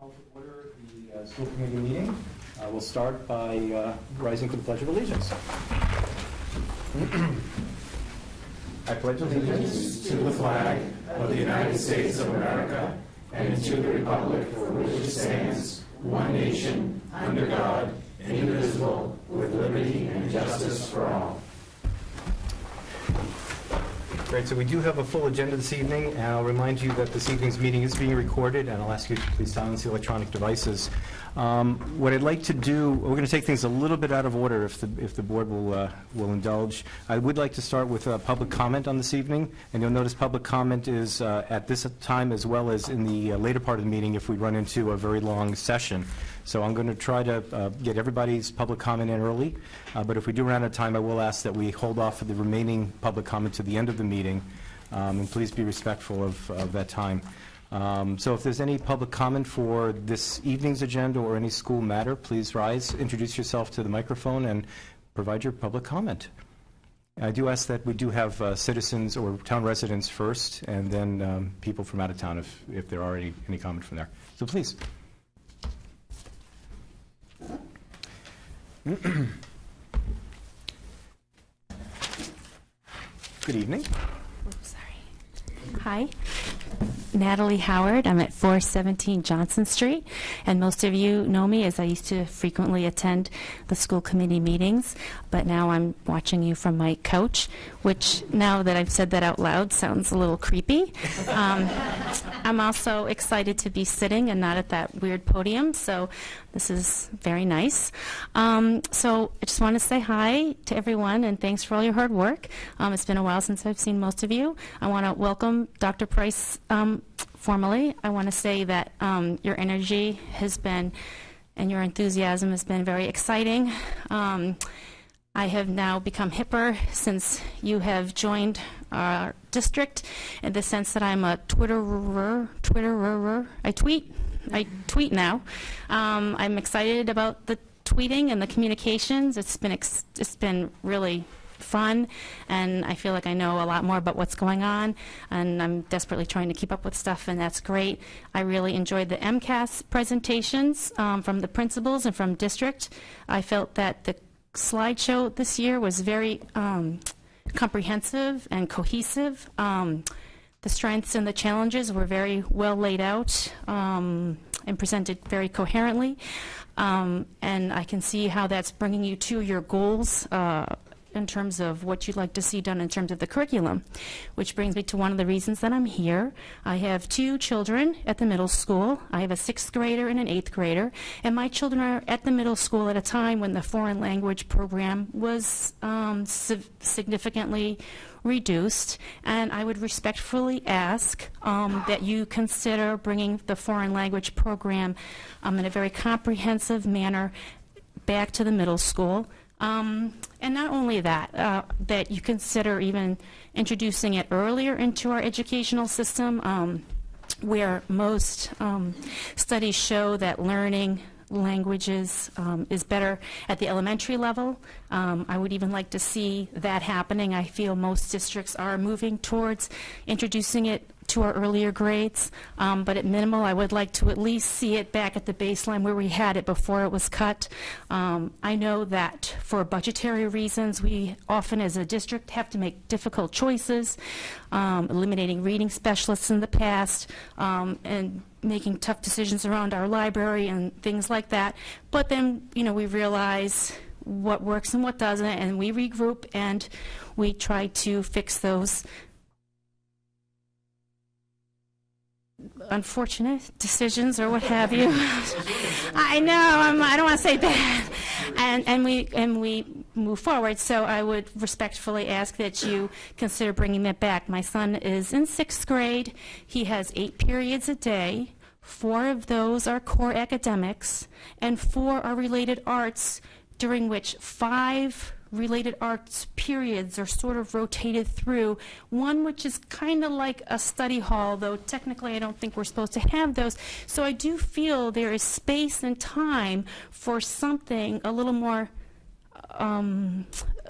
Call to order the school committee meeting. We'll start by rising to the Pledge of Allegiance. I pledge allegiance to the flag of the United States of America and to the republic for which it stands, one nation, under God, indivisible, with liberty and justice for all. Great, so we do have a full agenda this evening, and I'll remind you that this evening's meeting is being recorded, and I'll ask you to please silence the electronic devices. What I'd like to do, we're going to take things a little bit out of order if the board will indulge. I would like to start with public comment on this evening, and you'll notice public comment is at this time as well as in the later part of the meeting if we run into a very long session. So I'm going to try to get everybody's public comment in early, but if we do run out of time, I will ask that we hold off for the remaining public comment to the end of the meeting, and please be respectful of that time. So if there's any public comment for this evening's agenda or any school matter, please rise, introduce yourself to the microphone, and provide your public comment. I do ask that we do have citizens or town residents first, and then people from out of town if there are any comment from there. So please. Good evening. Hi, Natalie Howard. I'm at 417 Johnson Street, and most of you know me as I used to frequently attend the school committee meetings, but now I'm watching you from my couch, which now that I've said that out loud sounds a little creepy. I'm also excited to be sitting and not at that weird podium, so this is very nice. So I just want to say hi to everyone, and thanks for all your hard work. It's been a while since I've seen most of you. I want to welcome Dr. Price formally. I want to say that your energy has been, and your enthusiasm has been very exciting. I have now become hipper since you have joined our district, in the sense that I'm a Twitterer. I tweet now. I'm excited about the tweeting and the communications. It's been really fun, and I feel like I know a lot more about what's going on, and I'm desperately trying to keep up with stuff, and that's great. I really enjoyed the MCAS presentations from the principals and from district. I felt that the slideshow this year was very comprehensive and cohesive. The strengths and the challenges were very well laid out and presented very coherently, and I can see how that's bringing you to your goals in terms of what you'd like to see done in terms of the curriculum, which brings me to one of the reasons that I'm here. I have two children at the middle school. I have a 6th grader and an 8th grader, and my children are at the middle school at a time when the foreign language program was significantly reduced, and I would respectfully ask that you consider bringing the foreign language program in a very comprehensive manner back to the middle school. And not only that, that you consider even introducing it earlier into our educational system, where most studies show that learning languages is better at the elementary level. I would even like to see that happening. I feel most districts are moving towards introducing it to our earlier grades, but at minimal, I would like to at least see it back at the baseline where we had it before it was cut. I know that for budgetary reasons, we often as a district have to make difficult choices, eliminating reading specialists in the past, and making tough decisions around our library and things like that. But then, we realize what works and what doesn't, and we regroup and we try to fix those unfortunate decisions or what have you. I know, I don't want to say bad. And we move forward. So I would respectfully ask that you consider bringing that back. My son is in 6th grade. He has 8 periods a day. 4 of those are core academics, and 4 are related arts, during which 5 related arts periods are sort of rotated through, one which is kind of like a study hall, though technically I don't think we're supposed to have those. So I do feel there is space and time for something a little more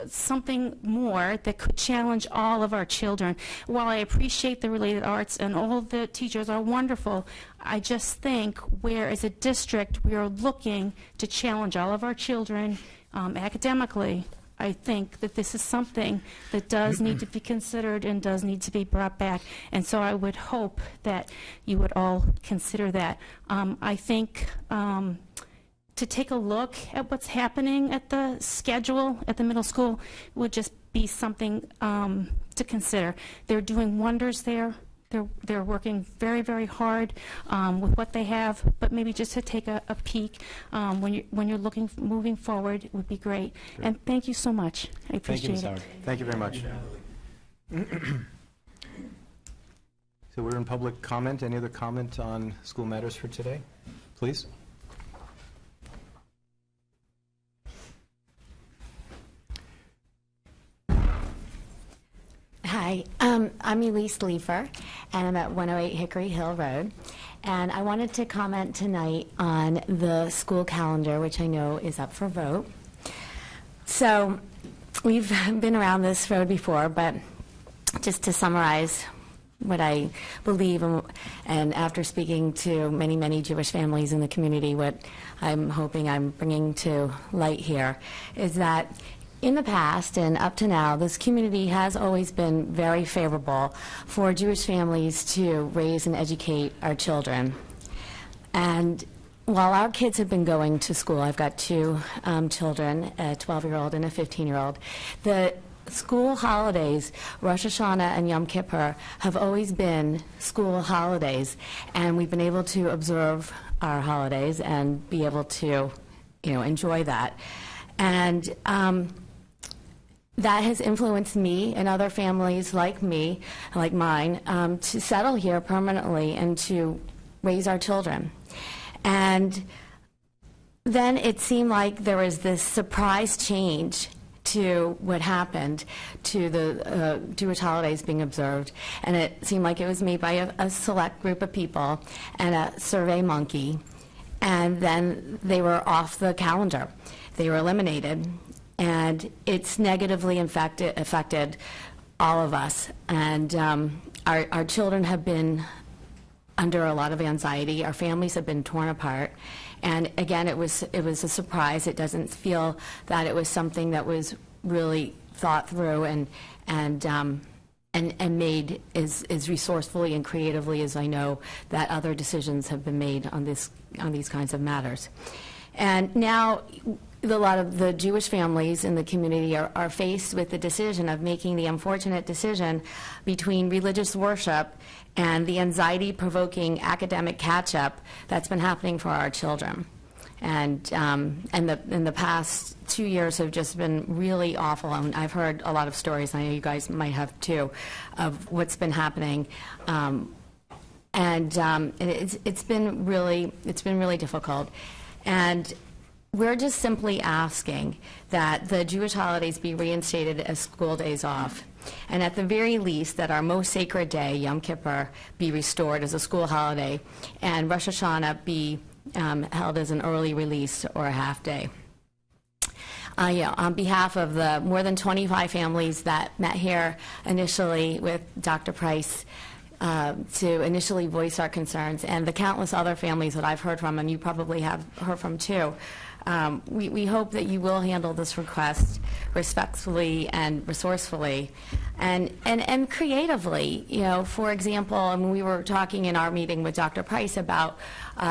something more that could challenge all of our children. While I appreciate the related arts and all the teachers are wonderful, I just think where as a district we are looking to challenge all of our children academically, I think that this is something that does need to be considered and does need to be brought back. And so I would hope that you would all consider that. I think to take a look at what's happening at the schedule at the middle school would just be something to consider. They're doing wonders there. They're working very, very hard with what they have, but maybe just to take a peek when you're looking moving forward would be great. And thank you so much. I appreciate it. Thank you, Ms. Howard. Thank you very much. So we're in public comment. Any other comment on school matters for today? Please. Hi, I'm Elise Leifer, and I'm at 108 Hickory Hill Road. And I wanted to comment tonight on the school calendar, which I know is up for vote. So we've been around this road before, but just to summarize what I believe, and after speaking to many, many Jewish families in the community, what I'm hoping I'm bringing to light here is that in the past and up to now, this community has always been very favorable for Jewish families to raise and educate our children. And while our kids have been going to school, I've got two children, a 12-year-old and a 15-year-old, the school holidays, Rosh Hashanah and Yom Kippur, have always been school holidays, and we've been able to observe our holidays and be able to, enjoy that. And that has influenced me and other families like me, like mine, to settle here permanently and to raise our children. And then it seemed like there was this surprise change to what happened to the Jewish holidays being observed. And it seemed like it was made by a select group of people and a survey monkey. And then they were off the calendar. They were eliminated. And it's negatively affected all of us. And our children have been under a lot of anxiety. Our families have been torn apart. And again, it was a surprise. It doesn't feel that it was something that was really thought through and made as resourcefully and creatively as I know that other decisions have been made on these kinds of matters. And now a lot of the Jewish families in the community are faced with the decision of making the unfortunate decision between religious worship and the anxiety-provoking academic catch-up that's been happening for our children. And the past 2 years have just been really awful. And I've heard a lot of stories, and I know you guys might have too, of what's been happening. It's been really difficult. And we're just simply asking that the Jewish holidays be reinstated as school days off, and at the very least that our most sacred day, Yom Kippur, be restored as a school holiday, and Rosh Hashanah be held as an early release or a half day. On behalf of the more than 25 families that met here initially with Dr. Price, to initially voice our concerns, and the countless other families that I've heard from, and you probably have heard from too, we hope that you will handle this request respectfully and resourcefully and creatively. For example, we were talking in our meeting with Dr. Price about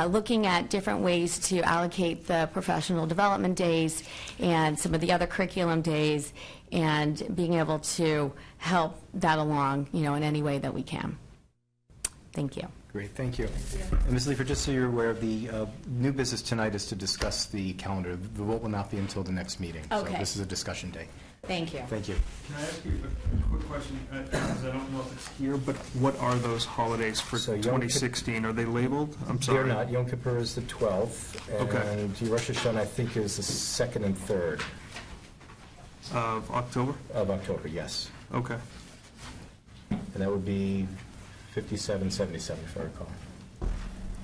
looking at different ways to allocate the professional development days and some of the other curriculum days, and being able to help that along, in any way that we can. Thank you. Great, thank you. And Ms. Leifer, just so you're aware, the new business tonight is to discuss the calendar. The vote will not be until the next meeting. Okay. So this is a discussion day. Thank you. Thank you. Can I ask you a quick question? Because I don't know if it's here, but what are those holidays for So Yom 2016? Are they labeled? I'm sorry. They're not. Yom Kippur is the 12th, Okay. and Rosh Hashanah, I think, is the 2nd and 3rd Of October? of October, yes. Okay. And that would be 57, 77, if I recall,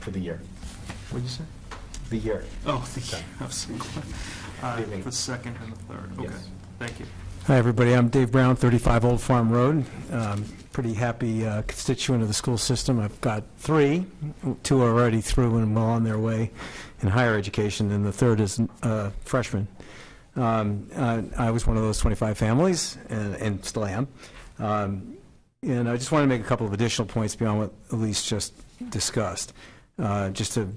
for the year. What did you say? The year. Oh, the year. I was Good evening. The 2nd and the 3rd. Okay, Yes. thank you. Hi, everybody. I'm Dave Brown, 35 Old Farm Road. Pretty happy constituent of the school system. I've got 3. 2 are already through and well on their way in higher education, and the 3rd is freshman. I was one of those 25 families, and still am. And I just want to make a couple of additional points beyond what Elise just discussed, just to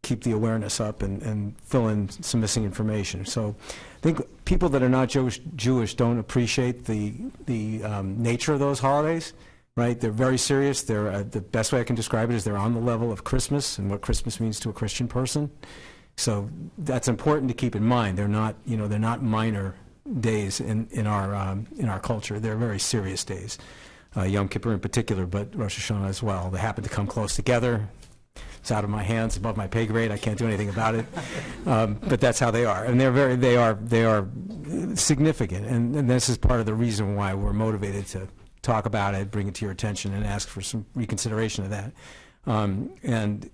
keep the awareness up and fill in some missing information. So I think people that are not Jewish don't appreciate the nature of those holidays, right? They're very serious. They're the best way I can describe it is they're on the level of Christmas and what Christmas means to a Christian person. So that's important to keep in mind. They're not, they're not minor days in our culture. They're very serious days. Yom Kippur in particular, but Rosh Hashanah as well. They happen to come close together. It's out of my hands, above my pay grade. I can't do anything about it, but that's how they are, and they are significant. And this is part of the reason why we're motivated to talk about it, bring it to your attention, and ask for some reconsideration of that. And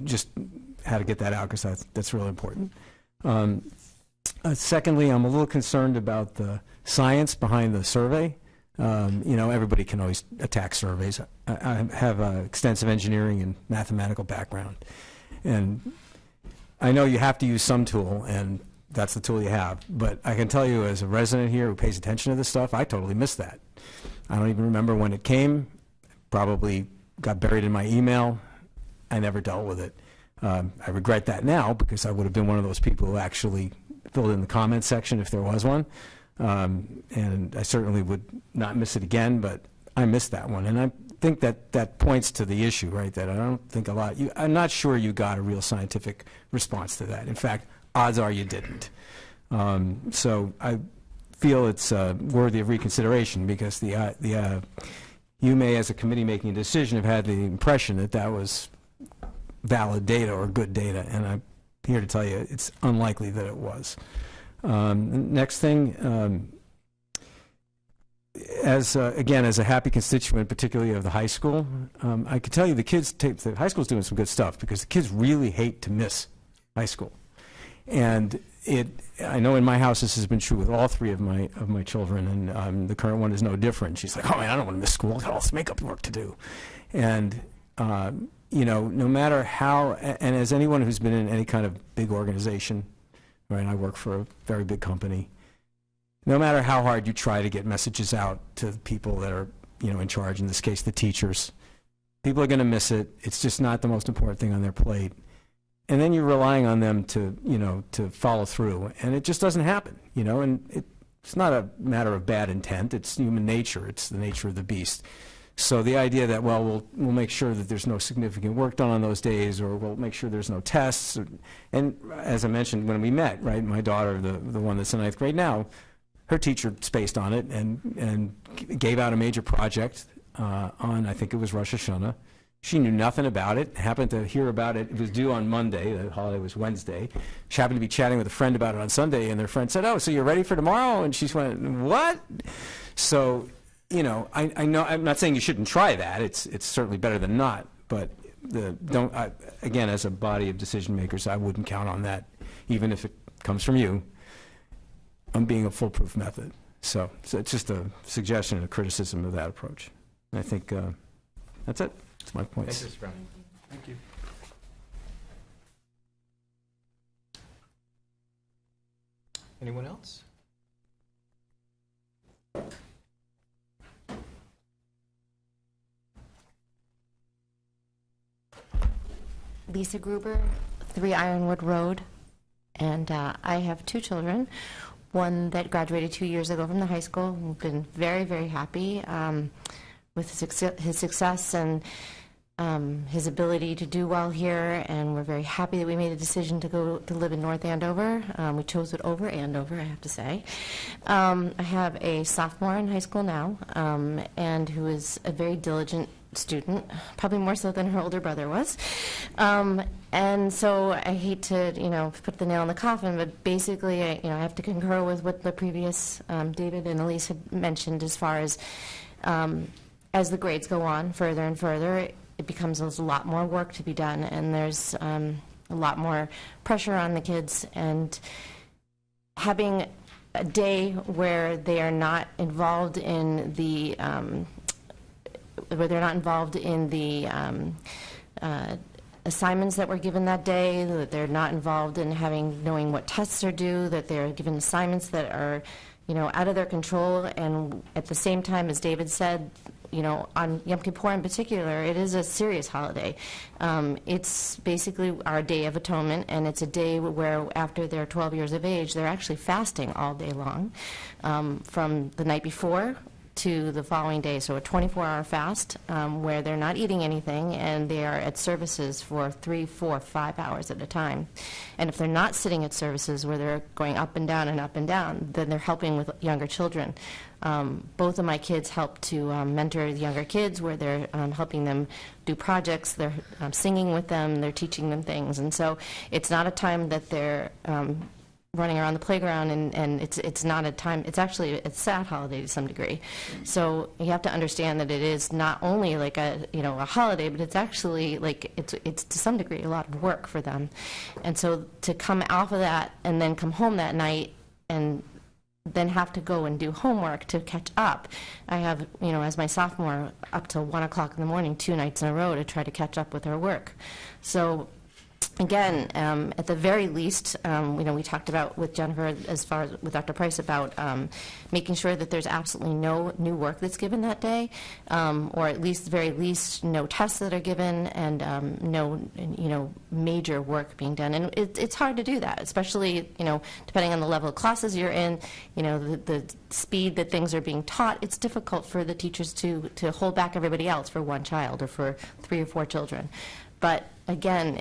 just how to get that out, because that's really important. Secondly, I'm a little concerned about the science behind the survey. Everybody can always attack surveys. I have an extensive engineering and mathematical background. And I know you have to use some tool, and that's the tool you have. But I can tell you, as a resident here who pays attention to this stuff, I totally missed that. I don't even remember when it came. Probably got buried in my email. I never dealt with it. I regret that now, because I would have been one of those people who actually filled in the comment section if there was one. And I certainly would not miss it again, but I missed that one. And I think that points to the issue, right, that I don't think I'm not sure you got a real scientific response to that. In fact, odds are you didn't. So I feel it's worthy of reconsideration, because you may, as a committee making a decision, have had the impression that that was valid data or good data, and I'm here to tell you it's unlikely that it was. Next thing, as a happy constituent, particularly of the high school, I can tell you the high school's doing some good stuff, because the kids really hate to miss high school. And I know in my house this has been true with all 3 of my children, and the current one is no different. She's like, oh man, I don't want to miss school. I've got all this makeup work to do. And no matter how, and as anyone who's been in any kind of big organization, right, I work for a very big company. No matter how hard you try to get messages out to the people that are, in charge, in this case, the teachers, people are going to miss it. It's just not the most important thing on their plate. And then you're relying on them to follow through, and it just doesn't happen, and it's not a matter of bad intent. It's human nature. It's the nature of the beast. So the idea that, well, we'll make sure that there's no significant work done on those days, or we'll make sure there's no tests. And as I mentioned when we met, right, my daughter, the one that's in 9th grade now, her teacher spaced on it and gave out a major project on, I think it was Rosh Hashanah. She knew nothing about it, happened to hear about it. It was due on Monday. The holiday was Wednesday. She happened to be chatting with a friend about it on Sunday, and their friend said, oh, so you're ready for tomorrow? And she went, what? So, I know, I'm not saying you shouldn't try that. It's certainly better than not. But again, as a body of decision makers, I wouldn't count on that, even if it comes from you. I'm being a foolproof method. So it's just a suggestion and a criticism of that approach. And I think that's it. That's my points. Thank you, Mr. Brown. Thank you. Anyone else? Lisa Gruber, 3 Ironwood Road, and I have 2 children. One that graduated 2 years ago from the high school. I've been very, very happy with his success and his ability to do well here, and we're very happy that we made a decision to go to live in North Andover. We chose it over Andover, I have to say. I have a sophomore in high school now, and who is a very diligent student, probably more so than her older brother was. And so I hate to, put the nail in the coffin, but basically, I have to concur with what the previous David and Elise had mentioned as far as the grades go on further and further, it becomes a lot more work to be done, and there's a lot more pressure on the kids, and having a day where they are not involved in the assignments that were given that day, that they're not involved in knowing what tests are due, that they're given assignments that are, out of their control. And at the same time, as David said, on Yom Kippur in particular, it is a serious holiday. It's basically our Day of Atonement, and it's a day where after they're 12 years of age, they're actually fasting all day long, from the night before to the following day. So a 24-hour fast where they're not eating anything, and they are at services for 3, 4, 5 hours at a time. And if they're not sitting at services where they're going up and down, then they're helping with younger children. Both of my kids help to mentor the younger kids, where they're helping them do projects, they're singing with them, they're teaching them things. And so it's not a time that they're running around the playground, and it's not a time, it's actually a sad holiday to some degree. So you have to understand that it is not only like a holiday, but it's actually like it's to some degree a lot of work for them. And so to come off of that and then come home that night and then have to go and do homework to catch up. I have, as my sophomore, up till 1 o'clock in the morning, 2 nights in a row to try to catch up with her work. So again, at the very least, we talked about with Jennifer, as far as with Dr. Price, about making sure that there's absolutely no new work that's given that day, or at least, very least, no tests that are given, and no, major work being done. And it's hard to do that, especially, depending on the level of classes you're in, the speed that things are being taught. It's difficult for the teachers to hold back everybody else for one child or for 3 or 4 children. But again,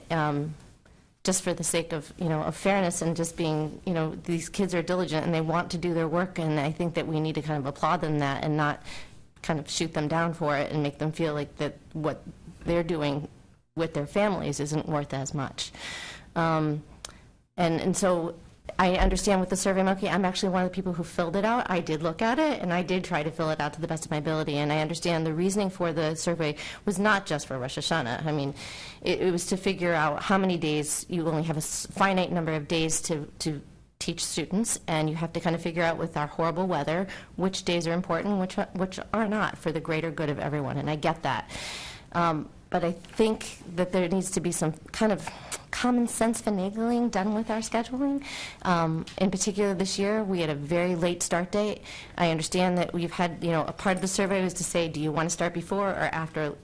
just for the sake of of fairness and just being these kids are diligent and they want to do their work, and I think that we need to kind of applaud them that and not kind of shoot them down for it and make them feel like that what they're doing with their families isn't worth as much. And so I understand with the SurveyMonkey, I'm actually one of the people who filled it out. I did look at it, and I did try to fill it out to the best of my ability. And I understand the reasoning for the survey was not just for Rosh Hashanah. I mean, it was to figure out how many days. You only have a finite number of days to teach students, and you have to kind of figure out, with our horrible weather, which days are important, which are not, for the greater good of everyone. And I get that. But I think that there needs to be some kind of common sense finagling done with our scheduling. In particular, this year, we had a very late start date. I understand that we've had, a part of the survey was to say, do you want to start before or after,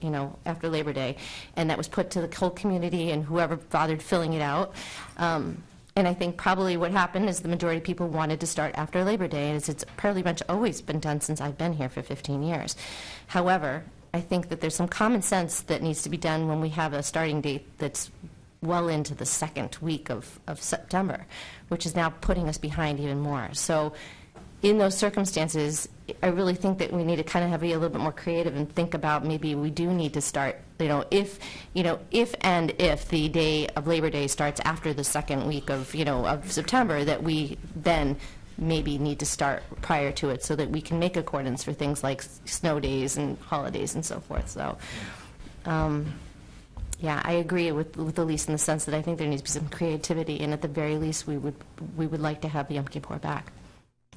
after Labor Day? And that was put to the whole community and whoever bothered filling it out. And I think probably what happened is the majority of people wanted to start after Labor Day, and it's pretty much always been done since I've been here for 15 years. However, I think that there's some common sense that needs to be done when we have a starting date that's well into the second week of September, which is now putting us behind even more. So in those circumstances, I really think that we need to kind of be a little bit more creative and think about maybe we do need to start, if the day of Labor Day starts after the second week of September, that we then maybe need to start prior to it so that we can make accordance for things like snow days and holidays and so forth. So, yeah, I agree with Elise in the sense that I think there needs to be some creativity, and at the very least, we would like to have Yom Kippur back.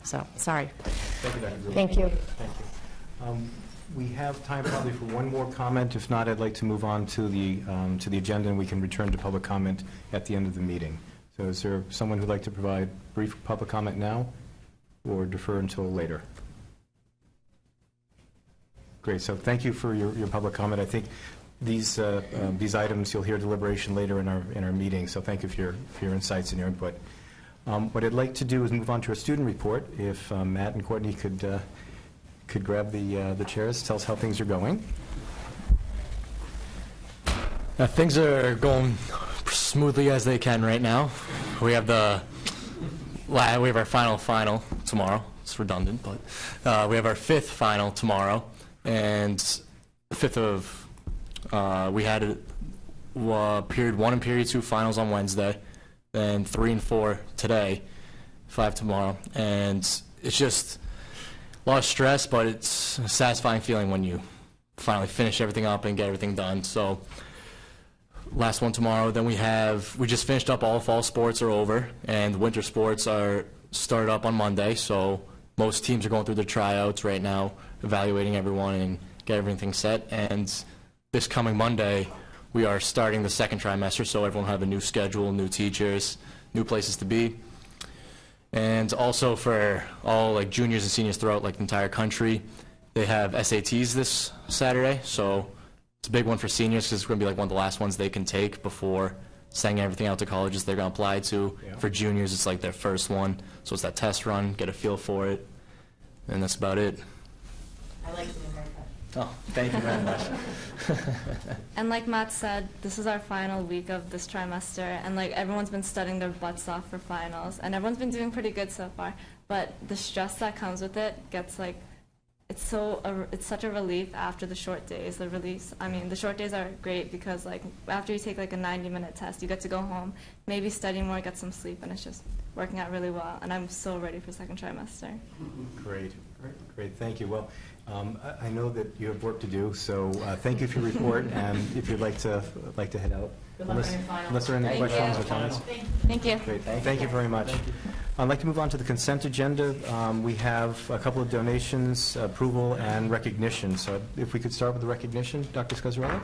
So, sorry. Thank you, Dr. Brewer. Thank you. Thank you. We have time probably for one more comment. If not, I'd like to move on to the agenda, and we can return to public comment at the end of the meeting. So is there someone who'd like to provide brief public comment now or defer until later? Great. So thank you for your public comment. I think these items, you'll hear deliberation later in our meeting. So thank you for your insights and your input. What I'd like to do is move on to our student report. If Matt and Courtney could grab the chairs, tell us how things are going. Things are going smoothly as they can right now. We have our final tomorrow. It's redundant, but we have our 5th final tomorrow, and 5th of we had period 1 and period 2 finals on Wednesday, then 3 and 4 today, 5 tomorrow, and it's just a lot of stress, but it's a satisfying feeling when you finally finish everything up and get everything done. So last one tomorrow. Then we just finished up all fall sports are over, and winter sports are start up on Monday, so most teams are going through their tryouts right now, evaluating everyone and get everything set. And this coming Monday, we are starting the second trimester, so everyone will have a new schedule, new teachers, new places to be. And also for all like juniors and seniors throughout like the entire country, they have SATs this Saturday, so it's a big one for seniors because it's going to be like one of the last ones they can take before sending everything out to colleges they're going to apply to. Yeah. For juniors, it's like their first one, so it's that test run, get a feel for it, and that's about it. I like the new haircut. Oh, thank you very much. And like Matt said, this is our final week of this trimester, and like everyone's been studying their butts off for finals, and everyone's been doing pretty good so far. But the stress that comes with it gets like, it's such a relief after the short days. The short days are great because like after you take like a 90-minute test, you get to go home, maybe study more, get some sleep, and it's just working out really well. And I'm so ready for second trimester. Great. Thank you. Well, I know that you have work to do, so thank you for your report, and if you'd like to head out. Good luck on your final. Unless there are any questions or comments. Thank you. Great. Thank you very much. I'd like to move on to the consent agenda. We have a couple of donations, approval, and recognition. So if we could start with the recognition, Dr. Scazzarello?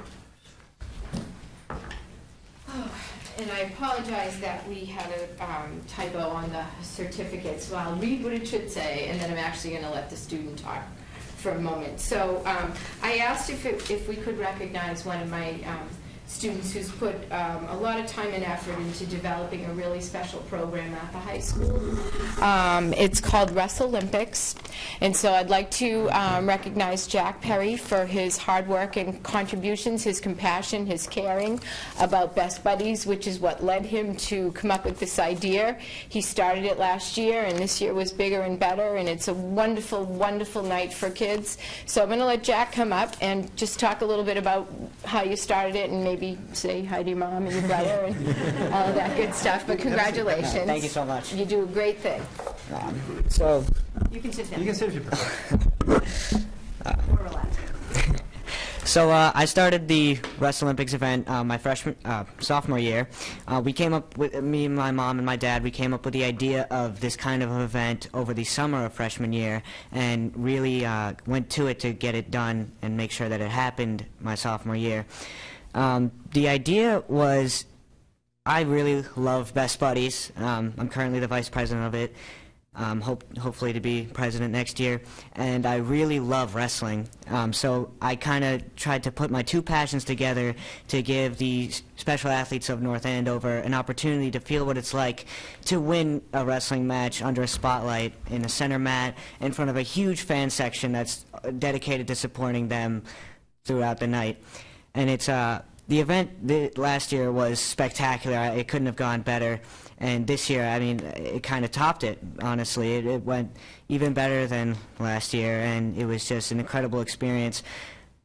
And I apologize that we had a typo on the certificates. So I'll read what it should say, and then I'm actually going to let the student talk for a moment. So I asked if we could recognize one of my students who's put a lot of time and effort into developing a really special program at the high school. It's called Wrestle Olympics, and so I'd like to recognize Jack Perry for his hard work and contributions, his compassion, his caring about Best Buddies, which is what led him to come up with this idea. He started it last year, and this year was bigger and better, and it's a wonderful, wonderful night for kids. So I'm going to let Jack come up and just talk a little bit about how you started it, and maybe say hi to your mom and your brother and all of that good stuff. But congratulations. Thank you so much. You do a great thing. So You can sit down. You can sit if you prefer. Or relax. So I started the Wrestle Olympics event my sophomore year. We came up with, me, my mom, and my dad, we came up with the idea of this kind of event over the summer of freshman year and really went to it to get it done and make sure that it happened my sophomore year. The idea was, I really love Best Buddies. I'm currently the vice president of it. Hopefully to be president next year, and I really love wrestling. So I kind of tried to put my two passions together to give the special athletes of North Andover an opportunity to feel what it's like to win a wrestling match under a spotlight in a center mat in front of a huge fan section that's dedicated to supporting them throughout the night. And it's the event last year was spectacular. It couldn't have gone better. And this year, I mean, it kind of topped it, honestly. It went even better than last year, and it was just an incredible experience.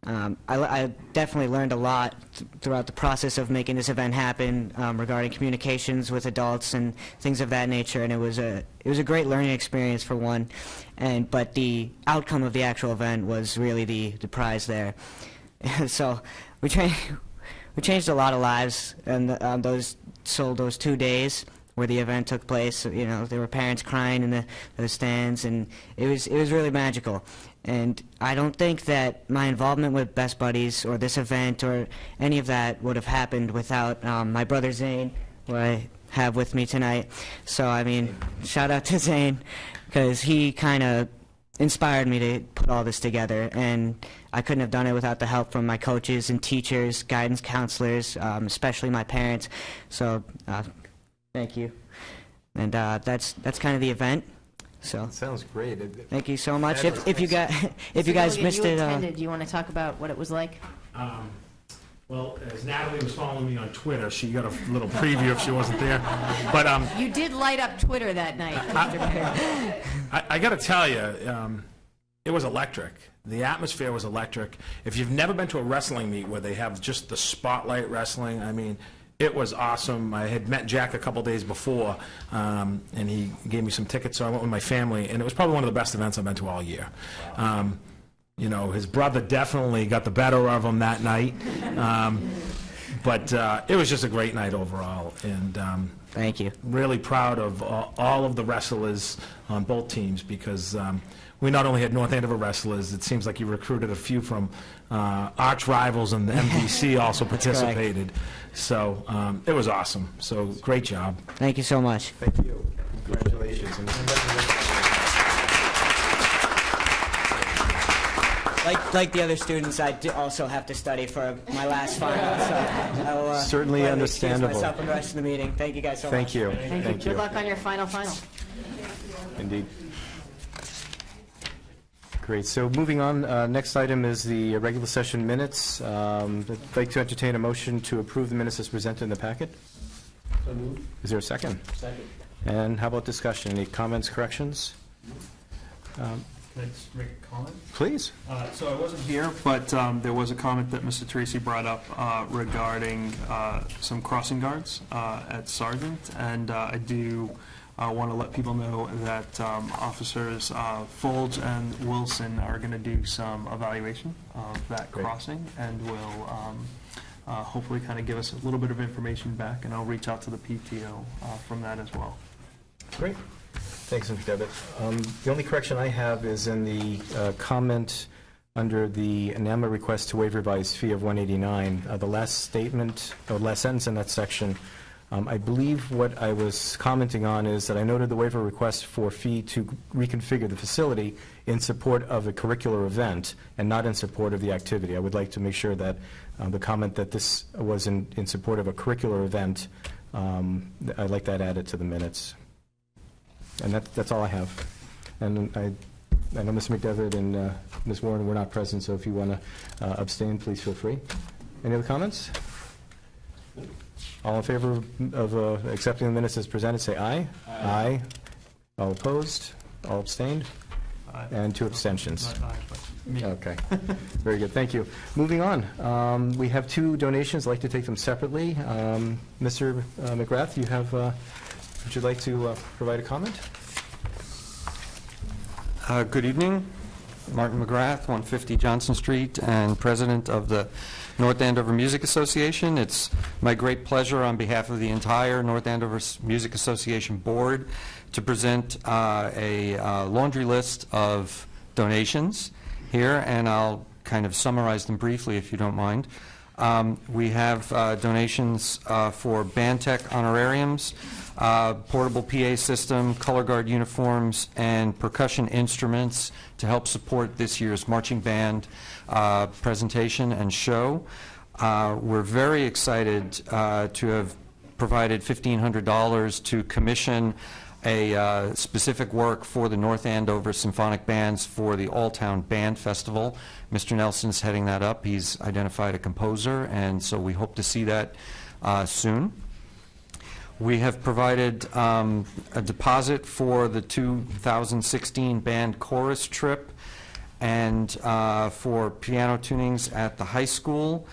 I definitely learned a lot throughout the process of making this event happen regarding communications with adults and things of that nature, and it was a great learning experience for one. But the outcome of the actual event was really the prize there. So we changed a lot of lives, and those 2 days where the event took place. You know, there were parents crying in the stands, and it was really magical. And I don't think that my involvement with Best Buddies or this event or any of that would have happened without my brother Zane, who I have with me tonight. So, I mean, shout out to Zane, because he kind of inspired me to put all this together, and I couldn't have done it without the help from my coaches and teachers, guidance counselors, especially my parents. So thank you. And that's kind of the event. So Sounds great. thank you so much. If you guys missed it, attended, do you want to talk about what it was like? Well, as Natalie was following me on Twitter, she got a little preview if she wasn't there. But You did light up Twitter that night, Mr. Perry. I got to tell you, it was electric. The atmosphere was electric. If you've never been to a wrestling meet where they have just the spotlight wrestling, I mean, it was awesome. I had met Jack a couple days before, and he gave me some tickets, so I went with my family, and it was probably one of the best events I've been to all year. You know, his brother definitely got the better of him that night, but it was just a great night overall, and Thank you. Really proud of all of the wrestlers on both teams, because we not only had North Andover wrestlers, it seems like you recruited a few from arch rivals, and the MVC also participated. So it was awesome. So great job. Thank you so much. Thank you. Congratulations. Like the other students, I do also have to study for my last final, so I will Certainly gladly understandable. excuse myself for the rest of the meeting. Thank you guys so much. Thank you. Thank you. Good luck on your final. Indeed. Great. So moving on, next item is the regular session minutes. I'd like to entertain a motion to approve the minutes as presented in the packet. So moved. Is there a second? Second. And how about discussion? Any comments, corrections? Can I just make a comment? Please. So I wasn't here, but there was a comment that Mr. Tracy brought up regarding some crossing guards at Sargent, and I do want to let people know that officers Folge and Wilson are going to do some evaluation of that Great. crossing, and will hopefully kind of give us a little bit of information back, and I'll reach out to the PTO from that as well. Great. Thanks, Mr. Devitt. The only correction I have is in the comment under the NAMA request to waive revised fee of $189. The last statement, or last sentence in that section, I believe what I was commenting on is that I noted the waiver request for fee to reconfigure the facility in support of a curricular event and not in support of the activity. I would like to make sure that the comment that this was in support of a curricular event, I'd like that added to the minutes. And that's all I have. And I know Mr. McDevitt and Ms. Warren were not present, so if you want to abstain, please feel free. Any other comments? All in favor of accepting the minutes as presented, say aye. Aye. All opposed? All abstained? And 2 abstentions. Not I, but me. Okay. Very good. Thank you. Moving on. We have 2 donations. I'd like to take them separately. Mr. McGrath, you have... would you like to provide a comment? Good evening. Martin McGrath, 150 Johnson Street, and president of the North Andover Music Association. It's my great pleasure on behalf of the entire North Andover Music Association board to present a laundry list of donations here, and I'll kind of summarize them briefly if you don't mind. We have donations for band tech honorariums, portable PA system, color guard uniforms, and percussion instruments to help support this year's marching band presentation and show. We're very excited to have provided $1,500 to commission a specific work for the North Andover Symphonic Bands for the All-Town Band Festival. Mr. Nelson's heading that up. He's identified a composer, and so we hope to see that soon. We have provided a deposit for the 2016 band chorus trip and for piano tunings at the high school.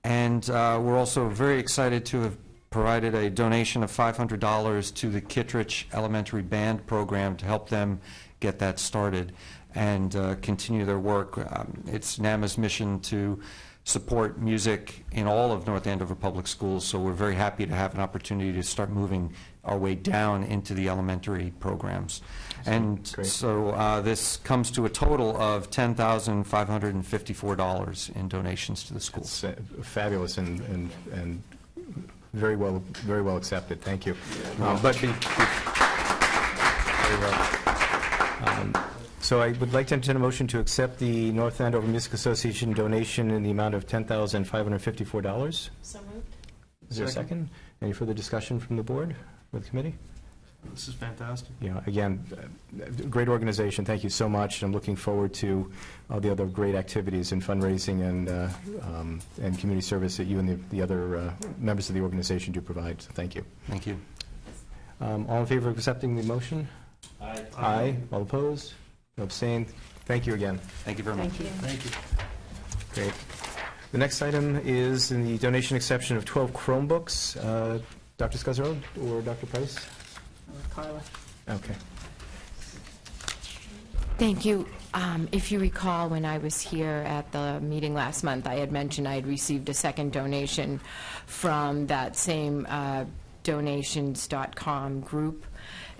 And we're also very excited to have provided a donation of $500 to the Kittredge Elementary Band Program to help them get that started and continue their work. It's NAMA's mission to support music in all of North Andover Public Schools, so we're very happy to have an opportunity to start moving our way down into the elementary programs. And Great. so this comes to a total of $10,554 in donations to the school. It's fabulous and very well accepted. Thank you. Very well. So I would like to entertain a motion to accept the North Andover Music Association donation in the amount of $10,554. So moved. Is there a second? Any further discussion from the board or the committee? This is fantastic. Yeah, again, great organization. Thank you so much. I'm looking forward to all the other great activities and fundraising and community service that you and the other members of the organization do provide. So thank you. Thank you. All in favor of accepting the motion? Aye. Aye. All opposed? No abstained? Thank you again. Thank you very much. Thank you. Thank you. Great. The next item is in the donation exception of 12 Chromebooks. Dr. Scazzaro or Dr. Price? Carla. Okay. Thank you. If you recall, when I was here at the meeting last month, I had mentioned I had received a second donation from that same donations.com group.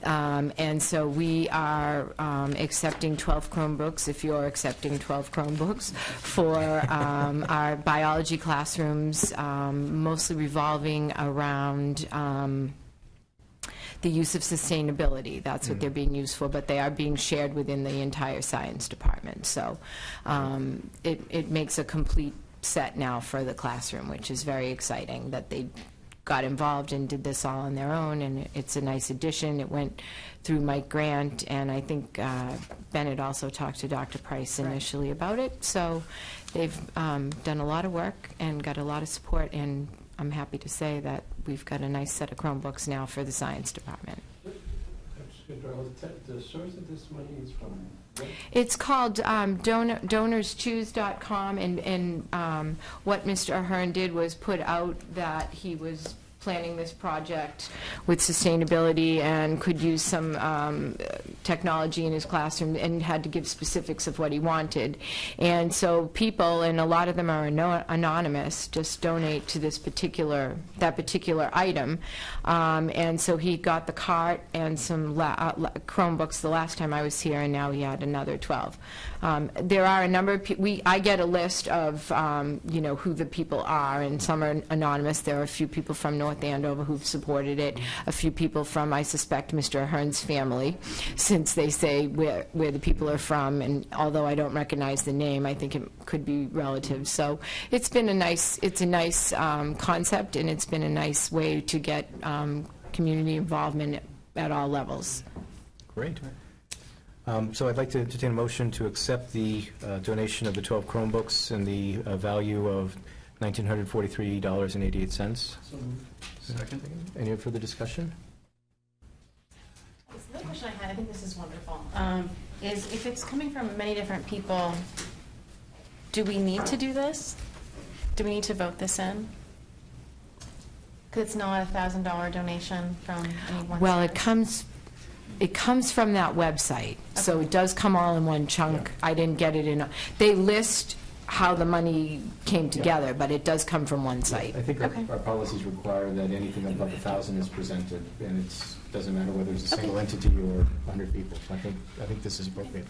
And so we are accepting 12 Chromebooks, if you're accepting 12 Chromebooks, for our biology classrooms, mostly revolving around the use of sustainability. That's what they're being used for, but they are being shared within the entire science department. So it makes a complete set now for the classroom, which is very exciting that they got involved and did this all on their own, and it's a nice addition. It went through Mike Grant, and I think Bennett also talked to Dr. Price initially about it. So they've done a lot of work and got a lot of support, and I'm happy to say that we've got a nice set of Chromebooks now for the science department. The source of this money is from? It's called donorschoose.com, and what Mr. Ahern did was put out that he was planning this project with sustainability and could use some technology in his classroom, and had to give specifics of what he wanted. And so people, and a lot of them are anonymous, just donate to that particular item. And so he got the cart and some Chromebooks the last time I was here, and now he had another 12. There are a number of people. I get a list of who the people are, and some are anonymous. There are a few people from North Andover who've supported it, a few people from, I suspect, Mr. Ahern's family, since they say where the people are from, and although I don't recognize the name, I think it could be relatives. So it's been a nice concept, and it's been a nice way to get community involvement at all levels. Great. So I'd like to entertain a motion to accept the donation of the 12 Chromebooks in the value of $1,943.88. Second. Any further discussion? The other question I had, I think this is wonderful, is if it's coming from many different people, do we need to do this? Do we need to vote this in? Because it's not a $1,000 donation from any one Well, source. it comes from that website, so it does come all in one chunk. I didn't get it in. They list how the money came together, but it does come from one site. I think our policies require that anything above 1,000 is presented, and it doesn't matter whether it's a single entity or 100 people. So I think this is appropriate.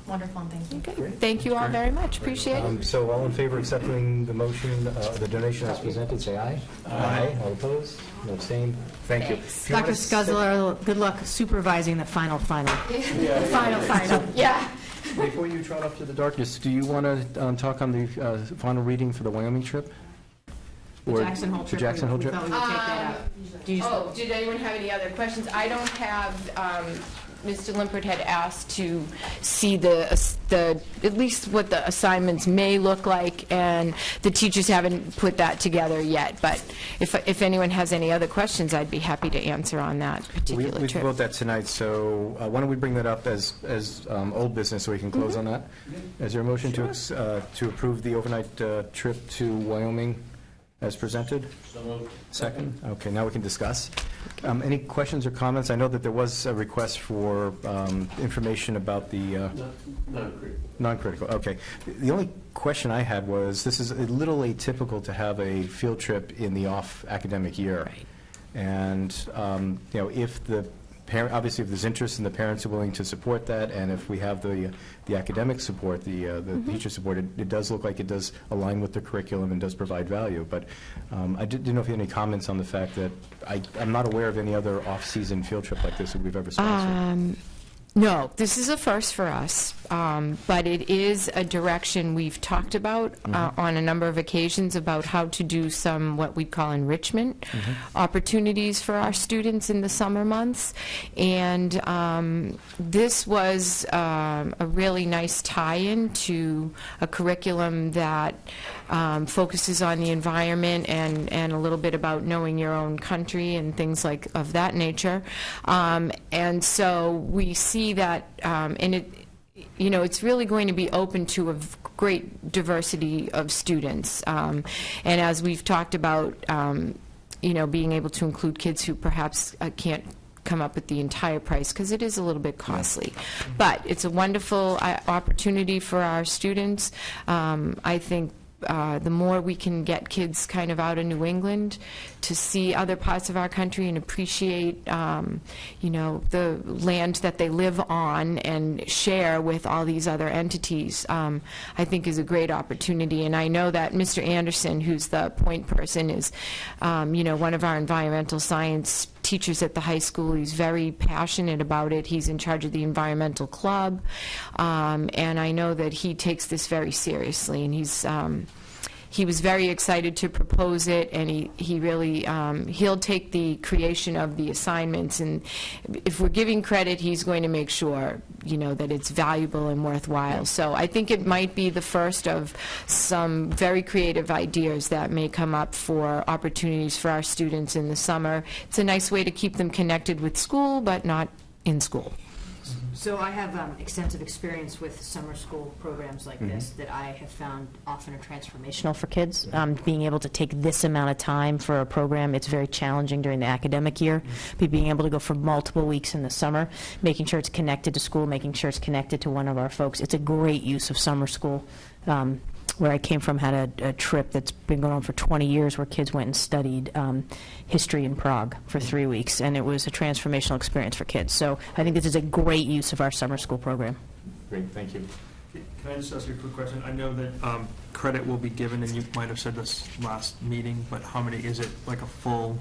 Wonderful, and thank you. Okay. Thank you all very much. Appreciate it. So all in favor of accepting the motion, the donation as presented, say aye. Aye. All opposed? No abstained? Thank you. If you Dr. want to say- Scuzzler, good luck supervising the final. Final. Yeah. Before you trot off to the darkness, do you want to talk on the final reading for the Wyoming trip? The Jackson Hole trip. The Jackson Hole We trip? thought we would take that up. Did anyone have any other questions? I don't have, Mr. Limpert had asked to see at least what the assignments may look like, and the teachers haven't put that together yet. But if anyone has any other questions, I'd be happy to answer on that particular We trip. vote that tonight, so why don't we bring that up as old business so we can close on that? Is there a motion to approve the overnight trip to Wyoming as presented? Second? Okay, now we can discuss. Any questions or comments? I know that there was a request for information about the... Non-critical, okay. The only question I had was, this is a little atypical to have a field trip in the off-academic year. Right. And, if the parent, obviously if there's interest and the parents are willing to support that, and if we have the academic support, the teacher support, it does look like it does align with the curriculum and does provide value. But I didn't know if you had any comments on the fact that I'm not aware of any other off-season field trip like this that we've ever sponsored. No, this is a first for us, but it is a direction we've talked about on a number of occasions about how to do some what we call enrichment opportunities for our students in the summer months. And this was a really nice tie-in to a curriculum that focuses on the environment and a little bit about knowing your own country and things like of that nature. And so we see that, and it's really going to be open to a great diversity of students. And as we've talked about, being able to include kids who perhaps can't come up with the entire price, because it is a little bit costly. But it's a wonderful opportunity for our students. I think the more we can get kids kind of out of New England to see other parts of our country and appreciate, you know, the land that they live on and share with all these other entities, I think is a great opportunity. And I know that Mr. Anderson, who's the point person, is, you know, one of our environmental science teachers at the high school. He's very passionate about it. He's in charge of the environmental club, and I know that he takes this very seriously, and he was very excited to propose it, and he really, he'll take the creation of the assignments, and if we're giving credit, he's going to make sure, you know, that it's valuable and worthwhile. So I think it might be the first of some very creative ideas that may come up for opportunities for our students in the summer. It's a nice way to keep them connected with school, but not in school. So I have extensive experience with summer school programs like this that I have found often are transformational for kids. Being able to take this amount of time for a program, it's very challenging during the academic year. But being able to go for multiple weeks in the summer, making sure it's connected to school, making sure it's connected to one of our folks, it's a great use of summer school. Where I came from had a trip that's been going on for 20 years where kids went and studied history in Prague for 3 weeks, and it was a transformational experience for kids. So I think this is a great use of our summer school program. Great, thank you. Can I just ask you a quick question? I know that credit will be given, and you might have said this last meeting, but how many, is it like a full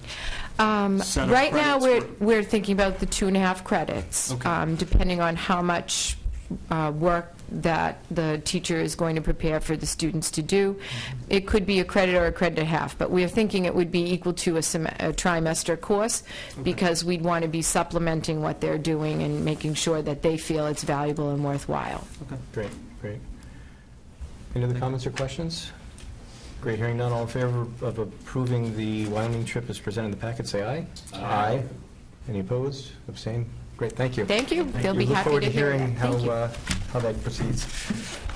set of right now credits? we're thinking about the 2.5 credits, Okay. Depending on how much work that the teacher is going to prepare for the students to do. It could be a credit or a credit and a half, but we're thinking it would be equal to a trimester course, because we'd want to be supplementing what they're doing and making sure that they feel it's valuable and worthwhile. Okay, great, great. Any other comments or questions? Great, hearing none, all in favor of approving the Wyoming trip as presented in the packet, say aye. Aye. Any opposed? Abstain? Great, thank you. Thank you. They'll be Look happy forward to to hear hearing that. how that proceeds.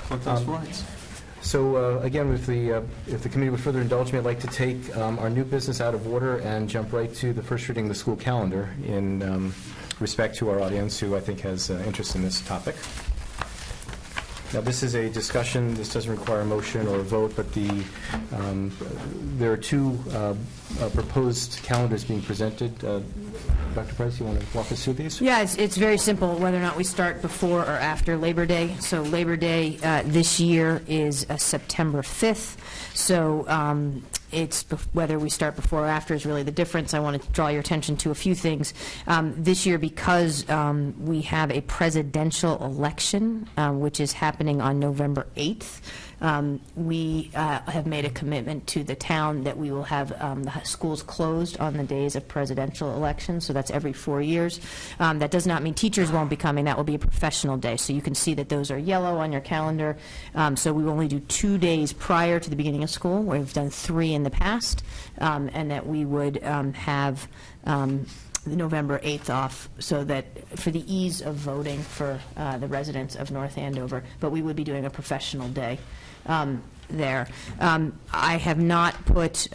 Book those flights. So again, if the committee would further indulge me, I'd like to take our new business out of order and jump right to the first reading of the school calendar in respect to our audience, who I think has interest in this topic. Now, this is a discussion. This doesn't require a motion or a vote, but there are two proposed calendars being presented. Dr. Price, you want to walk us through these? Yeah, it's very simple, whether or not we start before or after Labor Day. So Labor Day this year is September 5th. So it's whether we start before or after is really the difference. I want to draw your attention to a few things. This year, because we have a presidential election, which is happening on November 8th, we have made a commitment to the town that we will have the schools closed on the days of presidential elections, so that's every 4 years. That does not mean teachers won't be coming. That will be a professional day, so you can see that those are yellow on your calendar. So we will only do 2 days prior to the beginning of school, where we've done 3 in the past, and that we would have November 8th off, so that for the ease of voting for the residents of North Andover, but we would be doing a professional day there. I have not put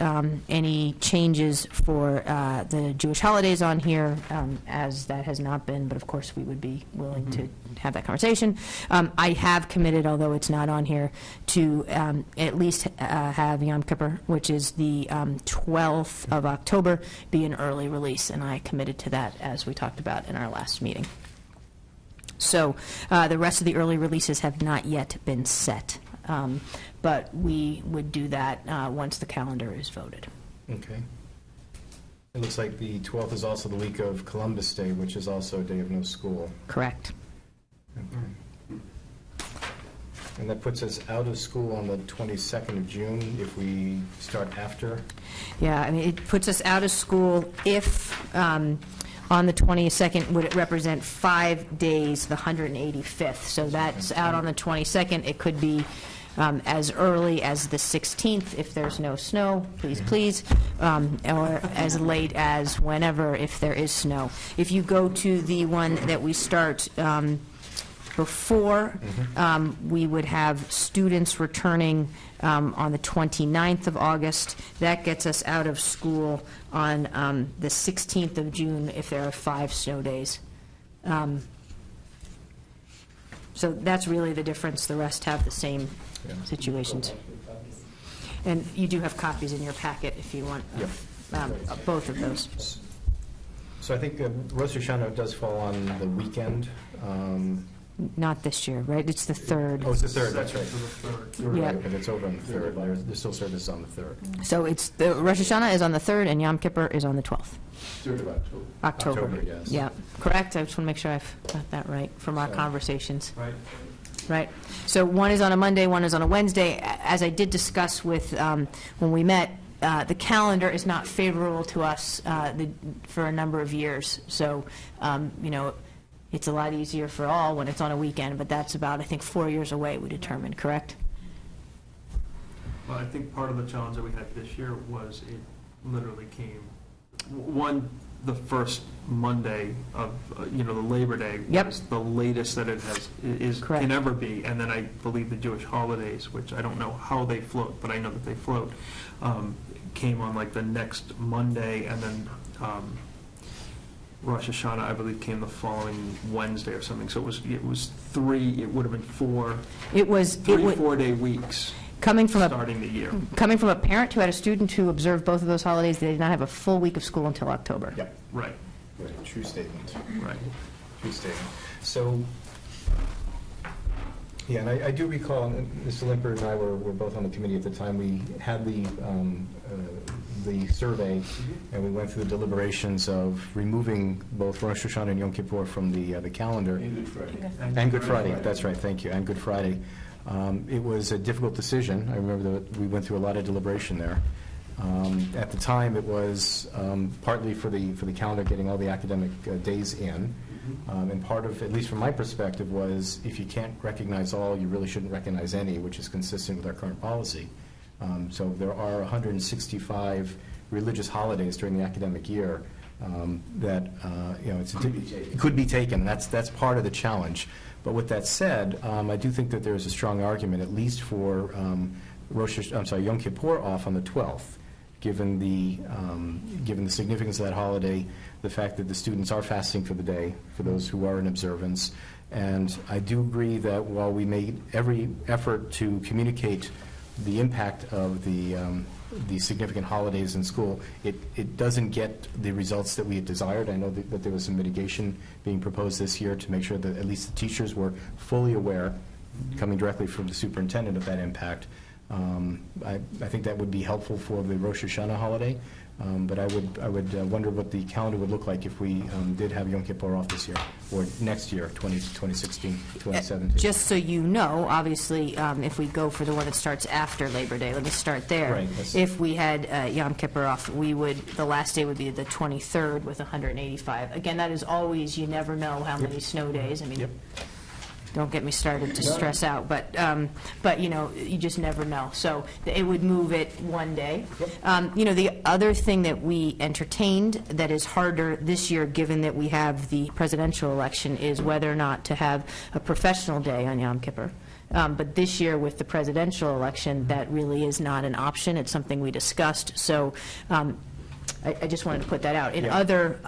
any changes for the Jewish holidays on here, as that has not been, but of course we would be willing to have that conversation. I have committed, although it's not on here, to at least have Yom Kippur, which is the 12th of October, be an early release, and I committed to that, as we talked about in our last meeting. So the rest of the early releases have not yet been set. But we would do that once the calendar is voted. Okay. It looks like the 12th is also the week of Columbus Day, which is also a day of no school. Correct. Okay. And that puts us out of school on the 22nd of June if we start after? Yeah, I mean, it puts us out of school if on the 22nd, would it represent 5 days, the 185th. So that's out on the 22nd. It could be as early as the 16th if there's no snow, please, or as late as whenever if there is snow. If you go to the one that we start before, we would have students returning on the 29th of August. That gets us out of school on the 16th of June if there are 5 snow days. So that's really the difference. The rest have the same situations. And you do have copies in your packet if you want both of those. So I think Rosh Hashanah does fall on the weekend. Not this year, right? It's the 3rd. Oh, it's the 3rd, that's right. You're Yeah. right, but it's over on the 3rd. There's still service on the 3rd. So it's, the Rosh Hashanah is on the 3rd and Yom Kippur is on the 12th. 3rd of October. October. Yes. Yeah, correct. I just want to make sure I've got that right from our conversations. Right. Right. So one is on a Monday, one is on a Wednesday. As I did discuss with, when we met, the calendar is not favorable to us for a number of years. So, you know, it's a lot easier for all when it's on a weekend, but that's about, I think, 4 years away, we determined, correct? Well, I think part of the challenge that we had this year was it literally came, the first Monday of, the Labor Day was the latest that it can ever be, and then I believe the Jewish holidays, which I don't know how they float, but I know that they float, came on like the next Monday, and then Rosh Hashanah, I believe, came the following Wednesday or something. So it would have been 4 4-day weeks coming from starting the year. Coming from a parent who had a student who observed both of those holidays, they did not have a full week of school until October. Yep. Right. True statement. Right. True statement. So, yeah, and I do recall, and Mr. Limper and I were both on the committee at the time, we had the survey, and we went through the deliberations of removing both Rosh Hashanah and Yom Kippur from the calendar. And Good Friday. And Good Friday, that's right, thank you, and Good Friday. It was a difficult decision. I remember that we went through a lot of deliberation there. At the time, it was partly for the calendar getting all the academic days in, and part of, at least from my perspective, was if you can't recognize all, you really shouldn't recognize any, which is consistent with our current policy. So there are 165 religious holidays during the academic year that it could be taken. That's part of the challenge. But with that said, I do think that there is a strong argument, at least for Yom Kippur off on the 12th, given the significance of that holiday, the fact that the students are fasting for the day, for those who are in observance. And I do agree that while we made every effort to communicate the impact of the significant holidays in school, it doesn't get the results that we had desired. I know that there was some mitigation being proposed this year to make sure that at least the teachers were fully aware, coming directly from the superintendent, of that impact. I think that would be helpful for the Rosh Hashanah holiday, but I would wonder what the calendar would look like if we did have Yom Kippur off this year, or next year, 2016, 2017. Just so you know, obviously, if we go for the one that starts after Labor Day, let me start there. Right, if we had Yom Kippur off, the last day would be the 23rd with 185. Again, that is always, you never know how many snow days. I mean, don't get me started to stress out, but you just never know. So it would move it one day. The other thing that we entertained that is harder this year, given that we have the presidential election, is whether or not to have a professional day on Yom Kippur. But this year, with the presidential election, that really is not an option. It's something we discussed. So I just wanted to put that out. In other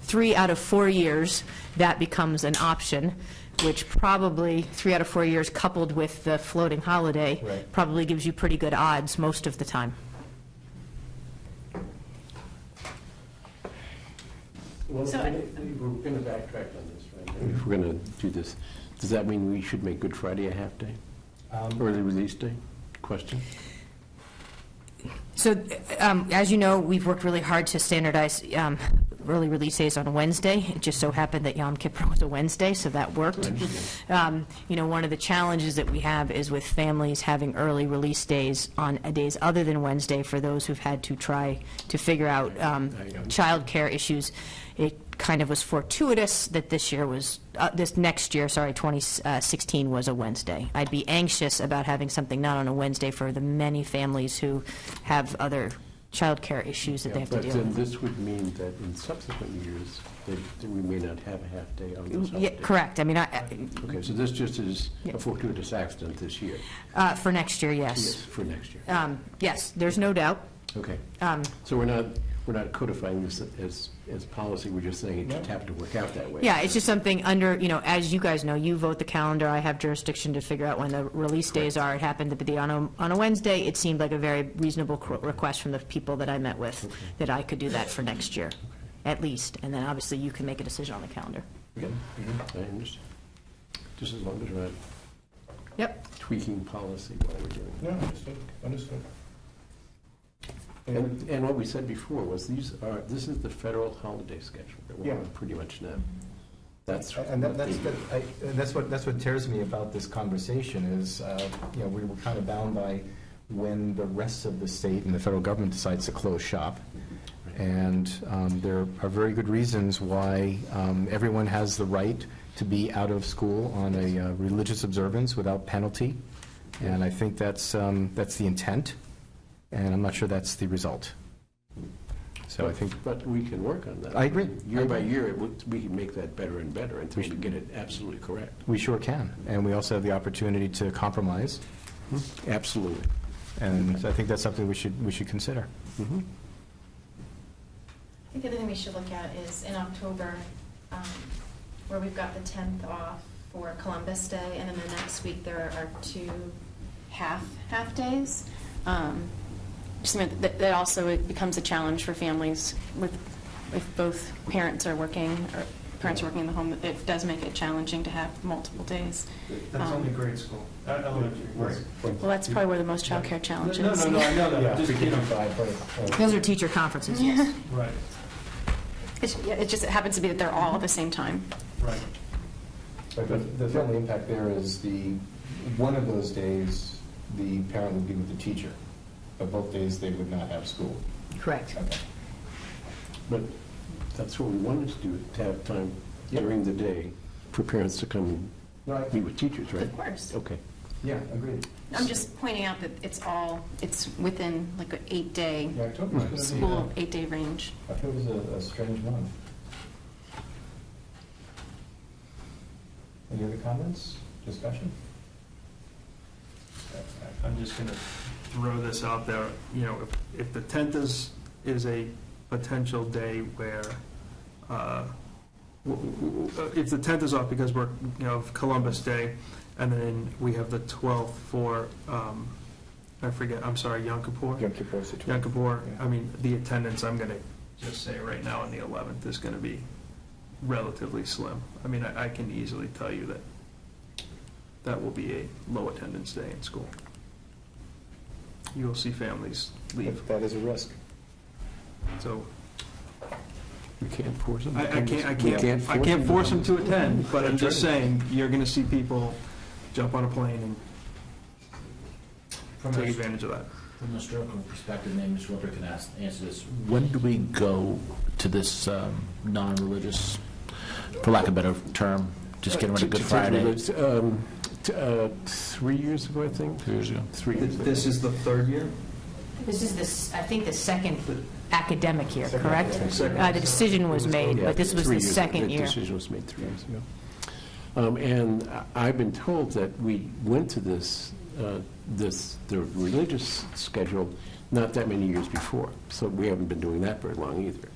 3 out of 4 years, that becomes an option, which probably 3 out of 4 years coupled with the floating holiday probably gives you pretty good odds most of the time. Well, we're going to backtrack on this, right? If we're going to do this, does that mean we should make Good Friday a half day? Early release day? Question? So, as you know, we've worked really hard to standardize early release days on a Wednesday. It just so happened that Yom Kippur was a Wednesday, so that worked. One of the challenges that we have is with families having early release days on days other than Wednesday for those who've had to try to figure out child care issues. It kind of was fortuitous that this next year, 2016, was a Wednesday. I'd be anxious about having something not on a Wednesday for the many families who have other child care issues that they have to deal with. But then this would mean that in subsequent years, that we may not have a half day on those holidays. Correct. I mean, okay, so this just is a fortuitous accident this year. For next year, yes. Yes, for next year. Yes, there's no doubt. Okay. So we're not we're not codifying this as policy, we're just saying it just happened to work out that way. Yeah, it's just something under, as you guys know, you vote the calendar, I have jurisdiction to figure out when the release days are. It happened to be on a Wednesday. It seemed like a very reasonable request from the people that I met with, that I could do that for next year, at least. And then obviously you can make a decision on the calendar. Yeah, I understand. Just as long as we're not tweaking policy while we're doing it. No, understood. And what we said before was this is the federal holiday schedule that we're on pretty much now. That's what tears me about this conversation is, we were kind of bound by when the rest of the state and the federal government decides to close shop. And there are very good reasons why everyone has the right to be out of school on a religious observance without penalty. And I think that's the intent. And I'm not sure that's the result. So I think... But we can work on that. I agree. Year by year, we can make that better and better until we get it absolutely correct. We sure can. And we also have the opportunity to compromise. Absolutely. And I think that's something we should consider. I think the other thing we should look at is in October, where we've got the 10th off for Columbus Day, and then the next week there are 2 half days. Just that also it becomes a challenge for families if both parents are working or parents are working in the home. It does make it challenging to have multiple days. That's only grade school, elementary. Right. Well, that's probably where the most child care challenge No, is. I know that. Just, Those are teacher conferences, yes. Right. It just happens to be that they're all at the same time. Right. But the family impact there is one of those days, the parent would be with the teacher, but both days they would not have school. Correct. Okay. But that's what we wanted to do, to have time during the day for parents to come meet with teachers, right? Of course. Okay. Yeah, agreed. I'm just pointing out that it's within like an 8-day school, 8-day range. October was a strange month. Any other comments, discussion? I'm just going to throw this out there. If the 10th is a potential day where, if the 10th is off because we're, Columbus Day, and then we have the 12th for, Yom Kippur? Yom Kippur situation. Yom Kippur, Yeah. I mean, the attendance, I'm going to just say right now on the 11th is going to be relatively slim. I mean, I can easily tell you that will be a low attendance day in school. You will see families leave. That is a risk. So We can't force them. I can't force them to attend, but I'm just saying, you're going to see people jump on a plane and take advantage of that. From a historical perspective, maybe Mr. Wilter can answer this. When do we go to this non-religious, for lack of a better term, just getting rid of Good Friday? 3 years ago, I think. 3 years ago. 3 years ago. This is the 3rd year? This is, I think, the second academic year, correct? The decision was made, but this was the second year. The decision was made 3 years ago. And I've been told that we went to the religious schedule not that many years before, so we haven't been doing that very long either.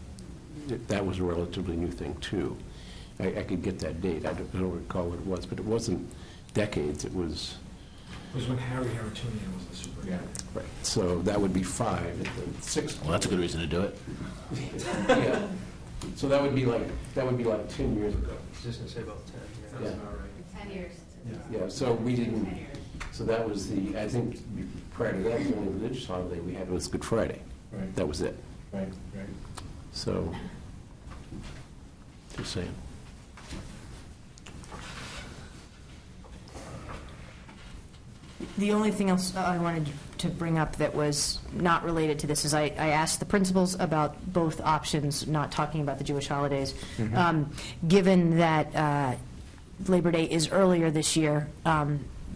That was a relatively new thing, too. I could get that date. I don't recall what it was, but it wasn't decades. It was... It was when Harry Haratunian was the superintendent. Right. So that would be 5 and then 6. Well, that's a good reason to do it. Yeah. So that would be like 10 years ago. I was just going to say about 10. Yeah. That's about right. 10 years. Yeah, so we didn't, so that was I think prior to that, the only religious holiday we had was Good Friday. Right. That was it. Right. So, just saying. The only thing else I wanted to bring up that was not related to this is I asked the principals about both options, not talking about the Jewish holidays. Given that Labor Day is earlier this year,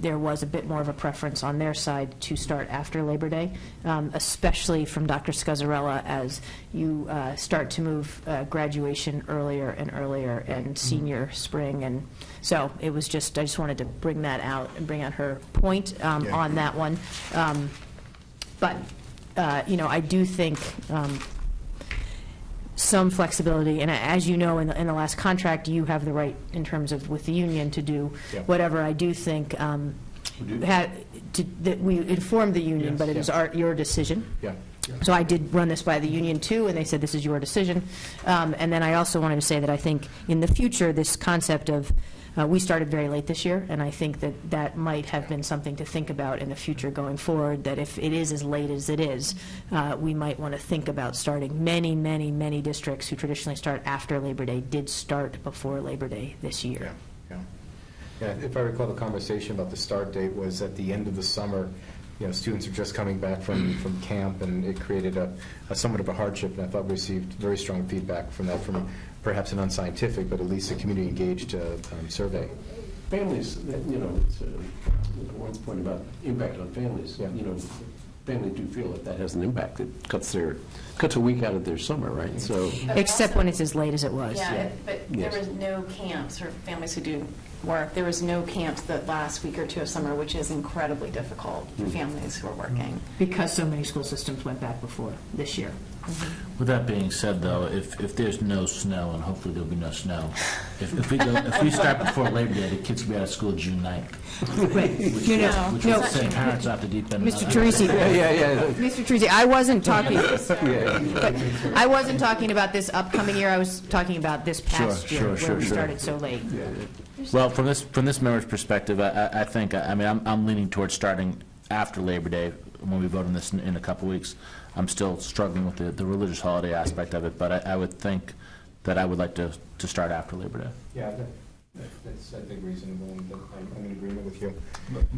there was a bit more of a preference on their side to start after Labor Day, especially from Dr. Scazzarella as you start to move graduation earlier and earlier and senior spring. And so it was just, I just wanted to bring that out and bring out her point on that one. But, I do think some flexibility. And as you know, in the last contract, you have the right, in terms of with the union, to do Yeah. whatever. I do think that we informed the union, but it is your decision. Yeah. So I did run this by the union, too, and they said this is your decision. And then I also wanted to say that I think in the future, this concept of, we started very late this year, and I think that that might have been something to think about in the future going forward, that if it is as late as it is, we might want to think about starting. Many, many, many districts who traditionally start after Labor Day did start before Labor Day this year. Yeah, if I recall, the conversation about the start date was at the end of the summer. You know, students are just coming back from camp, and it created a somewhat of a hardship, and I thought we received very strong feedback from that, from perhaps an unscientific, but at least a community-engaged survey. Families, you know, it's one point about impact on families. Yeah. You know, families do feel that has an impact. It cuts a week out of their summer, right? So, Except when it's as late as it was. Yeah, but Yes. there was no camps for families who do work. There was no camps the last week or two of summer, which is incredibly difficult for families who are working. Because so many school systems went back before this year. With that being said, though, if there's no snow, and hopefully there'll be no snow, if we start before Labor Day, the kids will be out of school June 9th. Which will send parents out to deep end. Mr. Teresi. Mr. Teresi, I wasn't talking, but I wasn't talking about this upcoming year. I was talking about this past year where we started so late. Well, from this member's perspective, I think, I mean, I'm leaning towards starting after Labor Day when we vote on this in a couple weeks. I'm still struggling with the religious holiday aspect of it, but I would think that I would like to start after Labor Day. Yeah, that's, I think, reasonable, and I'm in agreement with you.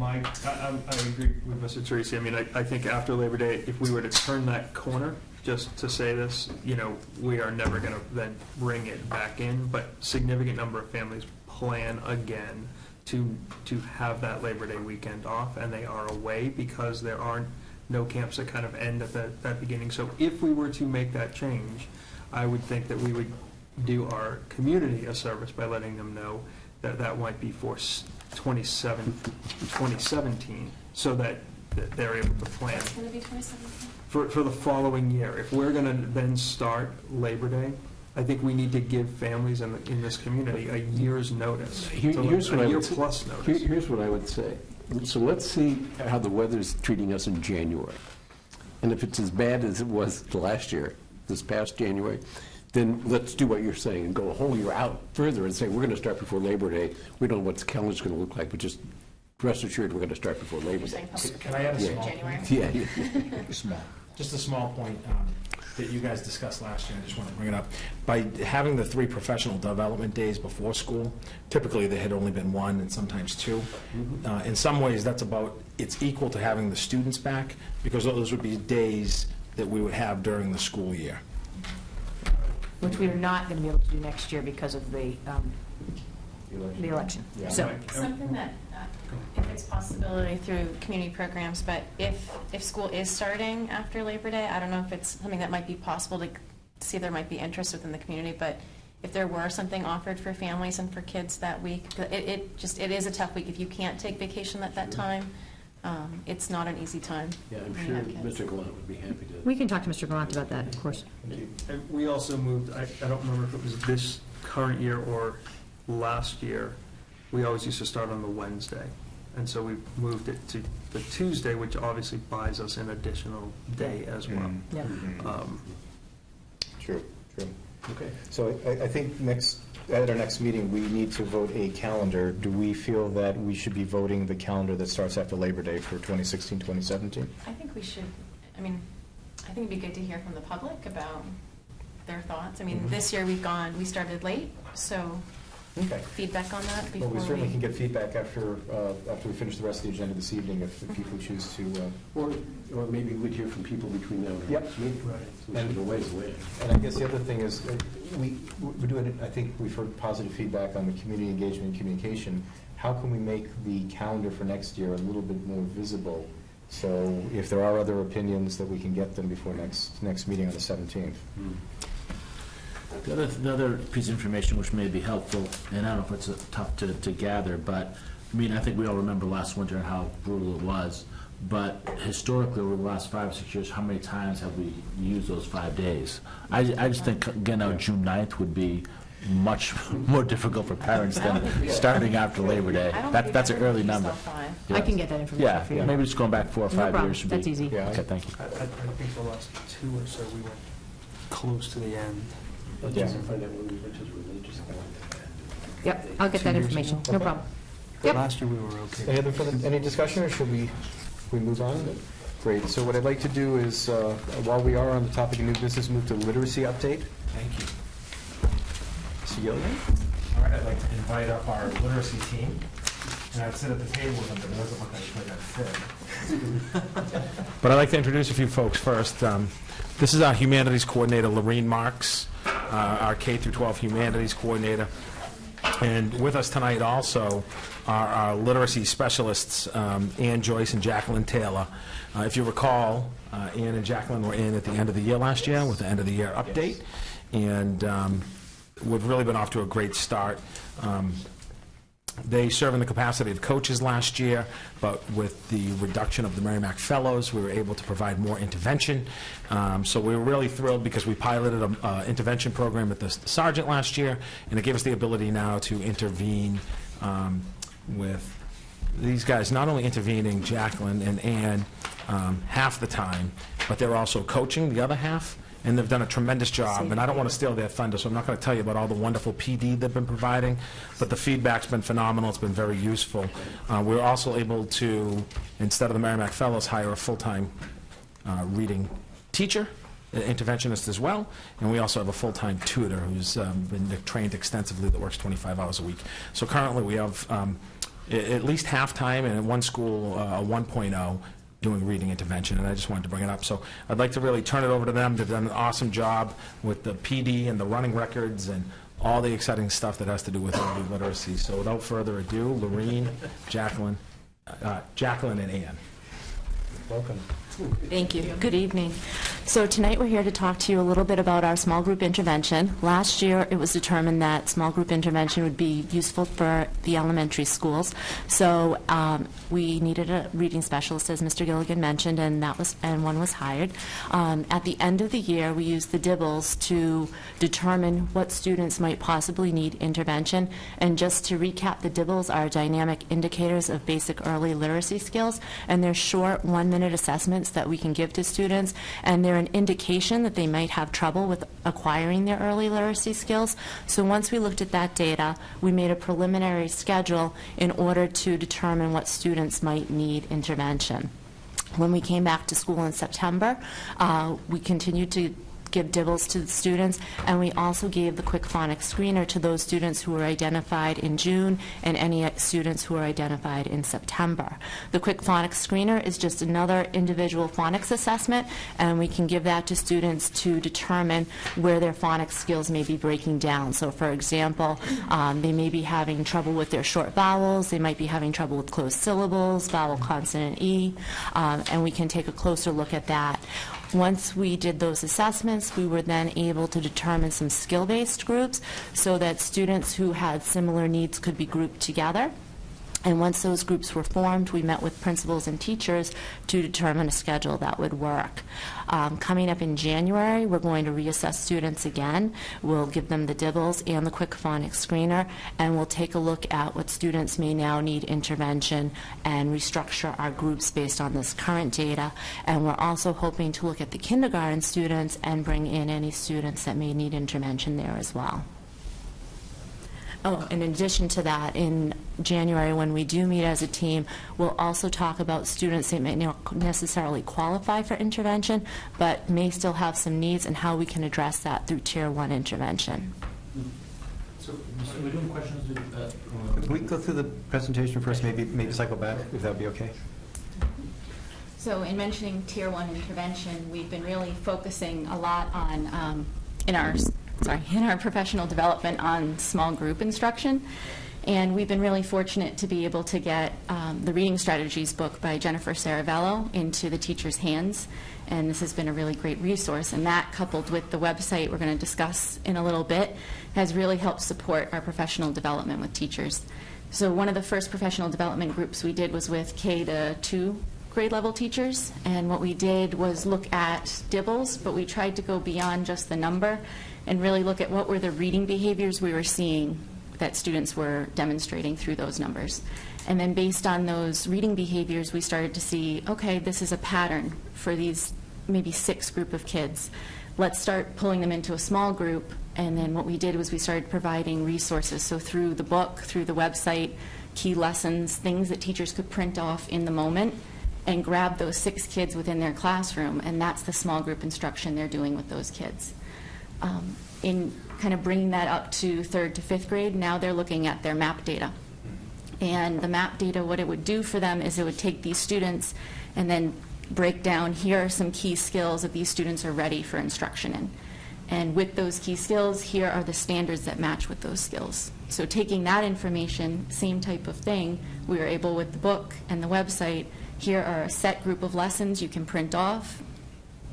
I agree with Mr. Teresi. I mean, I think after Labor Day, if we were to turn that corner, just to say this, you know, we are never going to then bring it back in, but significant number of families plan again to have that Labor Day weekend off, and they are away because there aren't no camps that kind of end at that beginning. So if we were to make that change, I would think that we would do our community a service by letting them know that that might be for 2017, so that they're able to plan. It's going to be 2017? For the following year. If we're going to then start Labor Day, I think we need to give families in this community a year's notice. Here's what a I year would say. plus notice. Here's what I would say. So let's see how the weather's treating us in January. And if it's as bad as it was last year, this past January, then let's do what you're saying and go a whole year out further and say, we're going to start before Labor Day. We don't know what the calendar's going to look like, but just rest assured we're going to start before Labor Day. Can I add a small January? point? Yeah. Just a small point that you guys discussed last year, I just want to bring it up. By having the 3 professional development days before school, typically there had only been 1 and sometimes 2. In some ways, it's equal to having the students back, because those would be days that we would have during the school year. Which we are not going to be able to do next year because of the election. So, Something that, if it's possibility through community programs, but if school is starting after Labor Day, I don't know if it's something that might be possible to see if there might be interest within the community, but if there were something offered for families and for kids that week, it is a tough week. If you can't take vacation at that time, it's not an easy time. Yeah, I'm sure Mr. Gallant would be happy to. we can talk to Mr. Gallant about that, of course. And we also moved, I don't remember if it was this current year or last year, we always used to start on the Wednesday. And so we moved it to the Tuesday, which obviously buys us an additional day as well. Yeah. True. Okay. So I think at our next meeting, we need to vote a calendar. Do we feel that we should be voting the calendar that starts after Labor Day for 2016, 2017? I think we should, I think it'd be good to hear from the public about their thoughts. This year we started late, so feedback on that before Well, we certainly can get feedback after we finish the rest of the agenda this evening, if people choose to. Or maybe we'd hear from people between now and Yep. next meeting. Right. So it's a ways away. And I guess the other thing is, we're doing, I think we've heard positive feedback on the community engagement and communication. How can we make the calendar for next year a little bit more visible? So if there are other opinions, that we can get them before next meeting on the 17th. The other piece of information which may be helpful, and I don't know if it's tough to gather, but I think we all remember last winter and how brutal it was. but historically, over the last 5 or 6 years, how many times have we used those 5 days? I just think getting out June 9th would be much more difficult for parents than starting after Labor Day. That's an early number. I can get that information Yeah, for you. maybe just going back 4 or 5 problem. years should be. That's easy. Yeah. Okay, thank you. I think the last 2 or so, we went close to the end. Yep, I'll get that information, no problem. Yep. Last year, we were okay. Any discussion, or should we move on? Great. So what I'd like to do is, while we are on the topic of new business, move to literacy update. Thank you. Mr. Gilligan? All right, I'd like to invite up our literacy team. And I'd sit at the table with them, but it doesn't look like I fit. But I'd like to introduce a few folks first. This is our humanities coordinator, Lorene Marks, our K through 12 humanities coordinator. And with us tonight also are our literacy specialists, Ann Joyce and Jacqueline Taylor. If you recall, Ann and Jacqueline were in at the end of the year last year with the end of the year update. And we've really been off to a great start. They serve in the capacity of coaches last year, but with the reduction of the Merrimack Fellows, we were able to provide more intervention. So we were really thrilled because we piloted an intervention program at the Sergeant last year, and it gave us the ability now to intervene with these guys, not only intervening, Jacqueline and Ann, half the time, but they're also coaching the other half. And they've done a tremendous job, and I don't want to steal their thunder, so I'm not going to tell you about all the wonderful PD they've been providing, but the feedback's been phenomenal. It's been very useful. We're also able to, instead of the Merrimack Fellows, hire a full-time reading teacher, interventionist as well, and we also have a full-time tutor who's been trained extensively that works 25 hours a week. So currently we have at least half-time, and at one school, a 1.0, doing reading intervention, and I just wanted to bring it up. So I'd like to really turn it over to them. They've done an awesome job with the PD and the running records and all the exciting stuff that has to do with early literacy. So without further ado, Lorene, Jacqueline, and Ann. Welcome. Thank you. Good evening. So tonight we're here to talk to you a little bit about our small group intervention. Last year it was determined that small group intervention would be useful for the elementary schools. So we needed a reading specialist, as Mr. Gilligan mentioned, and one was hired. At the end of the year, we used the DIBELS to determine what students might possibly need intervention. And just to recap, the DIBELS are dynamic indicators of basic early literacy skills, and they're short 1-minute assessments that we can give to students, and they're an indication that they might have trouble with acquiring their early literacy skills. So once we looked at that data, we made a preliminary schedule in order to determine what students might need intervention. When we came back to school in September, we continued to give DIBELS to the students, and we also gave the quick phonics screener to those students who were identified in June and any students who were identified in September. The quick phonics screener is just another individual phonics assessment, and we can give that to students to determine where their phonics skills may be breaking down. So for example, they may be having trouble with their short vowels, they might be having trouble with closed syllables, vowel consonant E, and we can take a closer look at that. Once we did those assessments, we were then able to determine some skill-based groups so that students who had similar needs could be grouped together. And once those groups were formed, we met with principals and teachers to determine a schedule that would work. Coming up in January, we're going to reassess students again. We'll give them the DIBELS and the quick phonics screener, and we'll take a look at what students may now need intervention and restructure our groups based on this current data. And we're also hoping to look at the kindergarten students and bring in any students that may need intervention there as well. Oh, in addition to that, in January, when we do meet as a team, we'll also talk about students that may not necessarily qualify for intervention, but may still have some needs and how we can address that through Tier 1 intervention. So, we're doing questions? Can we go through the presentation first, maybe cycle back, if that would be okay? So in mentioning Tier 1 intervention, we've been really focusing a lot on, in our professional development on small group instruction. And we've been really fortunate to be able to get the Reading Strategies book by Jennifer Saravello into the teachers' hands. And this has been a really great resource. And that, coupled with the website we're going to discuss in a little bit, has really helped support our professional development with teachers. So one of the first professional development groups we did was with K to 2 grade level teachers, and what we did was look at dibbles, but we tried to go beyond just the number and really look at what were the reading behaviors we were seeing that students were demonstrating through those numbers. And then based on those reading behaviors, we started to see, okay, this is a pattern for these maybe 6 group of kids. Let's start pulling them into a small group. And then what we did was we started providing resources. So through the book, through the website, key lessons, things that teachers could print off in the moment and grab those 6 kids within their classroom. And that's the small group instruction they're doing with those kids. In kind of bringing that up to 3rd to 5th grade, now they're looking at their MAP data. And the MAP data, what it would do for them is it would take these students and then break down, here are some key skills that these students are ready for instruction in. And with those key skills, here are the standards that match with those skills. So taking that information, same type of thing, we were able with the book and the website, here are a set group of lessons you can print off,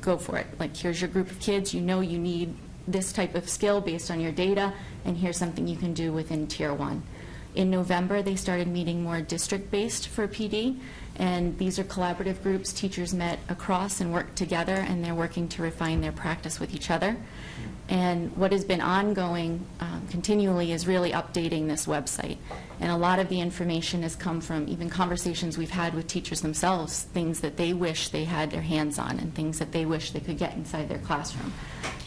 go for it. Like, here's your group of kids, you know you need this type of skill based on your data, and here's something you can do within Tier 1. In November, they started meeting more district-based for PD, and these are collaborative groups. Teachers met across and worked together, and they're working to refine their practice with each other. And what has been ongoing continually is really updating this website. And a lot of the information has come from even conversations we've had with teachers themselves, things that they wish they had their hands on and things that they wish they could get inside their classroom.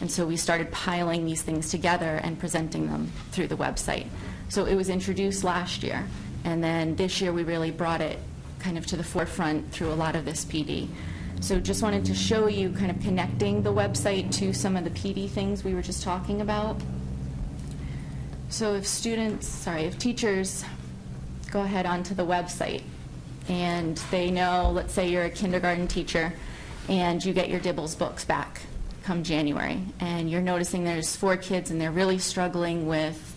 And so we started piling these things together and presenting them through the website. So it was introduced last year, and then this year we really brought it kind of to the forefront through a lot of this PD. So just wanted to show you kind of connecting the website to some of the PD things we were just talking about. So if teachers go ahead onto the website and they know, let's say you're a kindergarten teacher and you get your Dibbles books back come January, and you're noticing there's 4 kids and they're really struggling with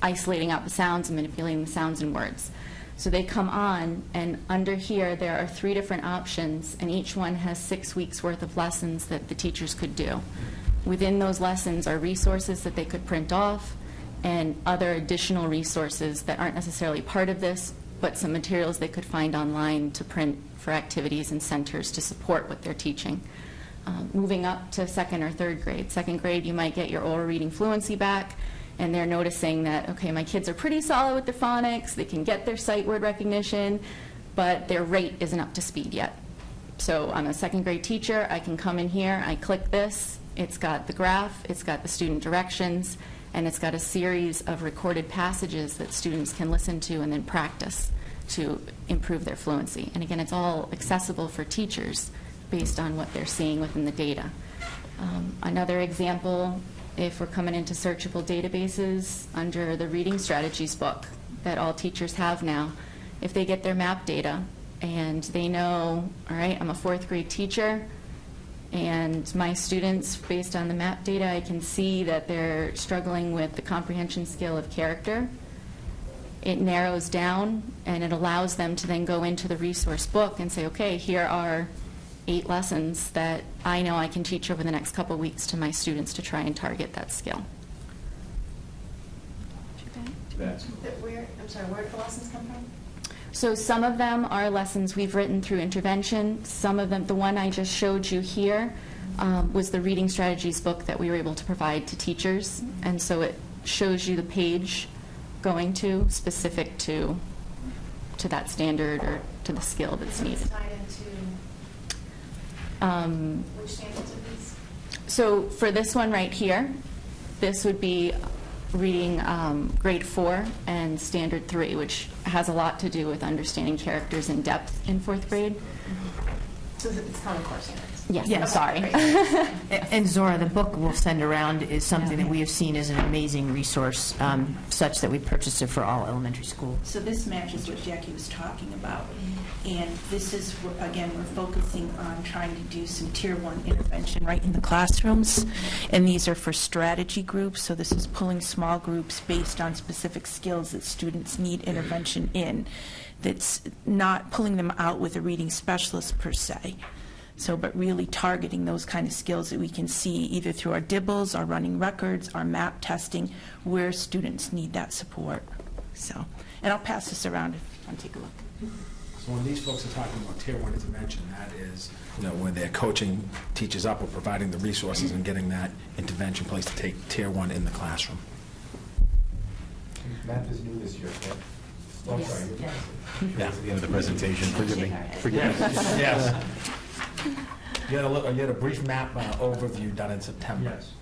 isolating out the sounds and manipulating the sounds and words. So they come on, and under here there are 3 different options, and each one has 6 weeks worth of lessons that the teachers could do. Within those lessons are resources that they could print off and other additional resources that aren't necessarily part of this, but some materials they could find online to print for activities and centers to support what they're teaching. Moving up to 2nd or 3rd grade. 2nd grade, you might get your oral reading fluency back, and they're noticing that, okay, my kids are pretty solid with their phonics, they can get their sight word recognition, but their rate isn't up to speed yet. So I'm a 2nd grade teacher, I can come in here, I click this, it's got the graph, it's got the student directions, and it's got a series of recorded passages that students can listen to and then practice to improve their fluency. And again, it's all accessible for teachers based on what they're seeing within the data. Another example, if we're coming into searchable databases under the reading strategies book that all teachers have now, if they get their MAP data and they know, all right, I'm a 4th grade teacher and my students, based on the MAP data, I can see that they're struggling with the comprehension skill of character. It narrows down and it allows them to then go into the resource book and say, okay, here are 8 lessons that I know I can teach over the next couple weeks to my students to try and target that skill. Where do the lessons come from? So some of them are lessons we've written through intervention. Some of them, the one I just showed you here, was the reading strategies book that we were able to provide to teachers. And so it shows you the page going to specific to that standard or to the skill that's needed. Which standards are these? So for this one right here, this would be reading grade 4 and standard 3, which has a lot to do with understanding characters in depth in 4th grade. So it's Common Core standards? Yes, Yeah, I'm sorry. And Zora, the book we'll send around is something that we have seen as an amazing resource, such that we purchased it for all elementary schools. So this matches what Jackie was talking about. And this is, again, we're focusing on trying to do some Tier 1 intervention right in the classrooms. And these are for strategy groups. So this is pulling small groups based on specific skills that students need intervention in. That's not pulling them out with a reading specialist per se. So, but really targeting those kind of skills that we can see either through our Dibbles, our running records, our MAP testing, where students need that support. So, and I'll pass this around if you want to take a look. So when these folks are talking about Tier 1 intervention, that is, when they're coaching teachers up or providing the resources and getting that intervention place to take Tier 1 in the classroom. Math is new this year, right? Oh, Yes. sorry. Yes. Yeah, at the end of the presentation. Forgive me. Forgive me. Yes. You had a brief map overview done in September. Yes.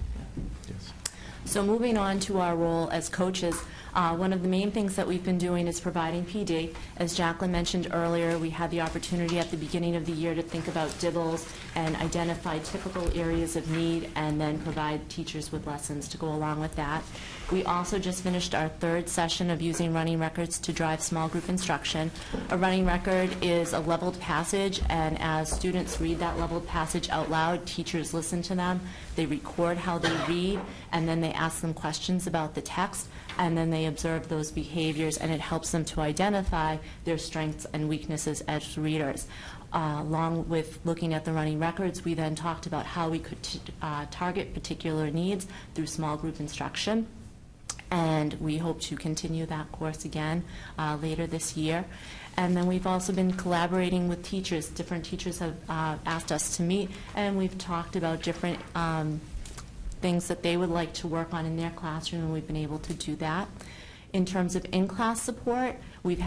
So moving on to our role as coaches, one of the main things that we've been doing is providing PD. As Jacqueline mentioned earlier, we had the opportunity at the beginning of the year to think about DIBELS and identify typical areas of need and then provide teachers with lessons to go along with that. We also just finished our third session of using running records to drive small group instruction. A running record is a leveled passage, and as students read that leveled passage out loud, teachers listen to them, they record how they read, and then they ask them questions about the text, and then they observe those behaviors, and it helps them to identify their strengths and weaknesses as readers. Along with looking at the running records, we then talked about how we could target particular needs through small group instruction. And we hope to continue that course again later this year. And then we've also been collaborating with teachers. Different teachers have asked us to meet, and we've talked about different things that they would like to work on in their classroom, and we've been able to do that. In terms of in-class support, we've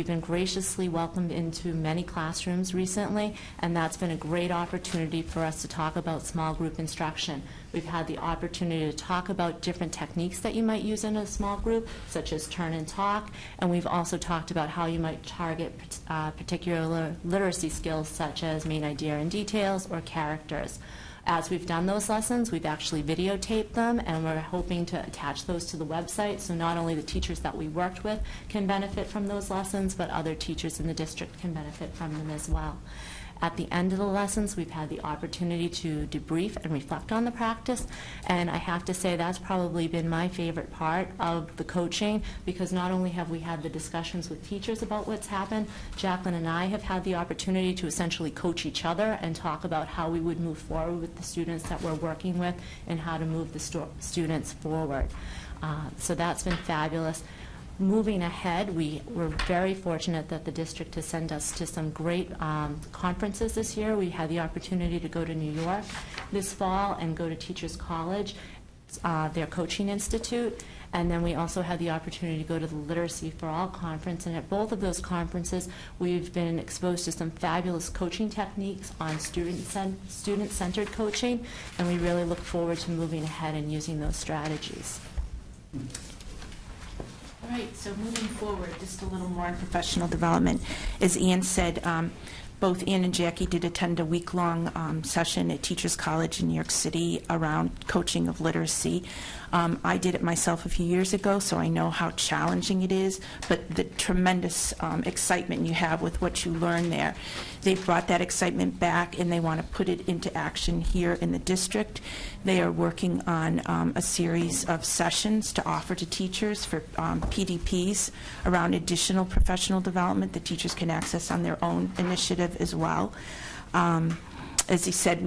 been graciously welcomed into many classrooms recently, and that's been a great opportunity for us to talk about small group instruction. We've had the opportunity to talk about different techniques that you might use in a small group, such as turn and talk, and we've also talked about how you might target particular literacy skills, such as main idea and details or characters. As we've done those lessons, we've actually videotaped them, and we're hoping to attach those to the website, so not only the teachers that we worked with can benefit from those lessons, but other teachers in the district can benefit from them as well. At the end of the lessons, we've had the opportunity to debrief and reflect on the practice, and I have to say that's probably been my favorite part of the coaching, because not only have we had the discussions with teachers about what's happened, Jacqueline and I have had the opportunity to essentially coach each other and talk about how we would move forward with the students that we're working with and how to move the students forward. So that's been fabulous. Moving ahead, we were very fortunate that the district has sent us to some great conferences this year. We had the opportunity to go to New York this fall and go to Teachers College, their coaching institute, and then we also had the opportunity to go to the Literacy for All conference, and at both of those conferences we've been exposed to some fabulous coaching techniques on student-centered coaching, and we really look forward to moving ahead and using those strategies. All right, so moving forward, just a little more on professional development. As Ann said, both Ann and Jackie did attend a week-long session at Teachers College in New York City around coaching of literacy. I did it myself a few years ago, so I know how challenging it is, but the tremendous excitement you have with what you learn there. They've brought that excitement back, and they want to put it into action here in the district. They are working on a series of sessions to offer to teachers for PDPs around additional professional development that teachers can access on their own initiative as well. As he said,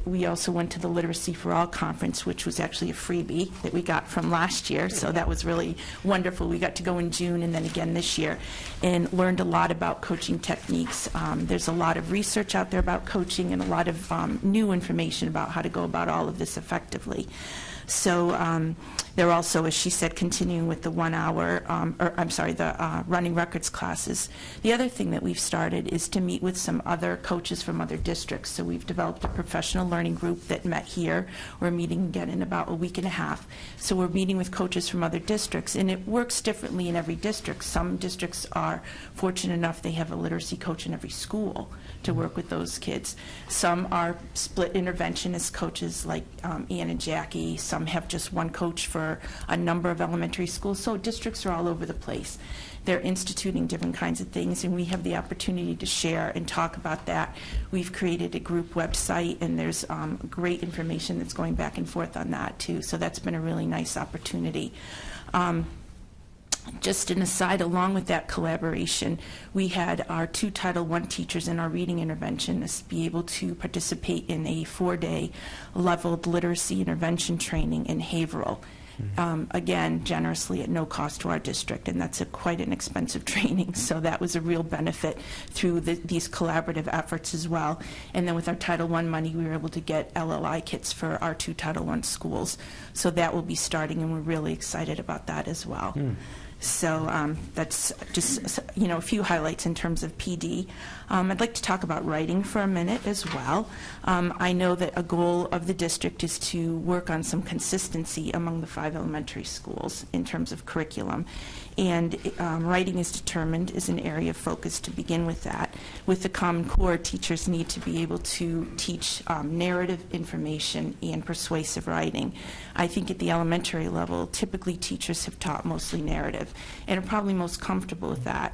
we also went to the Literacy for All conference, which was actually a freebie that we got from last year, so that was really wonderful. We got to go in June and then again this year and learned a lot about coaching techniques. There's a lot of research out there about coaching and a lot of new information about how to go about all of this effectively. So they're also, as she said, continuing with the the running records classes. The other thing that we've started is to meet with some other coaches from other districts. So we've developed a professional learning group that met here. We're meeting again in about a week and a half. So we're meeting with coaches from other districts, and it works differently in every district. Some districts are fortunate enough they have a literacy coach in every school to work with those kids. Some are split interventionist coaches like Ann and Jackie. Some have just one coach for a number of elementary schools. So districts are all over the place. They're instituting different kinds of things, and we have the opportunity to share and talk about that. We've created a group website, and there's great information that's going back and forth on that too. So that's been a really nice opportunity. Just an aside, along with that collaboration, we had our 2 Title I teachers in our reading interventionists be able to participate in a 4-day leveled literacy intervention training in Haverhill. again, generously at no cost to our district, and that's quite an expensive training, so that was a real benefit through these collaborative efforts as well. And then with our Title I money, we were able to get LLI kits for our 2 Title I schools, so that will be starting, and we're really excited about that as well. So that's just, a few highlights in terms of PD. I'd like to talk about writing for a minute as well. I know that a goal of the district is to work on some consistency among the 5 elementary schools in terms of curriculum. And writing is determined as an area of focus to begin with that. With the Common Core, teachers need to be able to teach narrative information and persuasive writing. I think at the elementary level, typically teachers have taught mostly narrative and are probably most comfortable with that.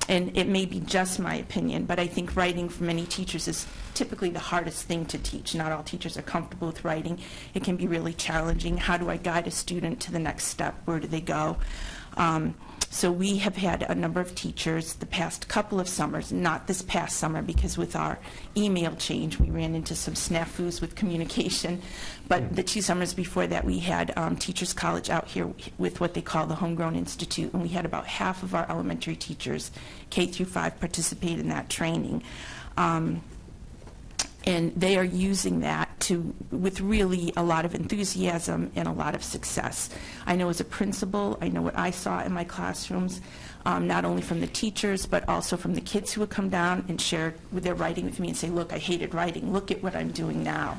And it may be just my opinion, but I think writing for many teachers is typically the hardest thing to teach. Not all teachers are comfortable with writing. It can be really challenging. How do I guide a student to the next step? Where do they go? So we have had a number of teachers the past couple of summers, not this past summer because with our email change we ran into some snafus with communication, but the 2 summers before that we had Teachers College out here with what they call the Homegrown Institute, and we had about half of our elementary teachers, K through 5, participate in that training. And they are using that with really a lot of enthusiasm and a lot of success. I know as a principal, I know what I saw in my classrooms, not only from the teachers, but also from the kids who would come down and share their writing with me and say, look, I hated writing. Look at what I'm doing now.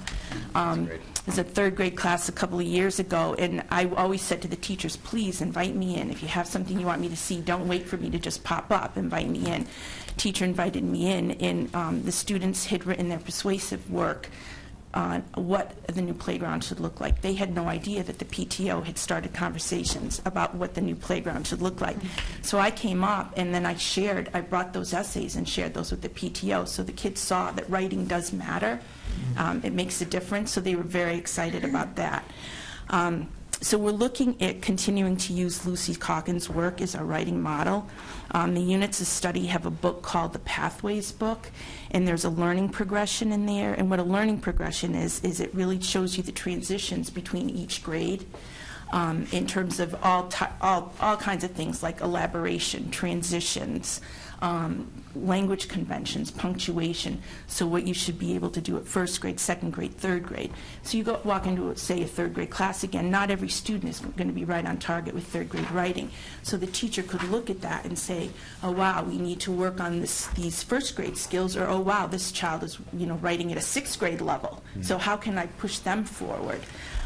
There's a 3rd grade class a couple of years ago, and I always said to the teachers, please invite me in. If you have something you want me to see, don't wait for me to just pop up. Invite me in. Teacher invited me in, and the students had written their persuasive work on what the new playground should look like. They had no idea that the PTO had started conversations about what the new playground should look like. So I came up, and then I brought those essays and shared those with the PTO, so the kids saw that writing does matter. It makes a difference, so they were very excited about that. So we're looking at continuing to use Lucy Calkins' work as our writing model. The units of study have a book called the Pathways book, and there's a learning progression in there. And what a learning progression is it really shows you the transitions between each grade in terms of all kinds of things like elaboration, transitions, language conventions, punctuation, so what you should be able to do at 1st grade, 2nd grade, 3rd grade. So you walk into, say, a 3rd grade class again, not every student is going to be right on target with 3rd grade writing. So the teacher could look at that and say, oh wow, we need to work on these 1st grade skills, or oh wow, this child is writing at a 6th grade level, so how can I push them forward?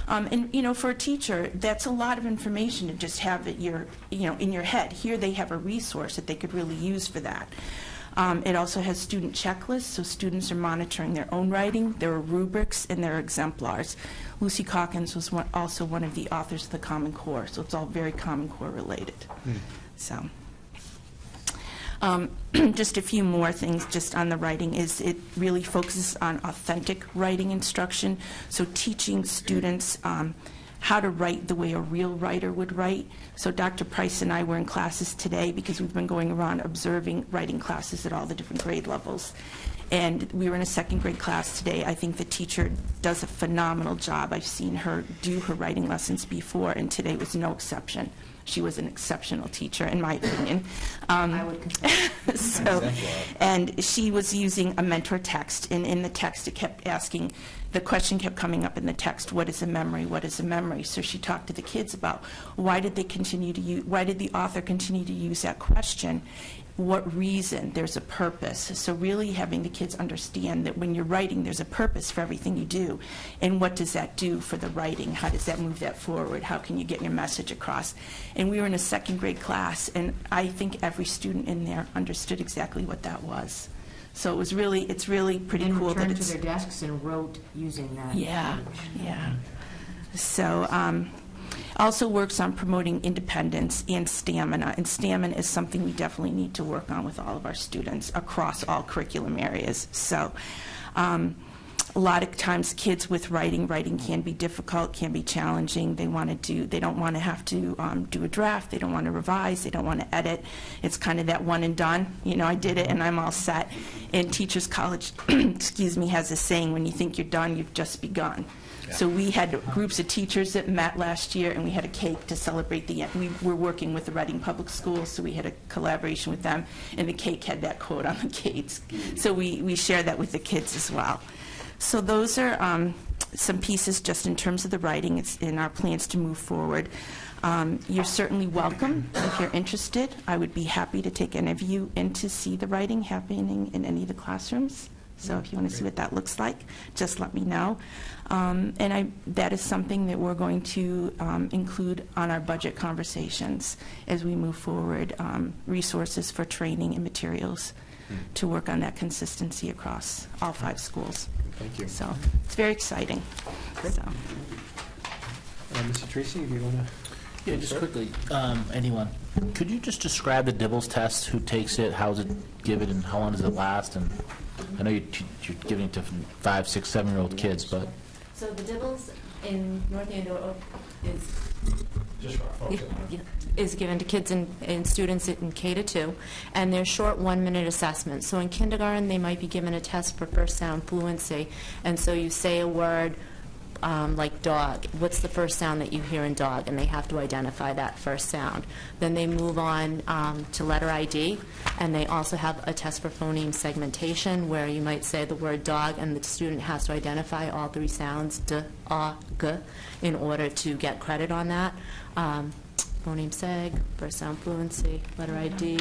And for a teacher, that's a lot of information to just have it in your head. Here they have a resource that they could really use for that. It also has student checklists, so students are monitoring their own writing. There are rubrics and there are exemplars. Lucy Calkins was also one of the authors of the Common Core, so it's all very Common Core related. So. Just a few more things just on the writing is it really focuses on authentic writing instruction, so teaching students how to write the way a real writer would write. So Dr. Price and I were in classes today because we've been going around observing writing classes at all the different grade levels. And we were in a 2nd grade class today. I think the teacher does a phenomenal job. I've seen her do her writing lessons before, and today was no exception. She was an exceptional teacher, in my opinion. I would consider. And she was using a mentor text, and in the text it kept asking, the question kept coming up in the text, what is a memory, what is a memory? So she talked to the kids about why did the author continue to use that question? What reason? There's a purpose. So really having the kids understand that when you're writing, there's a purpose for everything you do. And what does that do for the writing? How does that move that forward? How can you get your message across? And we were in a 2nd grade class, and I think every student in there understood exactly what that was. So it's really pretty cool that it's... to their desks and wrote using that. Yeah. So also works on promoting independence and stamina. And stamina is something we definitely need to work on with all of our students across all curriculum areas. So a lot of times kids with writing can be difficult, can be challenging. They don't want to have to do a draft. They don't want to revise. They don't want to edit. It's kind of that one and done. I did it and I'm all set. And Teachers College, excuse me, has a saying, when you think you're done, you've just begun. So we had groups of teachers that met last year, and we had a cake to celebrate the end. We were working with the Reading Public Schools, so we had a collaboration with them, and the cake had that quote on the cake. So we shared that with the kids as well. So those are some pieces just in terms of the writing. It's in our plans to move forward. You're certainly welcome if you're interested. I would be happy to take any of you in to see the writing happening in any of the classrooms. So if you want to see what that looks like, just let me know. That is something that we're going to include on our budget conversations as we move forward, resources for training and materials to work on that consistency across all 5 schools. Thank you. So it's very exciting. So. Mr. Tracy, if you want to... Yeah, just quickly, anyone, could you just describe the Dibbles test, who takes it, how is it given, and how long does it last? And I know you're giving it to 5, 6, 7-year-old kids, but... So the Dibbles in North Andover is given to kids and students in K-2, and they're short 1-minute assessments. So in kindergarten, they might be given a test for first sound fluency, and so you say a word like dog. What's the first sound that you hear in dog? And they have to identify that first sound. Then they move on to letter ID, and they also have a test for phoneme segmentation, where you might say the word dog, and the student has to identify all 3 sounds, d, a, g, in order to get credit on that. Phoneme seg, first sound fluency, letter ID,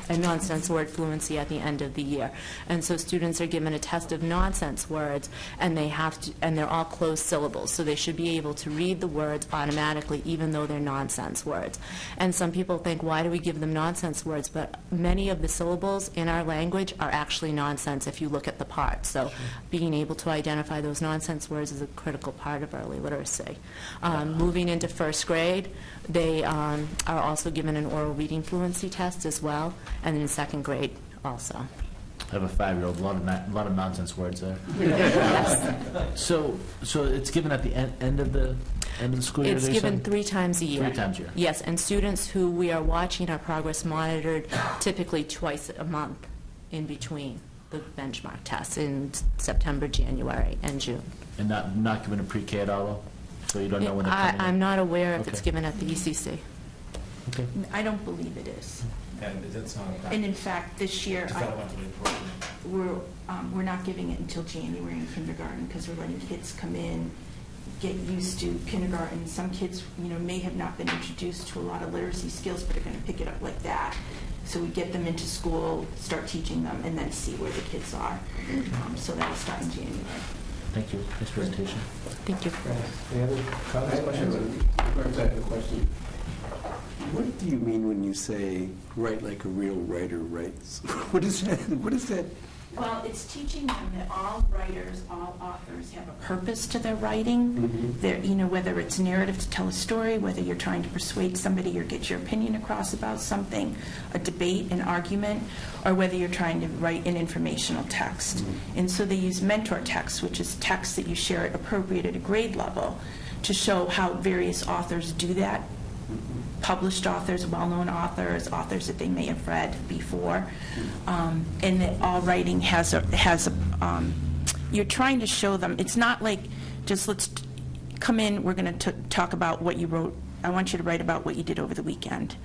and nonsense word fluency at the end of the year. And so students are given a test of nonsense words, and they have to, and they're all closed syllables, so they should be able to read the words automatically, even though they're nonsense words. And some people think, why do we give them nonsense words? But many of the syllables in our language are actually nonsense if you look at the parts. So being able to identify those nonsense words is a critical part of early literacy. Moving into first grade, they are also given an oral reading fluency test as well, and in second grade also. I have a 5-year-old, a lot of nonsense words there. Yes. So it's given at the end of the school year? It's given 3 times a year. 3 times a year. Yes, and students who we are watching our progress monitored typically twice a month in between the benchmark tests in September, January, and June. And not given a pre-K at all, though? So you don't know when they're coming in? I'm not aware if it's Okay. given at the ECC. Okay. I don't believe it is. And that's not a And in fact, this year, developmentally important. we're not giving it until January in kindergarten, because we're letting kids come in, get used to kindergarten. Some kids, may have not been introduced to a lot of literacy skills, but are going to pick it up like that. So we get them into school, start teaching them, and then see where the kids are. So that'll start in January. Thank you. Nice presentation. Thank you. Any other comments, questions? I have a question. What do you mean when you say write like a real writer writes? What is that? What is that? Well, it's teaching them that all writers, all authors have a purpose to their writing. Whether it's narrative to tell a story, whether you're trying to persuade somebody or get your opinion across about something, a debate, an argument, or whether you're trying to write an informational text. And so they use mentor text, which is text that you share appropriate at a grade level, to show how various authors do that. Published authors, well-known authors, authors that they may have read before, and that all writing has a. You're trying to show them. It's not like just let's come in. We're going to talk about what you wrote. I want you to write about what you did over the weekend,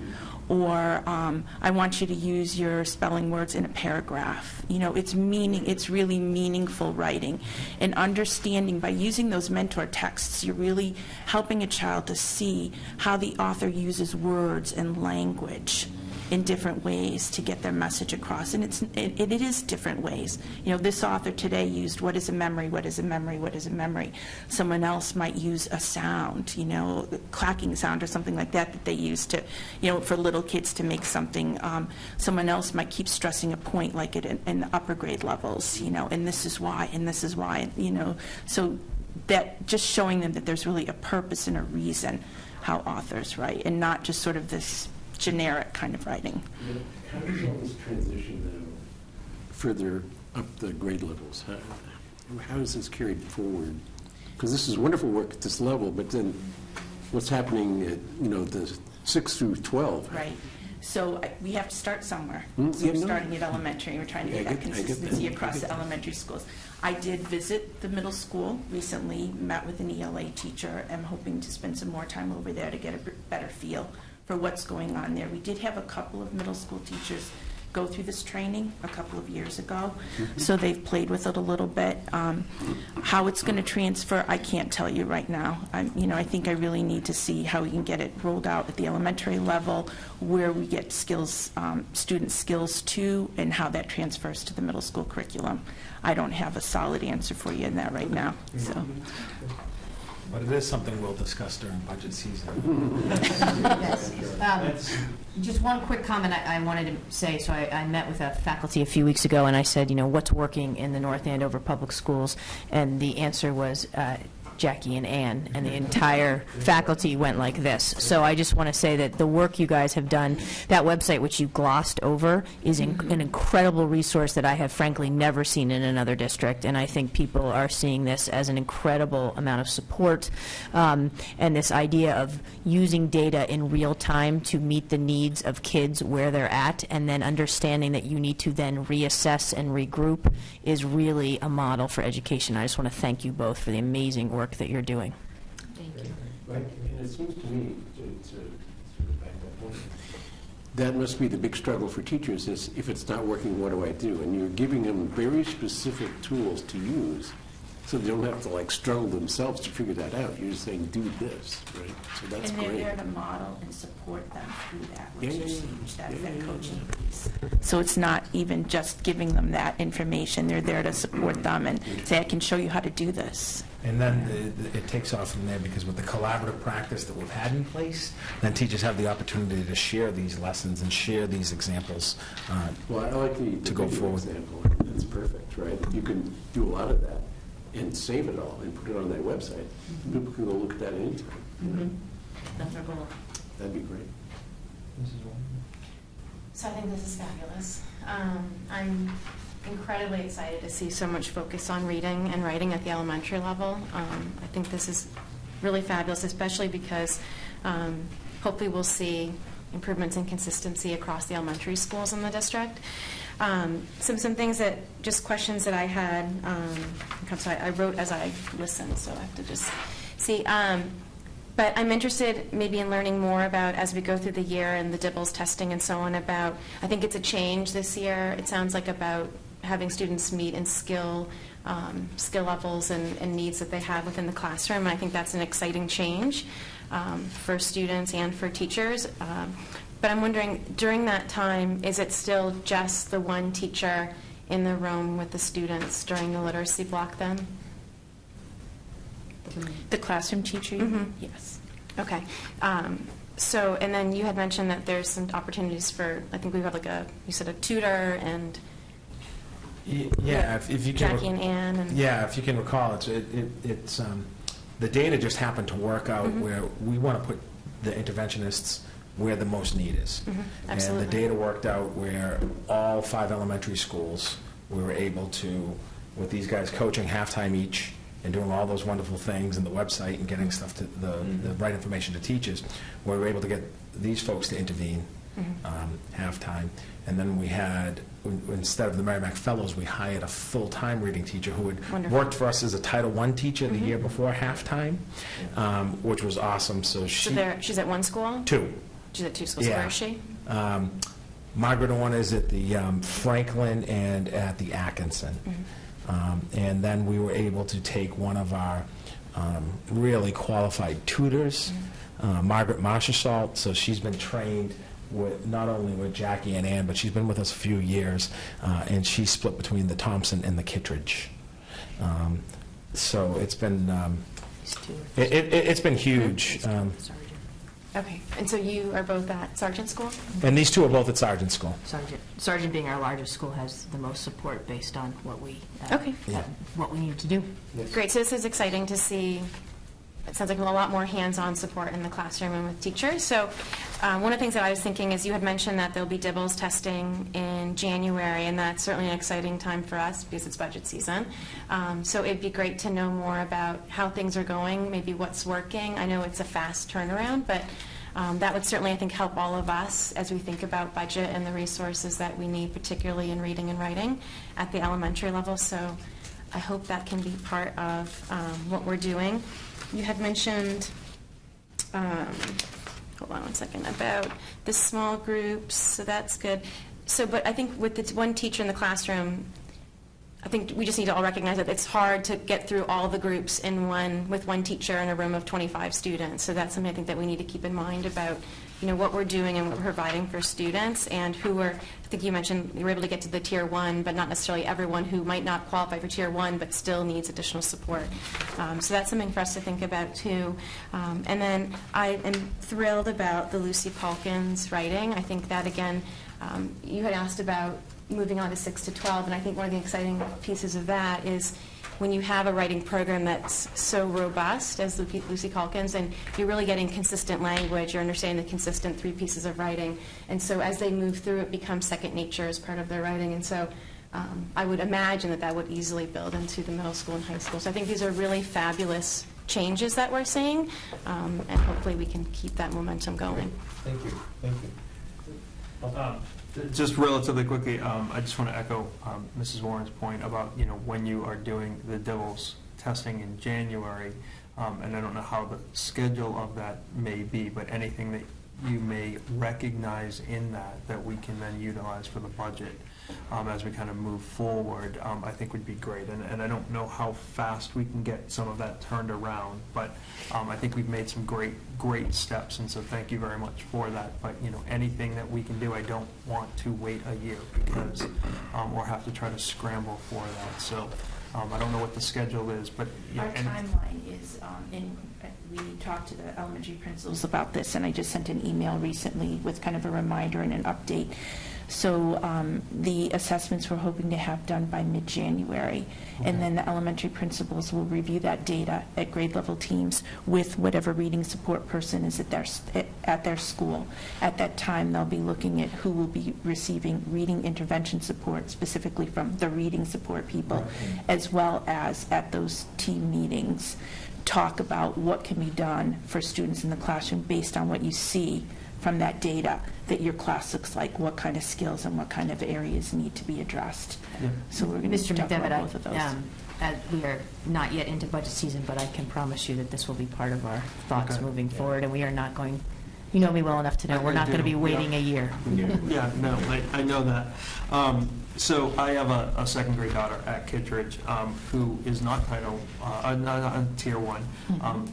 or I want you to use your spelling words in a paragraph. It's really meaningful writing, and understanding by using those mentor texts, you're really helping a child to see how the author uses words and language in different ways to get their message across. And it is different ways. This author today used what is a memory, what is a memory, what is a memory. Someone else might use a sound, a clacking sound or something like that they use to, for little kids to make something. Someone else might keep stressing a point like it in the upper grade levels, and this is why, and this is why, So that just showing them that there's really a purpose and a reason how authors write, and not just sort of this generic kind of writing. How does all this transition then further up the grade levels? How is this carried forward? Because this is wonderful work at this level, but then what's happening at the 6 through 12? Right. So we have to start somewhere. Mm, So yeah, we're no. starting at elementary, and we're trying to Yeah, get I that get that. consistency I across get the that. elementary schools. I did visit the middle school recently, met with an ELA teacher. I'm hoping to spend some more time over there to get a better feel for what's going on there. We did have a couple of middle school teachers go through this training a couple of years ago, so they've played with it a little bit. How it's going to transfer, I can't tell you right now. I think I really need to see how we can get it rolled out at the elementary level, where we get skills, student skills to, and how that transfers to the middle school curriculum. I don't have a solid answer for you in that right now. So. But it is something we'll discuss during budget season. Just one quick comment I wanted to say. So I met with a faculty a few weeks ago, and I said, what's working in the North Andover Public Schools? And the answer was Jackie and Ann, and the entire faculty went like this. So I just want to say that the work you guys have done, that website which you glossed over, is an incredible resource that I have frankly never seen in another district, and I think people are seeing this as an incredible amount of support, and this idea of using data in real time to meet the needs of kids where they're at, and then understanding that you need to then reassess and regroup is really a model for education. I just want to thank you both for the amazing work that you're doing. Thank you. And it seems to me, to sort of back that point, that must be the big struggle for teachers is, if it's not working, what do I do? And you're giving them very specific tools to use, so they don't have to struggle themselves to figure that out. You're just saying, do this, right? So that's And great. they're there to model and support them through that, which Yeah, is yeah, huge. That's yeah, that yeah, coaching piece. So it's not even just giving them that information. They're there to support them and say, I can show you how to do this. And then it takes off from there, because with the collaborative practice that we've had in place, then teachers have the opportunity to share these lessons and share these examples Well, I like the to go video forward. example. That's perfect, right? You can do a lot of that and save it all and put it on that website. People can go look at that anytime. That's our goal. That'd be great. So I think this is fabulous. I'm incredibly excited to see so much focus on reading and writing at the elementary level. I think this is really fabulous, especially because hopefully we'll see improvements in consistency across the elementary schools in the district. Some things that, just questions that I had, I wrote as I listened, so I have to just see. But I'm interested maybe in learning more about, as we go through the year and the DIBELS testing and so on, about, I think it's a change this year. It sounds like about having students meet in skill levels and needs that they have within the classroom. And I think that's an exciting change for students and for teachers. But I'm wondering, during that time, is it still just the one teacher in the room with the students during the literacy block then? The classroom teacher? Yes. Okay. So, and then you had mentioned that there's some opportunities for, I think we have you said a tutor and Yeah, if you can. Jackie and Ann. And Yeah, if you can recall, it's the data just happened to work out where we want to put the interventionists where the most need is. Absolutely. And the data worked out where all 5 elementary schools, we were able to, with these guys coaching halftime each and doing all those wonderful things and the website and getting stuff to the right information to teachers, we were able to get these folks to intervene halftime. And then we had, instead of the Merrimack Fellows, we hired a full-time reading teacher who had worked for us as a Title I teacher the year before halftime, which was awesome. So she's at one school? 2. She's at 2 schools. Yeah. Where is she? Margaret Orn is at the Franklin and at the Atkinson. And then we were able to take one of our really qualified tutors, Margaret Marshall, so she's been trained with not only with Jackie and Ann, but she's been with us a few years, and she's split between the Thompson and the Kittredge. So it's been it's been huge. Okay. And so you are both at Sargent School? And these 2 are both at Sargent School. Sargent being our largest school has the most support based on what we Yeah. what we need to do. Great. So this is exciting to see. It sounds like a lot more hands-on support in the classroom and with teachers. So one of the things that I was thinking is you had mentioned that there'll be DIBELS testing in January, and that's certainly an exciting time for us because it's budget season. So it'd be great to know more about how things are going, maybe what's working. I know it's a fast turnaround, but That would certainly, I think, help all of us as we think about budget and the resources that we need, particularly in reading and writing at the elementary level. So I hope that can be part of what we're doing. You had mentioned, hold on one second, about the small groups, so that's good. So, but I think with the one teacher in the classroom, I think we just need to all recognize that it's hard to get through all the groups with one teacher in a room of 25 students. So that's something I think that we need to keep in mind about, what we're doing and what we're providing for students, and who are, I think you mentioned you were able to get to the Tier 1, but not necessarily everyone who might not qualify for Tier 1 but still needs additional support. So that's something for us to think about too. And then I am thrilled about the Lucy Calkins writing. I think that, again, you had asked about moving on to 6 to 12, and I think one of the exciting pieces of that is when you have a writing program that's so robust as Lucy Calkins, and you're really getting consistent language, you're understanding the consistent 3 pieces of writing, and so as they move through, it becomes second nature as part of their writing, and so I would imagine that would easily build into the middle school and high school. So I think these are really fabulous changes that we're seeing, and hopefully we can keep that momentum going. Thank you. Thank you. Just relatively quickly, I just want to echo Mrs. Warren's point about, when you are doing the DIVLS testing in January, and I don't know how the schedule of that may be, but anything that you may recognize in that we can then utilize for the budget as we kind of move forward, I think would be great. And I don't know how fast we can get some of that turned around, but I think we've made some great steps, and so thank you very much for that. But anything that we can do, I don't want to wait a year because or have to try to scramble for that. So I don't know what the schedule is, but our timeline is we talked to the elementary principals about this, and I just sent an email recently with kind of a reminder and an update. So the assessments we're hoping to have done by mid-January, and then the elementary principals will review that data at grade level teams with whatever reading support person is at their school. At that time, they'll be looking at who will be receiving reading intervention support, specifically from the reading support people, as well as at those team meetings, talk about what can be done for students in the classroom based on what you see from that data that your class looks like, what kind of skills and what kind of areas need to be addressed. Yeah. So we're going to talk about both of those. We are not yet into budget season, but I can promise you that this will be part of our thoughts moving forward, and we are not going, you know me well enough to know, we're not going to be waiting a year. Yeah, no, I know that. So I have a second grade daughter at Kittredge who is not not Tier 1,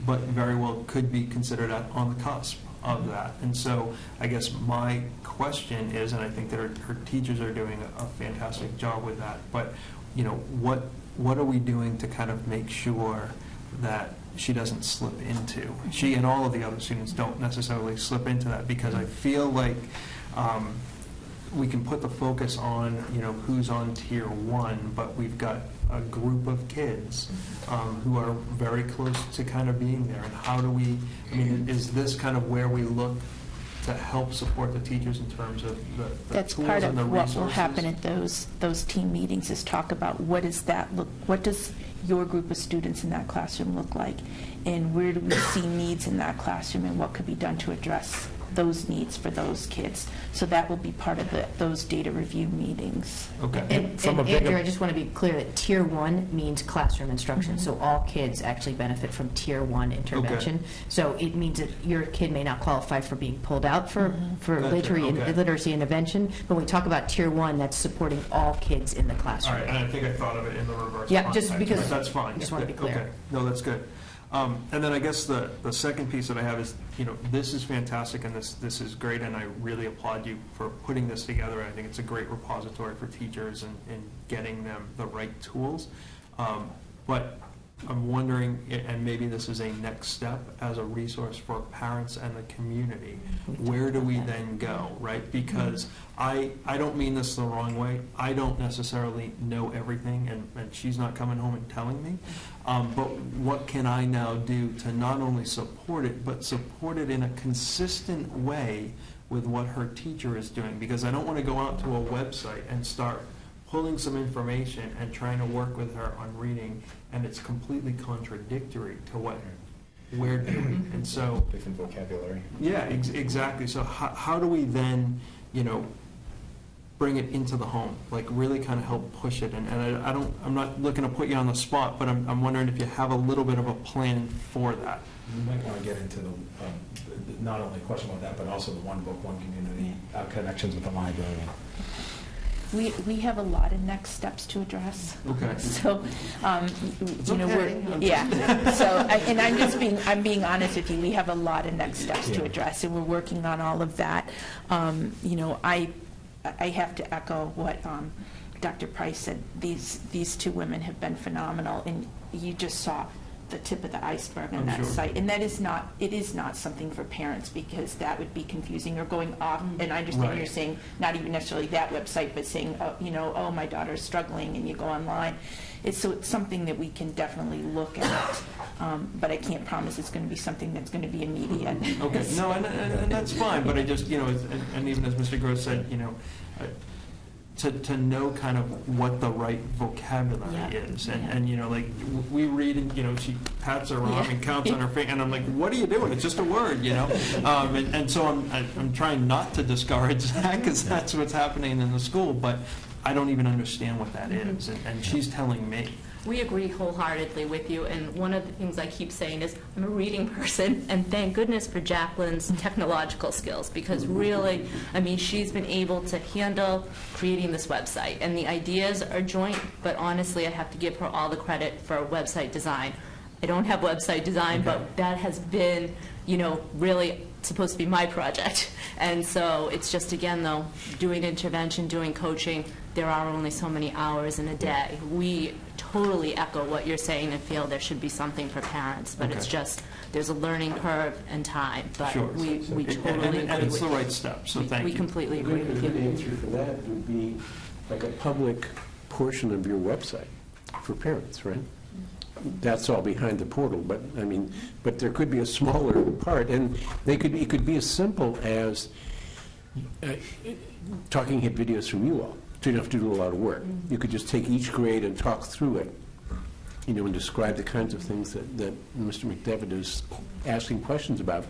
but very well could be considered on the cusp of that. And so I guess my question is, and I think that her teachers are doing a fantastic job with that, but what are we doing to kind of make sure that she doesn't slip into, she and all of the other students don't necessarily slip into that, because I feel like we can put the focus on who's on Tier 1, but we've got a group of kids who are very close to kind of being there. And how do we, is this kind of where we look to help support the teachers in terms of the That's tools part and the of what resources? will happen at those team meetings, is talk about what does that look, what does your group of students in that classroom look like, and where do we see needs in that classroom, and what could be done to address those needs for those kids. So that will be part of those data review meetings. Okay. And Andrew, I just want to be clear that Tier 1 means classroom instruction, so all kids actually benefit from Tier 1 intervention. Okay. So it means that your kid may not qualify for being pulled out for Gotcha. literacy intervention, but when we talk about Tier 1, that's supporting all kids in the All classroom. right, and I think I thought of it in the reverse. Yeah, just context, because- but that's fine. just want to be clear. Okay. No, that's good. And then I guess the second piece that I have is, this is fantastic and this is great, and I really applaud you for putting this together. I think it's a great repository for teachers and getting them the right tools. But I'm wondering, and maybe this is a next step as a resource for parents and the community, where do we then go, right? Because I don't mean this the wrong way. I don't necessarily know everything, and she's not coming home and telling me. But what can I now do to not only support it, but support it in a consistent way with what her teacher is doing? Because I don't want to go out to a website and start pulling some information and trying to work with her on reading, and it's completely contradictory to what we're doing. And so, Different vocabulary. yeah, exactly. So how do we then, bring it into the home, like really kind of help push it? And I'm not looking to put you on the spot, but I'm wondering if you have a little bit of a plan for that. You might want to get into the, not only a question about that, but also the one book, one community, connections with the library. We have a lot of next steps to address. Okay. So, okay. yeah. So, I'm being honest with you. We have a lot of next steps to address, and we're working on all of that. I have to echo what Dr. Price said. These two women have been phenomenal, and you just saw the tip of the iceberg on that site. And it is not something for parents, because that would be confusing or going off. And I understand you're saying not even necessarily that website, but saying, oh, my daughter's struggling, and you go online. It's something that we can definitely look at, but I can't promise it's going to be something that's going to be immediate. Okay, no, and that's fine, but I just, and even as Mr. Gross said, to know kind of what the right vocabulary is. And like, we read, and, she pats her arm and counts on her finger, and I'm like, what are you doing? It's just a word, and so I'm trying not to discourage that, because that's what's happening in the school, but I don't even understand what that is, and she's telling me. We agree wholeheartedly with you, and one of the things I keep saying is I'm a reading person, and thank goodness for Jacqueline's technological skills, because really, she's been able to handle creating this website, and the ideas are joint, but honestly, I have to give her all the credit for website design. I don't have website design, but that has been, really supposed to be my project. And so it's just, again, though, doing intervention, doing coaching, there are only so many hours in a day. We totally echo what you're saying and feel there should be something for parents, but it's just, there's a learning curve and time. But we totally agree. And it's the right step, so thank you. We completely agree with you. A good answer for that would be like a public portion of your website for parents, right? That's all behind the portal, but there could be a smaller part, and it could be as simple as talking head videos from you all. So you don't have to do a lot of work. You could just take each grade and talk through it, and describe the kinds of things that Mr. McDevitt is asking questions about.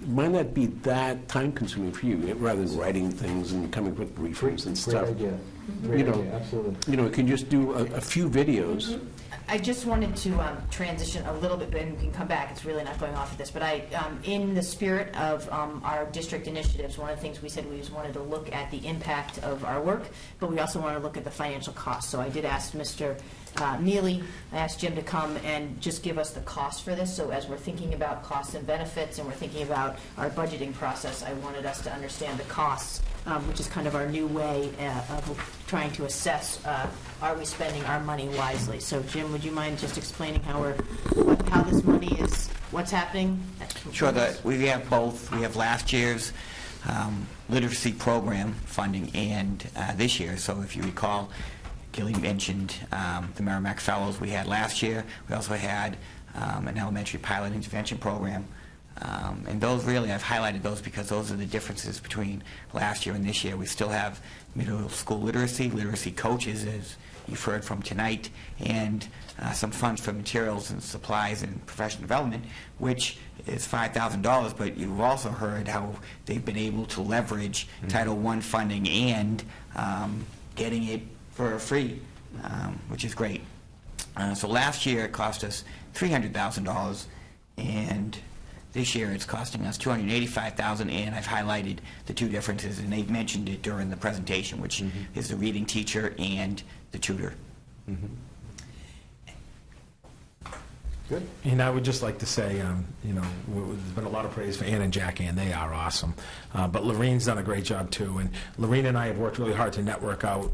Might not be that time-consuming for you, rather than writing things and coming up with briefings and stuff. Great idea. Great idea, absolutely. You can just do a few videos. I just wanted to transition a little bit, and we can come back. It's really not going off of this, but in the spirit of our district initiatives, one of the things we said, we just wanted to look at the impact of our work, but we also want to look at the financial costs. So I did ask Mr. Neely, I asked Jim to come and just give us the cost for this. So as we're thinking about costs and benefits, and we're thinking about our budgeting process, I wanted us to understand the costs, which is kind of our new way of trying to assess, are we spending our money wisely? So Jim, would you mind just explaining how this money is, what's happening? Sure. We have both. We have last year's literacy program funding and this year. So if you recall, Gilly mentioned the Merrimack Fellows we had last year. We also had an elementary pilot intervention program. And those really, I've highlighted those because those are the differences between last year and this year. We still have middle school literacy coaches, as you've heard from tonight, and some funds for materials and supplies and professional development, which is $5,000, but you've also heard how they've been able to leverage Title I funding and getting it for free, which is great. So last year it cost us $300,000, and this year it's costing us $285,000, and I've highlighted the two differences, and they've mentioned it during the presentation, which is the reading teacher and the tutor. Good. And I would just like to say, there's been a lot of praise for Ann and Jackie, and they are awesome. But Lorraine's done a great job, too. And Lorraine and I have worked really hard to network out.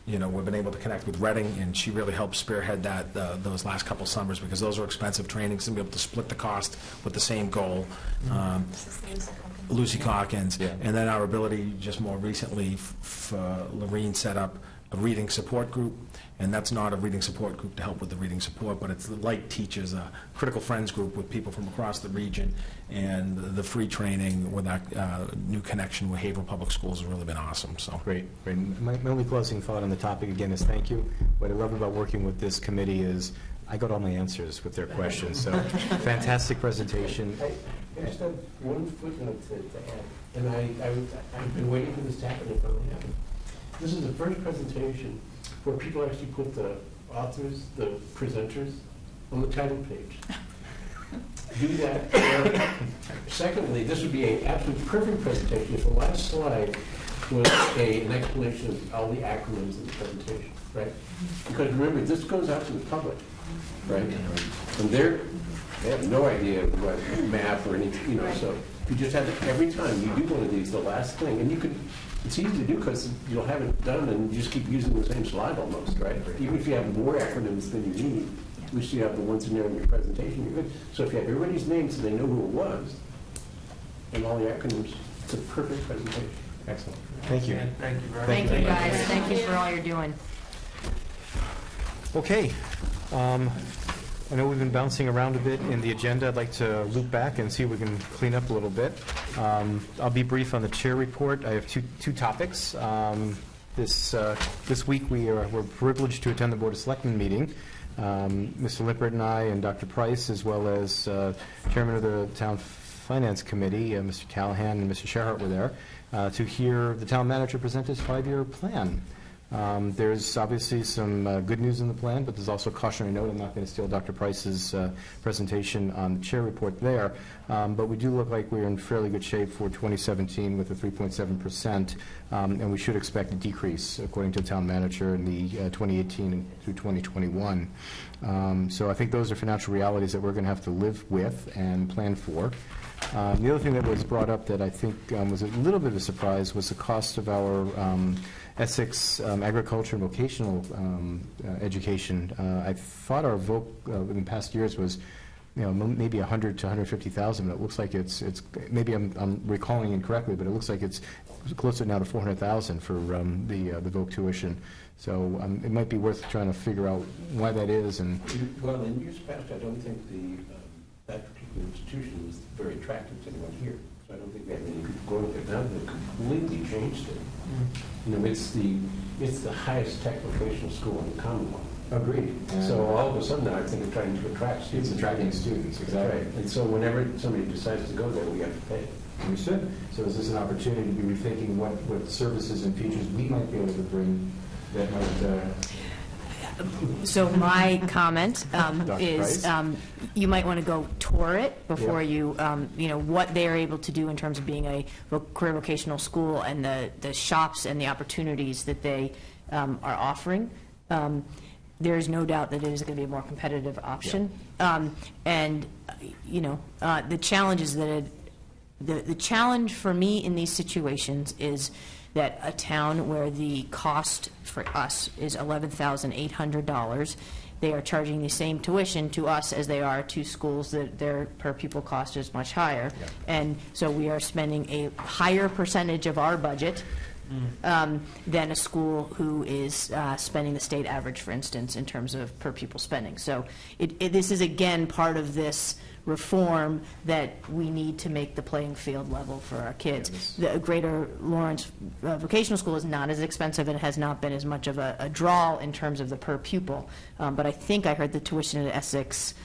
We've been able to connect with Reading, and she really helped spearhead those last couple summers, because those are expensive trainings, and be able to split the cost with the same goal. Lucy Calkins. Yeah. And then our ability just more recently for Lorraine set up a reading support group, and that's not a reading support group to help with the reading support, but it's the Light Teachers, a critical friends group with people from across the region, and the free training with that new connection with Haverhill Public Schools has really been awesome. So great. My only closing thought on the topic again is thank you. What I love about working with this committee is I got all my answers with their questions, so fantastic presentation. I just have one footnote to add, and I've been waiting for this to happen, it finally happened. This is the first presentation where people actually put the authors, the presenters, on the title page. Do that. Secondly, this would be an absolute perfect presentation if the last slide was an explanation of all the acronyms in the presentation, right? Because remember, this goes out to the public, right? And they have no idea what math or anything, so you just have to, every time you do one of these, the last thing, and you can, it's easy to do because you'll have it done and you just keep using the same slide almost, right? Even if you have more acronyms than you need, at least you have the ones in there in your presentation, you're good. So if you have everybody's names so they know who it was, and all the acronyms, it's a perfect presentation. Excellent. Thank you. Thank you very much. Thank you, guys. Thank you for all you're doing. Okay. I know we've been bouncing around a bit in the agenda. I'd like to loop back and see if we can clean up a little bit. I'll be brief on the chair report. I have two topics. This week we're privileged to attend the Board of Selectmen meeting. Mr. Lippert and I and Dr. Price, as well as Chairman of the Town Finance Committee, Mr. Callahan and Mr. Sherhart were there to hear the town manager present his 5-year plan. There's obviously some good news in the plan, but there's also a cautionary note. I'm not going to steal Dr. Price's presentation on the chair report there, but we do look like we're in fairly good shape for 2017 with a 3.7%, and we should expect a decrease, according to the town manager, in the 2018 through 2021. So I think those are financial realities that we're going to have to live with and plan for. The other thing that was brought up that I think was a little bit of a surprise was the cost of our Essex agriculture and vocational education. I thought our voc in the past years was, maybe 100 to 150,000. But it looks like it's maybe I'm recalling incorrectly, but it looks like it's closer now to 400,000 for the voc tuition. So it might be worth trying to figure out why that is. And well, in years past, I don't think that particular institution was very attractive to anyone here. So I don't think we had any people going there. Now they've completely changed it. It's the highest tech vocational school in the Commonwealth. Agreed. So all of a sudden, I think they're trying to attract students. It's attracting students, exactly. Right. And so whenever somebody decides to go there, we have to pay. We should. So is this an opportunity to be rethinking what services and features we might be able to bring that might... So my comment is you might want to go tour it before you what they're able to do in terms of being a career vocational school and the shops and the opportunities that they are offering. There is no doubt that it is going to be a more competitive option. And, the challenge is that the challenge for me in these situations is that a town where the cost for us is $11,800, they are charging the same tuition to us as they are to schools that their per pupil cost is much higher. Yeah. And so we are spending a higher percentage of our budget than a school who is spending the state average, for instance, in terms of per pupil spending. So this is, again, part of this reform that we need to make the playing field level for our kids. The Greater Lawrence Vocational School is not as expensive and has not been as much of a draw in terms of the per pupil. But I think I heard the tuition at Essex,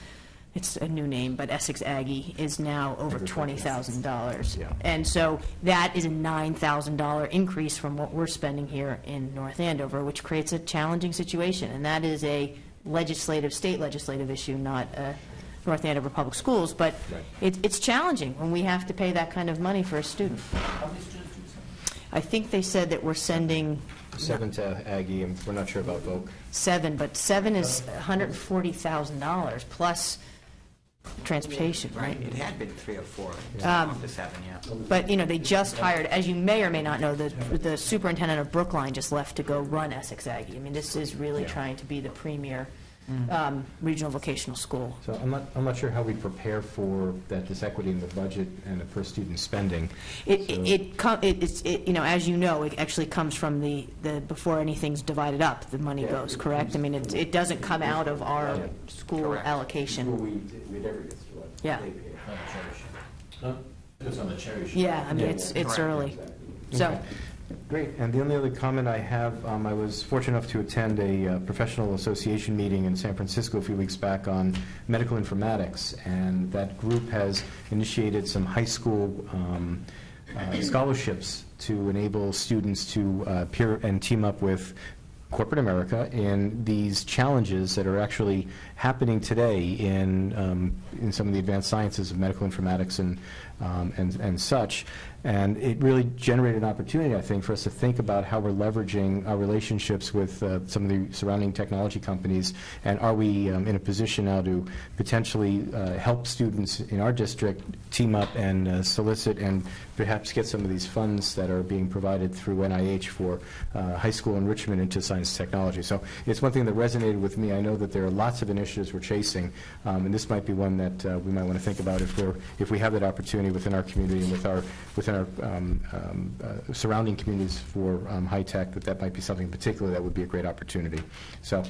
it's a new name, but Essex Aggie is now over $20,000. Yeah. And so that is a $9,000 increase from what we're spending here in North Andover, which creates a challenging situation. And that is a state legislative issue, not a North Andover Public Schools, but it's challenging when we have to pay that kind of money for a student. I think they said that we're sending 7 to Aggie, and we're not sure about voc. 7, but 7 is $140,000 plus transportation, right? It had been 3 or 4. Up to 7, yeah. But they just hired, as you may or may not know, the superintendent of Brookline just left to go run Essex Aggie. I mean, this is really trying to be the premier regional vocational school. So I'm not sure how we prepare for that disequity in the budget and the per student spending. As you know, it actually comes from the before anything's divided up, the money goes, correct? I mean, it doesn't come out of our school allocation. We never get to what yeah. they pay. It's on the cherry sheet. Yeah, I mean, it's early. Okay. Great. And the only other comment I have, I was fortunate enough to attend a professional association meeting in San Francisco a few weeks back on medical informatics, and that group has initiated some high school scholarships to enable students to peer and team up with corporate America in these challenges that are actually happening today in some of the advanced sciences of medical informatics and such. And it really generated an opportunity, I think, for us to think about how we're leveraging our relationships with some of the surrounding technology companies, and are we in a position now to potentially help students in our district team up and solicit and perhaps get some of these funds that are being provided through NIH for high school enrichment into science and technology. So it's one thing that resonated with me. I know that there are lots of initiatives we're chasing, and this might be one that we might want to think about if we have that opportunity within our community and within our surrounding communities for high tech, that might be something particular that would be a great opportunity. So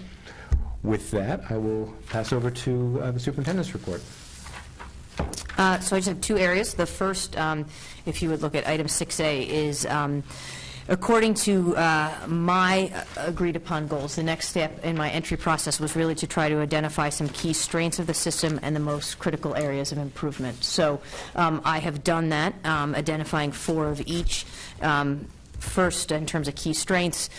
with that, I will pass over to the superintendent's report. So I just have two areas. The first, if you would look at item 6A, is according to my agreed-upon goals, the next step in my entry process was really to try to identify some key strengths of the system and the most critical areas of improvement. So I have done that, identifying 4 of each. First, in terms of key strengths,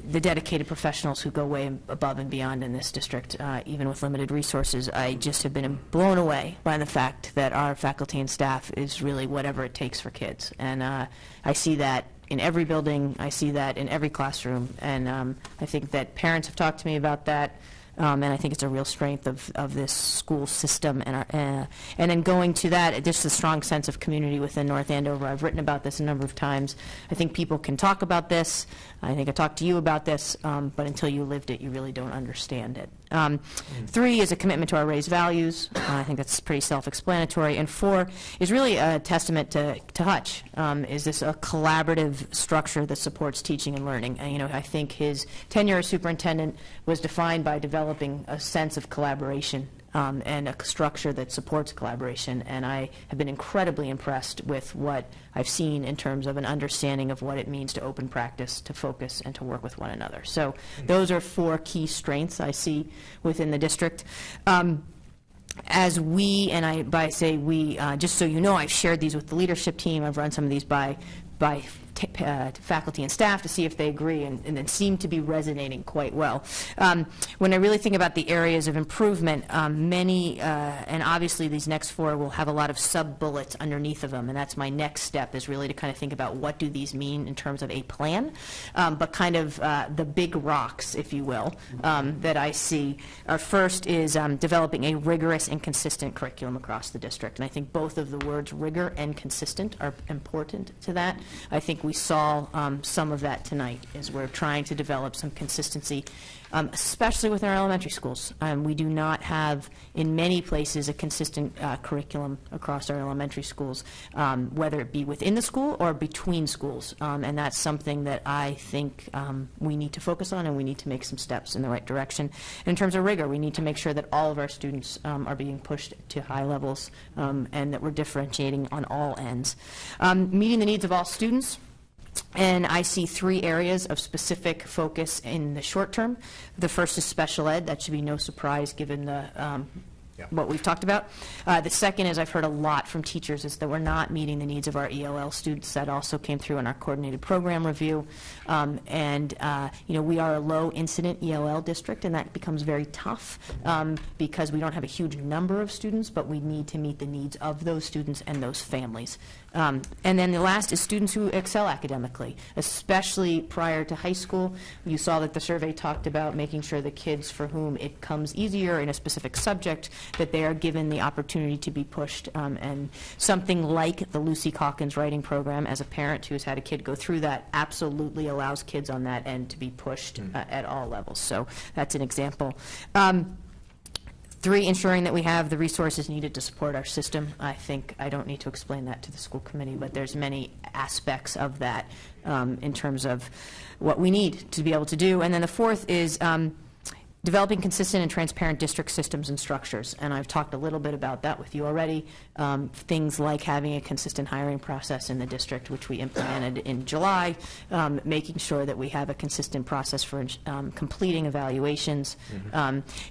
the dedicated professionals who go way above and beyond in this district, even with limited resources. I just have been blown away by the fact that our faculty and staff is really whatever it takes for kids. And I see that in every building. I see that in every classroom. And I think that parents have talked to me about that. And I think it's a real strength of this school system. And then going to that, just a strong sense of community within North Andover. I've written about this a number of times. I think people can talk about this. I think I talked to you about this, but until you lived it, you really don't understand it. 3 is a commitment to our raised values. I think that's pretty self-explanatory. And 4 is really a testament to Hutch. Is this a collaborative structure that supports teaching and learning? And, I think his tenure as superintendent was defined by developing a sense of collaboration and a structure that supports collaboration. And I have been incredibly impressed with what I've seen in terms of an understanding of what it means to open practice, to focus, and to work with one another. So those are 4 key strengths I see within the district. As we, and by say we, just so you know, I've shared these with the leadership team. I've run some of these by faculty and staff to see if they agree, and it seem to be resonating quite well. When I really think about the areas of improvement, many, and obviously these next 4 will have a lot of sub-bullets underneath of them, and that's my next step, is really to kind of think about what do these mean in terms of a plan, but kind of the big rocks, if you will, that I see. Our first is developing a rigorous and consistent curriculum across the district, and I think both of the words rigor and consistent are important to that. I think we saw some of that tonight, as we're trying to develop some consistency, especially within our elementary schools. We do not have, in many places, a consistent curriculum across our elementary schools, whether it be within the school or between schools. And that's something that I think we need to focus on, and we need to make some steps in the right direction. And in terms of rigor, we need to make sure that all of our students are being pushed to high levels, and that we're differentiating on all ends. Meeting the needs of all students. And I see 3 areas of specific focus in the short term. The first is special ed. That should be no surprise given the what we've talked about. The second is, I've heard a lot from teachers, is that we're not meeting the needs of our ELL students. That also came through in our coordinated program review. We are a low incident ELL district, and that becomes very tough because we don't have a huge number of students, but we need to meet the needs of those students and those families. And then the last is students who excel academically, especially prior to high school. You saw that the survey talked about making sure the kids for whom it comes easier in a specific subject, that they are given the opportunity to be pushed. And something like the Lucy Calkins writing program, as a parent who has had a kid go through that, absolutely allows kids on that end to be pushed at all levels. So that's an example. 3, ensuring that we have the resources needed to support our system. I think I don't need to explain that to the school committee, but there's many aspects of that in terms of what we need to be able to do. And then the 4th is developing consistent and transparent district systems and structures, and I've talked a little bit about that with you already. Things like having a consistent hiring process in the district, which we implemented in July, making sure that we have a consistent process for completing evaluations,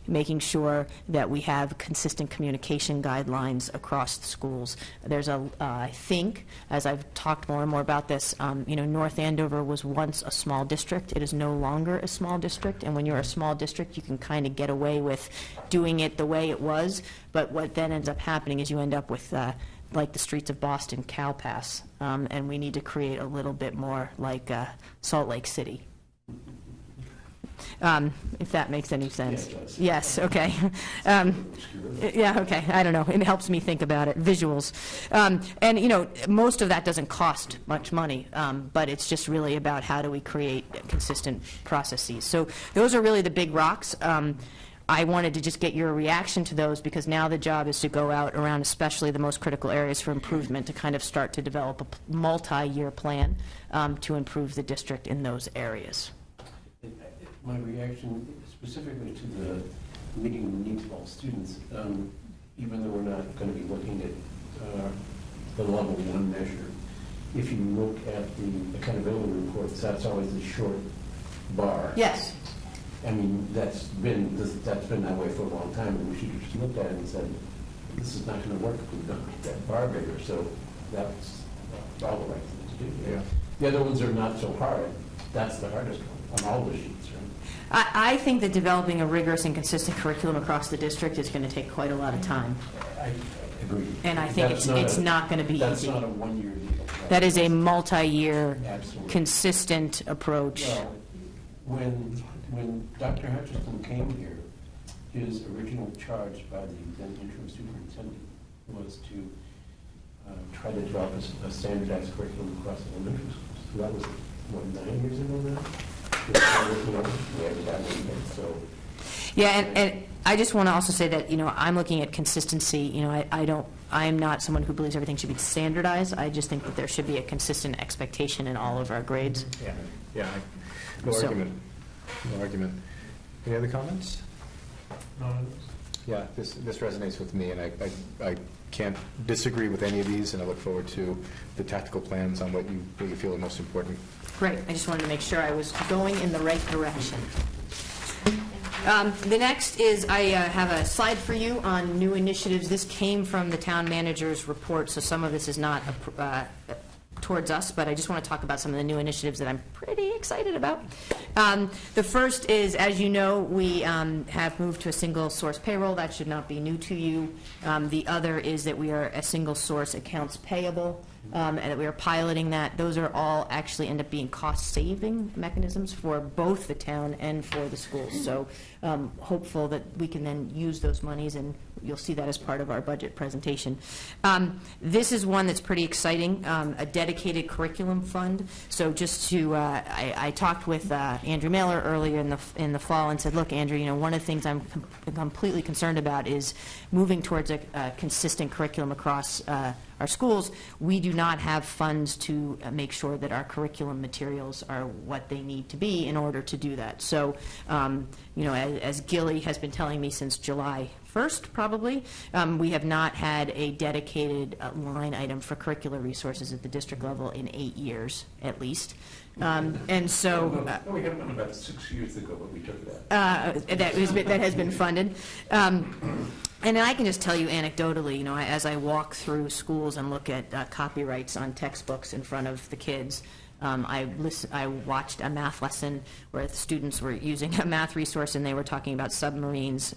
making sure that we have consistent communication guidelines across the schools. There's I think, as I've talked more and more about this, North Andover was once a small district. It is no longer a small district, and when you're a small district, you can kind of get away with doing it the way it was, but what then ends up happening is you end up with, like the streets of Boston, Cow Pass, and we need to create a little bit more like Salt Lake City. If that makes any sense. Yeah, it does. Yes, okay. Yeah, okay, I don't know. It helps me think about it, visuals. And, most of that doesn't cost much money, but it's just really about how do we create consistent processes. So those are really the big rocks. I wanted to just get your reaction to those because now the job is to go out around especially the most critical areas for improvement to kind of start to develop a multi-year plan to improve the district in those areas. My reaction specifically to the meeting the needs of all students, even though we're not going to be looking at the level one measure, if you look at the accountability reports, that's always a short bar. Yes. I mean, that's been that way for a long time, and we should have just looked at it and said, this is not going to work if we don't make that bar bigger. So that's all the right thing to do. Yeah. The other ones are not so hard. That's the hardest one on all the sheets, right? I think that developing a rigorous and consistent curriculum across the district is going to take quite a lot of time. I agree. And I think it's not going to be that's easy. That's not a one-year deal. Right? That is a multi-year, Absolutely. consistent approach. Well, when Dr. Hutchinson came here, his original charge by the then interim superintendent was to try to develop a standardized curriculum across elementary schools. So that was, 9 years ago now? Yeah, and I just want to also say that, I'm looking at consistency. I am not someone who believes everything should be standardized. I just think that there should be a consistent expectation in all of our grades. Yeah. No argument. Any other comments? No. Yeah, this resonates with me, and I can't disagree with any of these, and I look forward to the tactical plans on what you feel are most important. Great. I just wanted to make sure I was going in the right direction. The next is I have a slide for you on new initiatives. This came from the town manager's report, so some of this is not towards us, but I just want to talk about some of the new initiatives that I'm pretty excited about. The first is, as you know, we have moved to a single source payroll. That should not be new to you. The other is that we are a single source accounts payable, and that we are piloting that. Those are all actually end up being cost-saving mechanisms for both the town and for the schools. So hopeful that we can then use those monies, and you'll see that as part of our budget presentation. This is one that's pretty exciting, a dedicated curriculum fund. So just to, I talked with Andrew Mailer earlier in the fall and said, look, Andrew, one of the things I'm completely concerned about is moving towards a consistent curriculum across our schools. We do not have funds to make sure that our curriculum materials are what they need to be in order to do that. So, as Gilly has been telling me since July 1st, probably, we have not had a dedicated line item for curricular resources at the district level in 8 years, at least. And so... we had one about 6 years ago, but we took that. That has been funded. And I can just tell you anecdotally, as I walk through schools and look at copyrights on textbooks in front of the kids, I watched a math lesson where the students were using a math resource and they were talking about submarines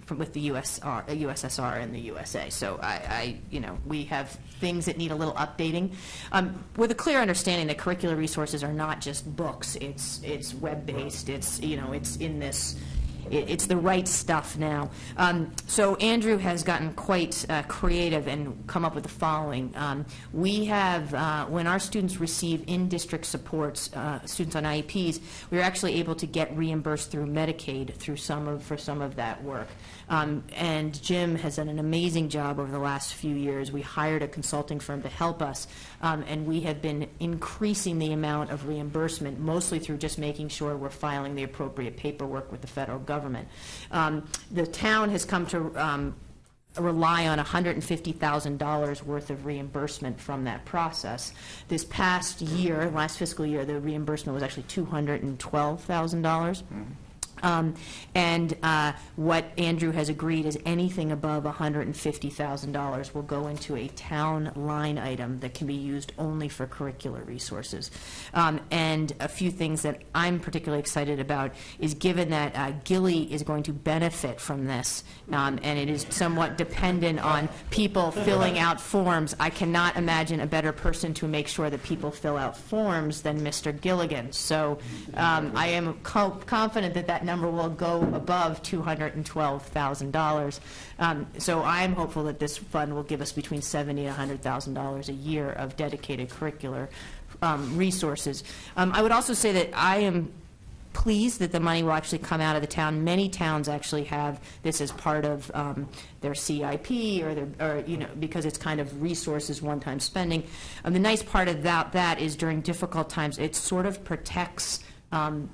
with the USSR and the USA. So we have things that need a little updating, with a clear understanding that curricular resources are not just books. It's web-based. It's in this. It's the right stuff now. So Andrew has gotten quite creative and come up with the following. We have, when our students receive in-district supports, students on IEPs, we're actually able to get reimbursed through Medicaid for some of that work. And Jim has done an amazing job over the last few years. We hired a consulting firm to help us, and we have been increasing the amount of reimbursement, mostly through just making sure we're filing the appropriate paperwork with the federal government. government. The town has come to rely on $150,000 worth of reimbursement from that process. This past year, last fiscal year, the reimbursement was actually $212,000. And what Andrew has agreed is anything above $150,000 will go into a town line item that can be used only for curricular resources. And a few things that I'm particularly excited about is given that Gilly is going to benefit from this, and it is somewhat dependent on people filling out forms. I cannot imagine a better person to make sure that people fill out forms than Mr. Gilligan. So I am confident that that number will go above $212,000. So I'm hopeful that this fund will give us between $70,000 and $100,000 a year of dedicated curricular resources. I would also say that I am pleased that the money will actually come out of the town. Many towns actually have this as part of their CIP or because it's kind of resources, one-time spending. The nice part of that is during difficult times, it sort of protects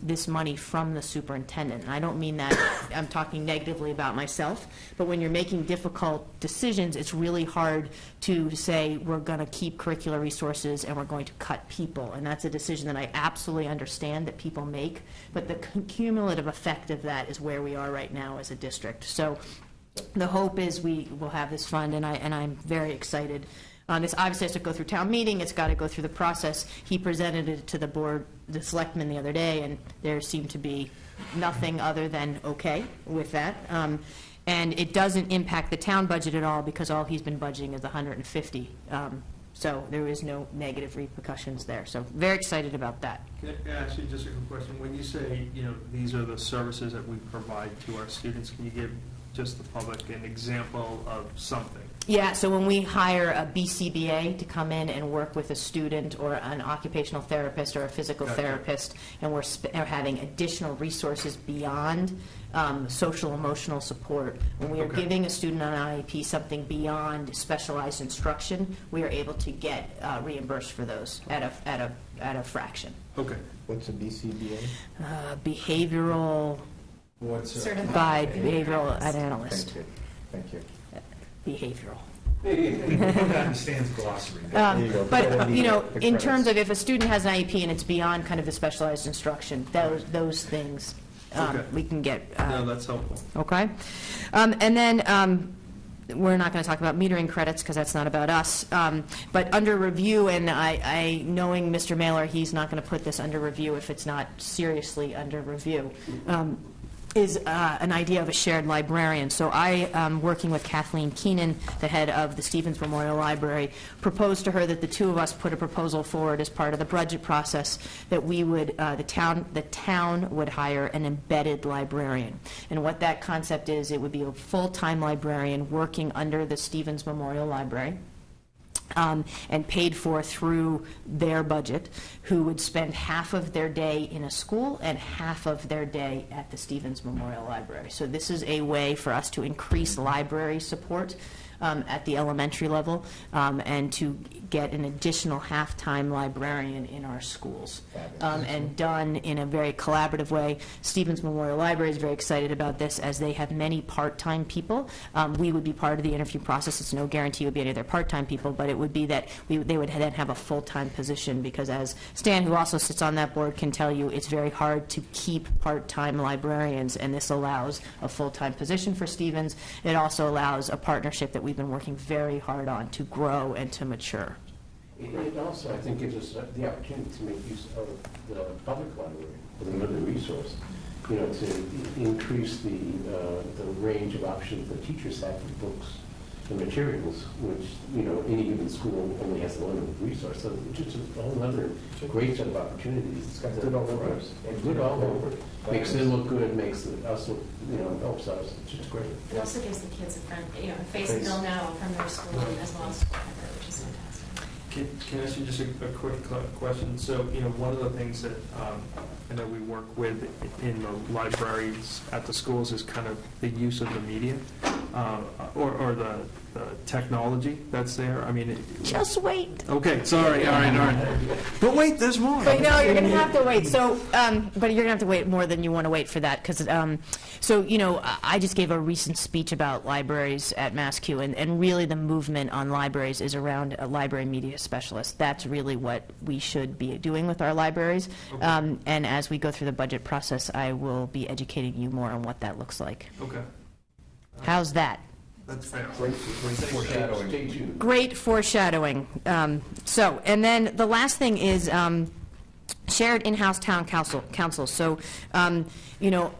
this money from the superintendent. And I don't mean that I'm talking negatively about myself, but when you're making difficult decisions, it's really hard to say we're going to keep curricular resources and we're going to cut people. And that's a decision that I absolutely understand that people make, but the cumulative effect of that is where we are right now as a district. So the hope is we will have this fund, and I'm very excited. This obviously has to go through town meeting. It's got to go through the process. He presented it to the board, the selectmen, the other day, and there seemed to be nothing other than okay with that. And it doesn't impact the town budget at all because all he's been budgeting is $150. So there is no negative repercussions there. So very excited about that. Can I ask you just a quick question? When you say, these are the services that we provide to our students, can you give just the public an example of something? Yeah, so when we hire a BCBA to come in and work with a student or an occupational therapist or a physical therapist, and we're having additional resources beyond social emotional support, when we are giving a student on an IEP something beyond specialized instruction, we are able to get reimbursed for those at a fraction. Okay. What's a BCBA? Behavioral certified behavioral analyst. Thank you. Behavioral. Understands glossary. But, in terms of if a student has an IEP and it's beyond kind of the specialized instruction, those things we can get. No, that's helpful. Okay. And then we're not going to talk about metering credits because that's not about us. But under review, and I knowing Mr. Mailer, he's not going to put this under review if it's not seriously under review. Is an idea of a shared librarian. So I, working with Kathleen Keenan, the head of the Stevens Memorial Library, proposed to her that the two of us put a proposal forward as part of the budget process that we would, the town would hire an embedded librarian. And what that concept is, it would be a full-time librarian working under the Stevens Memorial Library. And paid for through their budget, who would spend half of their day in a school and half of their day at the Stevens Memorial Library. So this is a way for us to increase library support at the elementary level and to get an additional half-time librarian in our schools, and done in a very collaborative way. Stevens Memorial Library is very excited about this as they have many part-time people. We would be part of the interview process. It's no guarantee it would be any of their part-time people, but it would be that they would then have a full-time position because, as Stan, who also sits on that board, can tell you, it's very hard to keep part-time librarians, and this allows a full-time position for Stevens. It also allows a partnership that we've been working very hard on to grow and to mature. It also, I think, gives us the opportunity to make use of the public library as another resource, to increase the range of options that teachers have for books and materials, which, any given school only has a limited resource. So it's just a whole other great set of opportunities. It's got good all over us. And good all over. Makes them look good, makes us look, helps us. It's just great. It also gives the kids a friend, a face that they'll know from their school as well as forever, which is fantastic. Can I ask you just a quick question? So, one of the things that I know we work with in the libraries at the schools is kind of the use of the media or the technology that's there. I mean, Just wait. okay, sorry, all right. But wait, there's more. But no, you're going to have to wait. So, but you're going to have to wait more than you want to wait for that, because, so, you know, I just gave a recent speech about libraries at MassQ, and really the movement on libraries is around a library media specialist. That's really what we should be doing with our libraries. Okay. And as we go through the budget process, I will be educating you more on what that looks like. Okay. How's that? That's fair. Great foreshadowing. Stay tuned. Great foreshadowing. So, and then the last thing is shared in-house town council. So, you know,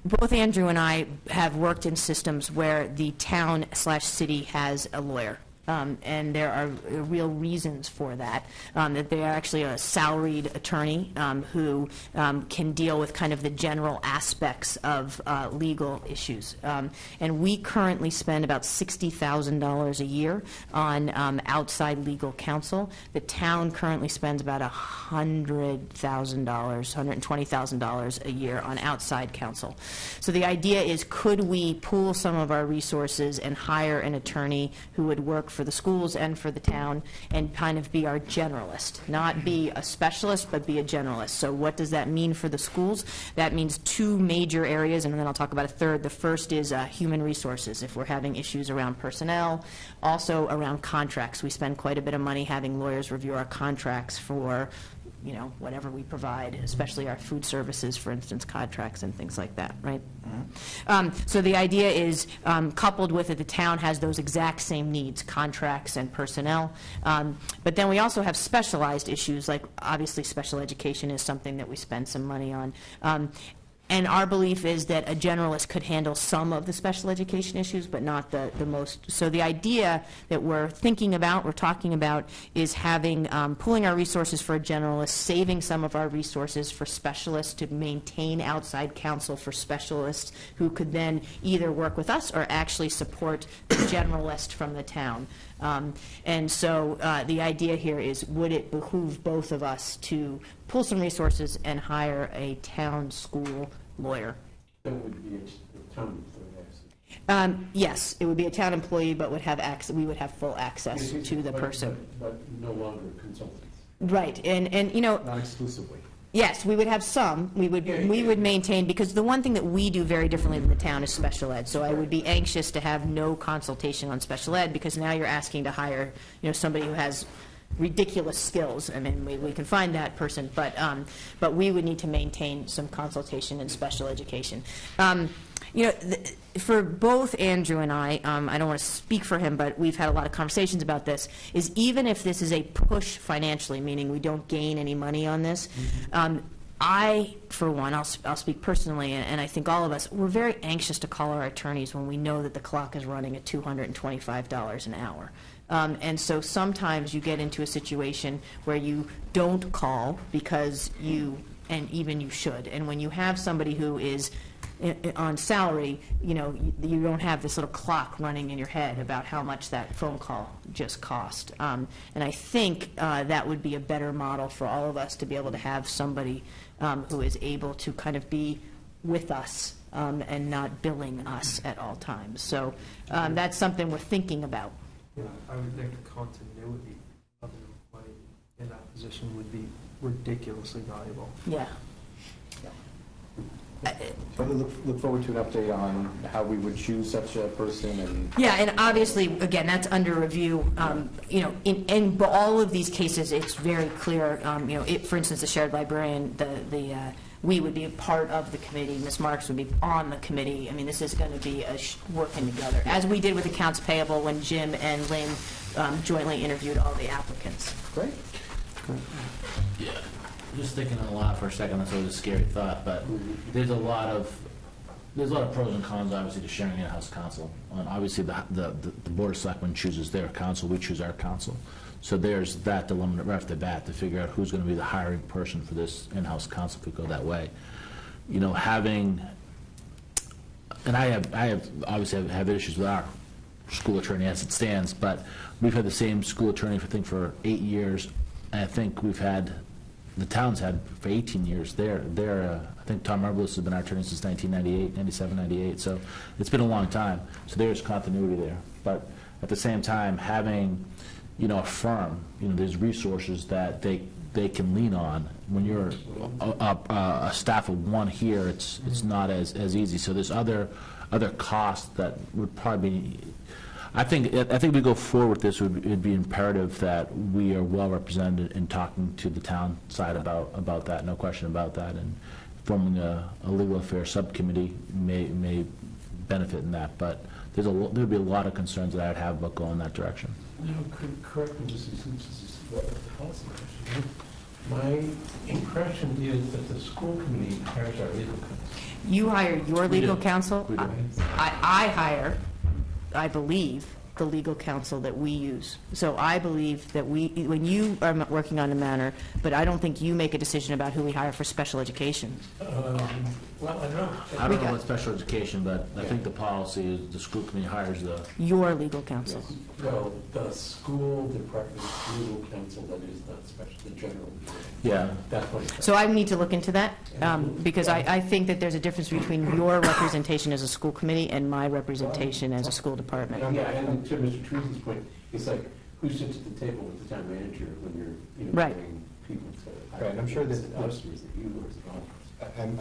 both Andrew and I have worked in systems where the town/city has a lawyer. And there are real reasons for that, that they are actually a salaried attorney who can deal with kind of the general aspects of legal issues. And we currently spend about $60,000 a year on outside legal counsel. The town currently spends about $100,000, $120,000 a year on outside counsel. So the idea is, could we pool some of our resources and hire an attorney who would work for the schools and for the town and kind of be our generalist, not be a specialist, but be a generalist. So what does that mean for the schools? That means two major areas, and then I'll talk about a third. The first is human resources, if we're having issues around personnel, also around contracts. We spend quite a bit of money having lawyers review our contracts for, you know, whatever we provide, especially our food services, for instance, contracts and things like that, right? So the idea is, coupled with it, the town has those exact same needs, contracts and personnel. But then we also have specialized issues, like obviously special education is something that we spend some money on. And our belief is that a generalist could handle some of the special education issues, but not the most. So the idea that we're thinking about, we're talking about, is having, pooling our resources for a generalist, saving some of our resources for specialists to maintain outside counsel for specialists who could then either work with us or actually support the generalist from the town. And so the idea here is, would it behoove both of us to pool some resources and hire a town school lawyer? That would be a town employee. Yes, it would be a town employee, but would have access. We would have full access to the person. But no longer consultants. Right, and you know. Not exclusively. Yes, we would have some. We would maintain, because the one thing that we do very differently than the town is special ed. So I would be anxious to have no consultation on special ed, because now you're asking to hire, you know, somebody who has ridiculous skills. I mean, we can find that person, but we would need to maintain some consultation in special education. You know, for both Andrew and I don't want to speak for him, but we've had a lot of conversations about this, is even if this is a push financially, meaning we don't gain any money on this, I, for one, I'll speak personally, and I think all of us, we're very anxious to call our attorneys when we know that the clock is running at $225 an hour. And so sometimes you get into a situation where you don't call because and even you should. And when you have somebody who is on salary, you know, you don't have this little clock running in your head about how much that phone call just cost. And I think that would be a better model for all of us, to be able to have somebody who is able to kind of be with us and not billing us at all times. So that's something we're thinking about. Yeah, I would think the continuity of an employee in that position would be ridiculously valuable. Yeah. So we look forward to an update on how we would choose such a person. And yeah, and obviously, again, that's under review. You know, in all of these cases, it's very clear. You know, for instance, the shared librarian, we would be a part of the committee. Ms. Marks would be on the committee. I mean, this is going to be a working together, as we did with accounts payable when Jim and Lynn jointly interviewed all the applicants. Great. Yeah. Just thinking a lot for a second. That's always a scary thought, but there's a lot of pros and cons, obviously, to sharing in-house counsel. And obviously, the board of selectmen chooses their counsel. We choose our counsel. So there's that dilemma right off the bat to figure out who's going to be the hiring person for this in-house counsel if we go that way. You know, having, and I have obviously have issues with our school attorney as it stands, but we've had the same school attorney for 8 years, and I think we've had the town's had for 18 years. I think Tom Marvelous has been our attorney since 1998, 97, 98, so it's been a long time. So there's continuity there. But at the same time, having, a firm, there's resources that they can lean on. When you're a staff of one here, it's not as easy. So there's other costs that would probably be. I think we go forward with this. It'd be imperative that we are well represented in talking to the town side about that. No question about that. And forming a legal affairs subcommittee may benefit in that. But there'd be a lot of concerns that I'd have about going that direction. Correct me, this is a policy question. My impression is that the school committee hires our legal counsel. You hire your legal do. counsel? We do. I hire, I believe, the legal counsel that we use. So I believe that when you are working on a matter, but I don't think you make a decision about who we hire for special education. Well, I don't know. I don't know about special education, but I think the policy is the school committee hires your legal counsel. Yes. Well, the school department's legal counsel, that is not special, the general. Yeah. That's what it's. So I need to look into that, because I think that there's a difference between your representation as a school committee and my representation as a school department. Yeah, and to Mr. Treacy's point, it's like, who sits at the table with the town manager when you're, Right. getting people to. Right, and I'm sure that- Is it us, or is it you, or is it all?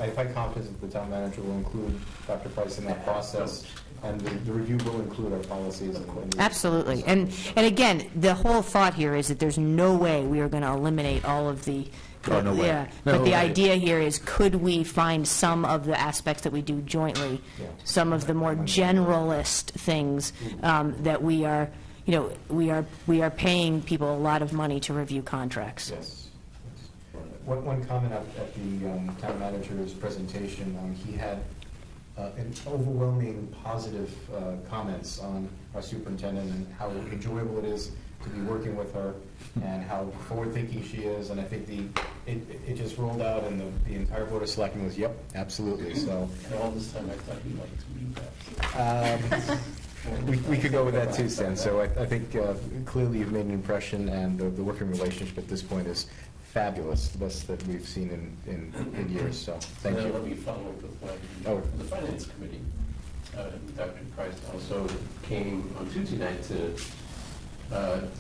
I find confidence that the town manager will include Dr. Price in that process, and the review will include our policies. Absolutely. And again, the whole thought here is that there's no way we are going to eliminate all of the. Oh, no way. Yeah, No but the way. idea here is, could we find some of the aspects that we do jointly, some of the more generalist things that we are, we are paying people a lot of money to review contracts. Yes. One comment at the town manager's presentation, he had an overwhelming positive comments on our superintendent and how enjoyable it is to be working with her and how forward-thinking she is. And I think it just rolled out, and the entire Board of Selectmen was, yep, absolutely. So And all this time, I thought you liked me best. we could go with that too, Stan. So I think clearly you've made an impression, and the working relationship at this point is fabulous, the best that we've seen in years. So thank you. Let me follow up with what the Finance Committee, Dr. Price also came on Tuesday night to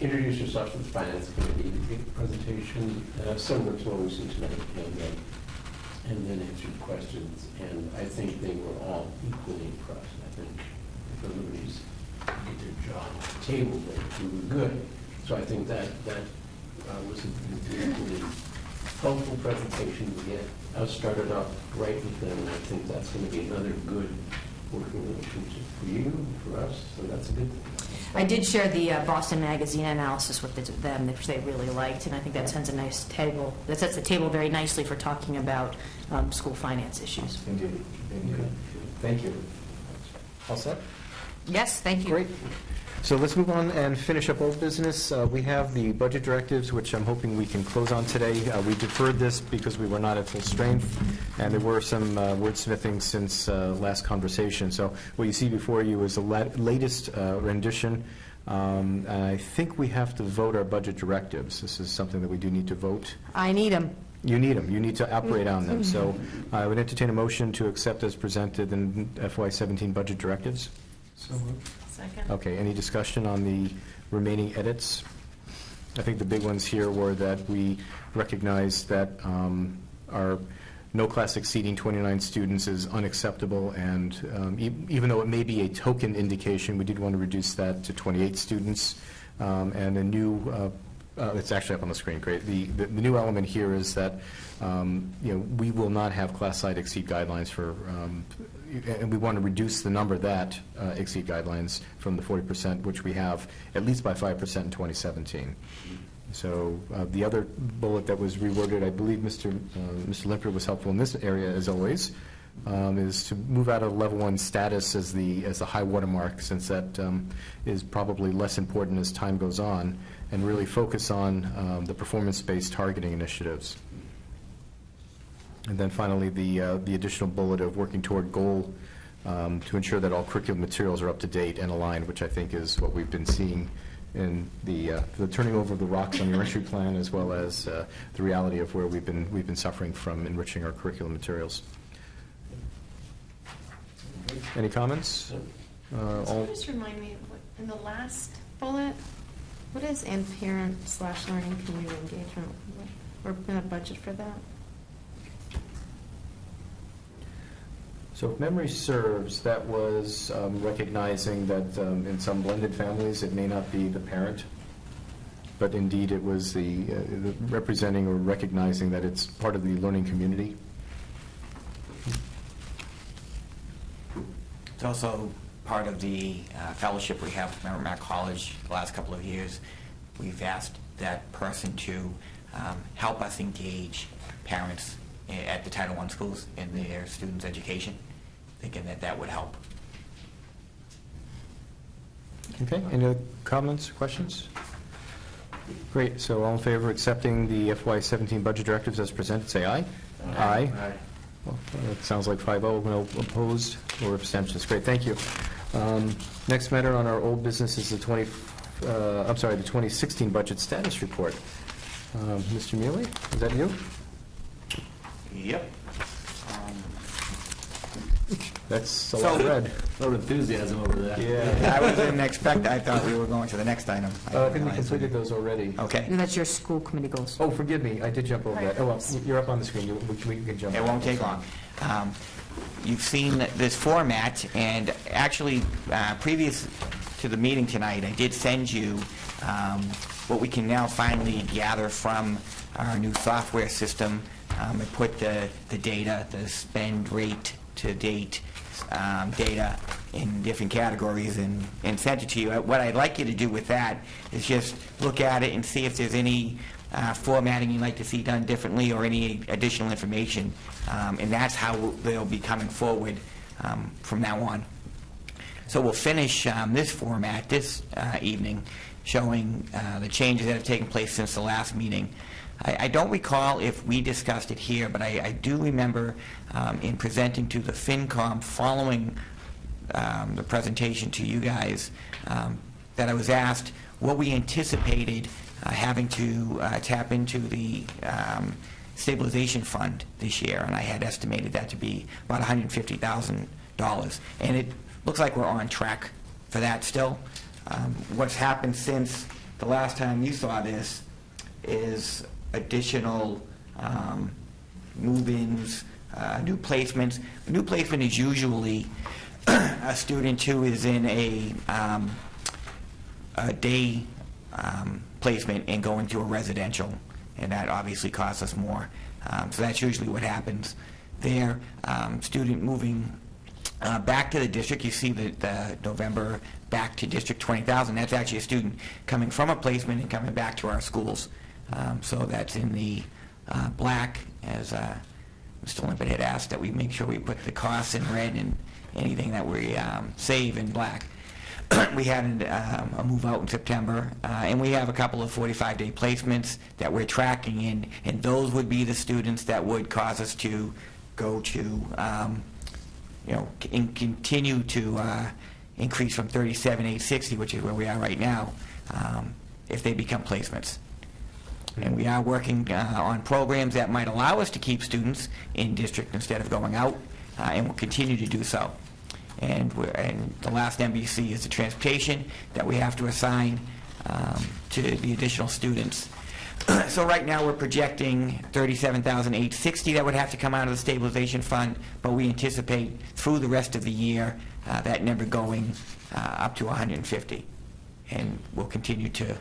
introduce herself to the Finance Committee, make a presentation similar to what we've seen tonight, and then answered questions. And I think they were all equally impressed. I think the Liberties did their job at the table, they were good. So I think that was an equally helpful presentation to get us started off right with them, and I think that's going to be another good working relationship for you, for us, so that's a good thing. I did share the Boston Magazine analysis with them, which they really liked, and I think that sets the table very nicely for talking about school finance issues. Indeed. Thank you. All set? Yes, thank you. Great. So let's move on and finish up old business. We have the budget directives, which I'm hoping we can close on today. We deferred this because we were not at full strength, and there were some wordsmithing since last conversation. So what you see before you is the latest rendition. And I think we have to vote our budget directives. This is something that we do need to vote. I need them. You need them. You need to operate on them. So I would entertain a motion to accept as presented in FY17 budget directives. So moved. Second. Okay, any discussion on the remaining edits? I think the big ones here were that we recognize that our no class exceeding 29 students is unacceptable, and even though it may be a token indication, we did want to reduce that to 28 students. And a new, it's actually up on the screen, great. The new element here is that we will not have class side exceed guidelines for, and we want to reduce the number that exceed guidelines from the 40%, which we have, at least by 5% in 2017. So the other bullet that was reworded, I believe Mr. Limper was helpful in this area, as always, is to move out of level 1 status as the high watermark, since that is probably less important as time goes on, and really focus on the performance-based targeting initiatives. And then finally, the additional bullet of working toward goal to ensure that all curriculum materials are up to date and aligned, which I think is what we've been seeing in the turning over of the rocks on your entry plan, as well as the reality of where we've been suffering from enriching our curriculum materials. Any comments? So just remind me, in the last bullet, what is in parent/learning community engagement? We're going to budget for that? So if memory serves, that was recognizing that in some blended families, it may not be the parent, but indeed it was the representing or recognizing that it's part of the learning community. It's also part of the fellowship we have with Merrimack College the last couple of years. We've asked that person to help us engage parents at the Title I schools in their students' education, thinking that that would help. Okay, any other comments, questions? Great, so all in favor of accepting the FY17 budget directives as presented, say aye. Aye. Well, it sounds like 5-0, no opposed or abstentions. Great, thank you. Next matter on our old business is the 2016 budget status report. Mr. Mealy, is that you? Yep. That's a lot of red. A lot of enthusiasm over there. Yeah. I wasn't expect. I thought we were going to the next item. I think we completed those already. Okay. And that's your school committee goals. Oh, forgive me, I did jump over that. Oh, well, you're up on the screen, we can jump. It won't take long. You've seen this format, and actually, previous to the meeting tonight, I did send you what we can now finally gather from our new software system. I put the data, the spend rate to date data in different categories and sent it to you. What I'd like you to do with that is just look at it and see if there's any formatting you'd like to see done differently or any additional information. And that's how they'll be coming forward from now on. So we'll finish this format this evening, showing the changes that have taken place since the last meeting. I don't recall if we discussed it here, but I do remember in presenting to the FinCom following the presentation to you guys that I was asked what we anticipated having to tap into the stabilization fund this year, and I had estimated that to be about $150,000. And it looks like we're on track for that still. What's happened since the last time you saw this is additional move-ins, new placements. A new placement is usually a student who is in a day placement and going to a residential, and that obviously costs us more. So that's usually what happens there. Student moving back to the district, you see the November back to district 20,000. That's actually a student coming from a placement and coming back to our schools. So that's in the black, as Mr. Limpet had asked, that we make sure we put the costs in red and anything that we save in black. We had a move out in September, and we have a couple of 45-day placements that we're tracking in, and those would be the students that would cause us to go to, and continue to increase from 37,860, which is where we are right now, if they become placements. And we are working on programs that might allow us to keep students in district instead of going out, and we'll continue to do so. And the last MBC is the transportation that we have to assign to the additional students. So right now we're projecting 37,860 that would have to come out of the stabilization fund, but we anticipate through the rest of the year that number going up to 150, and we'll continue to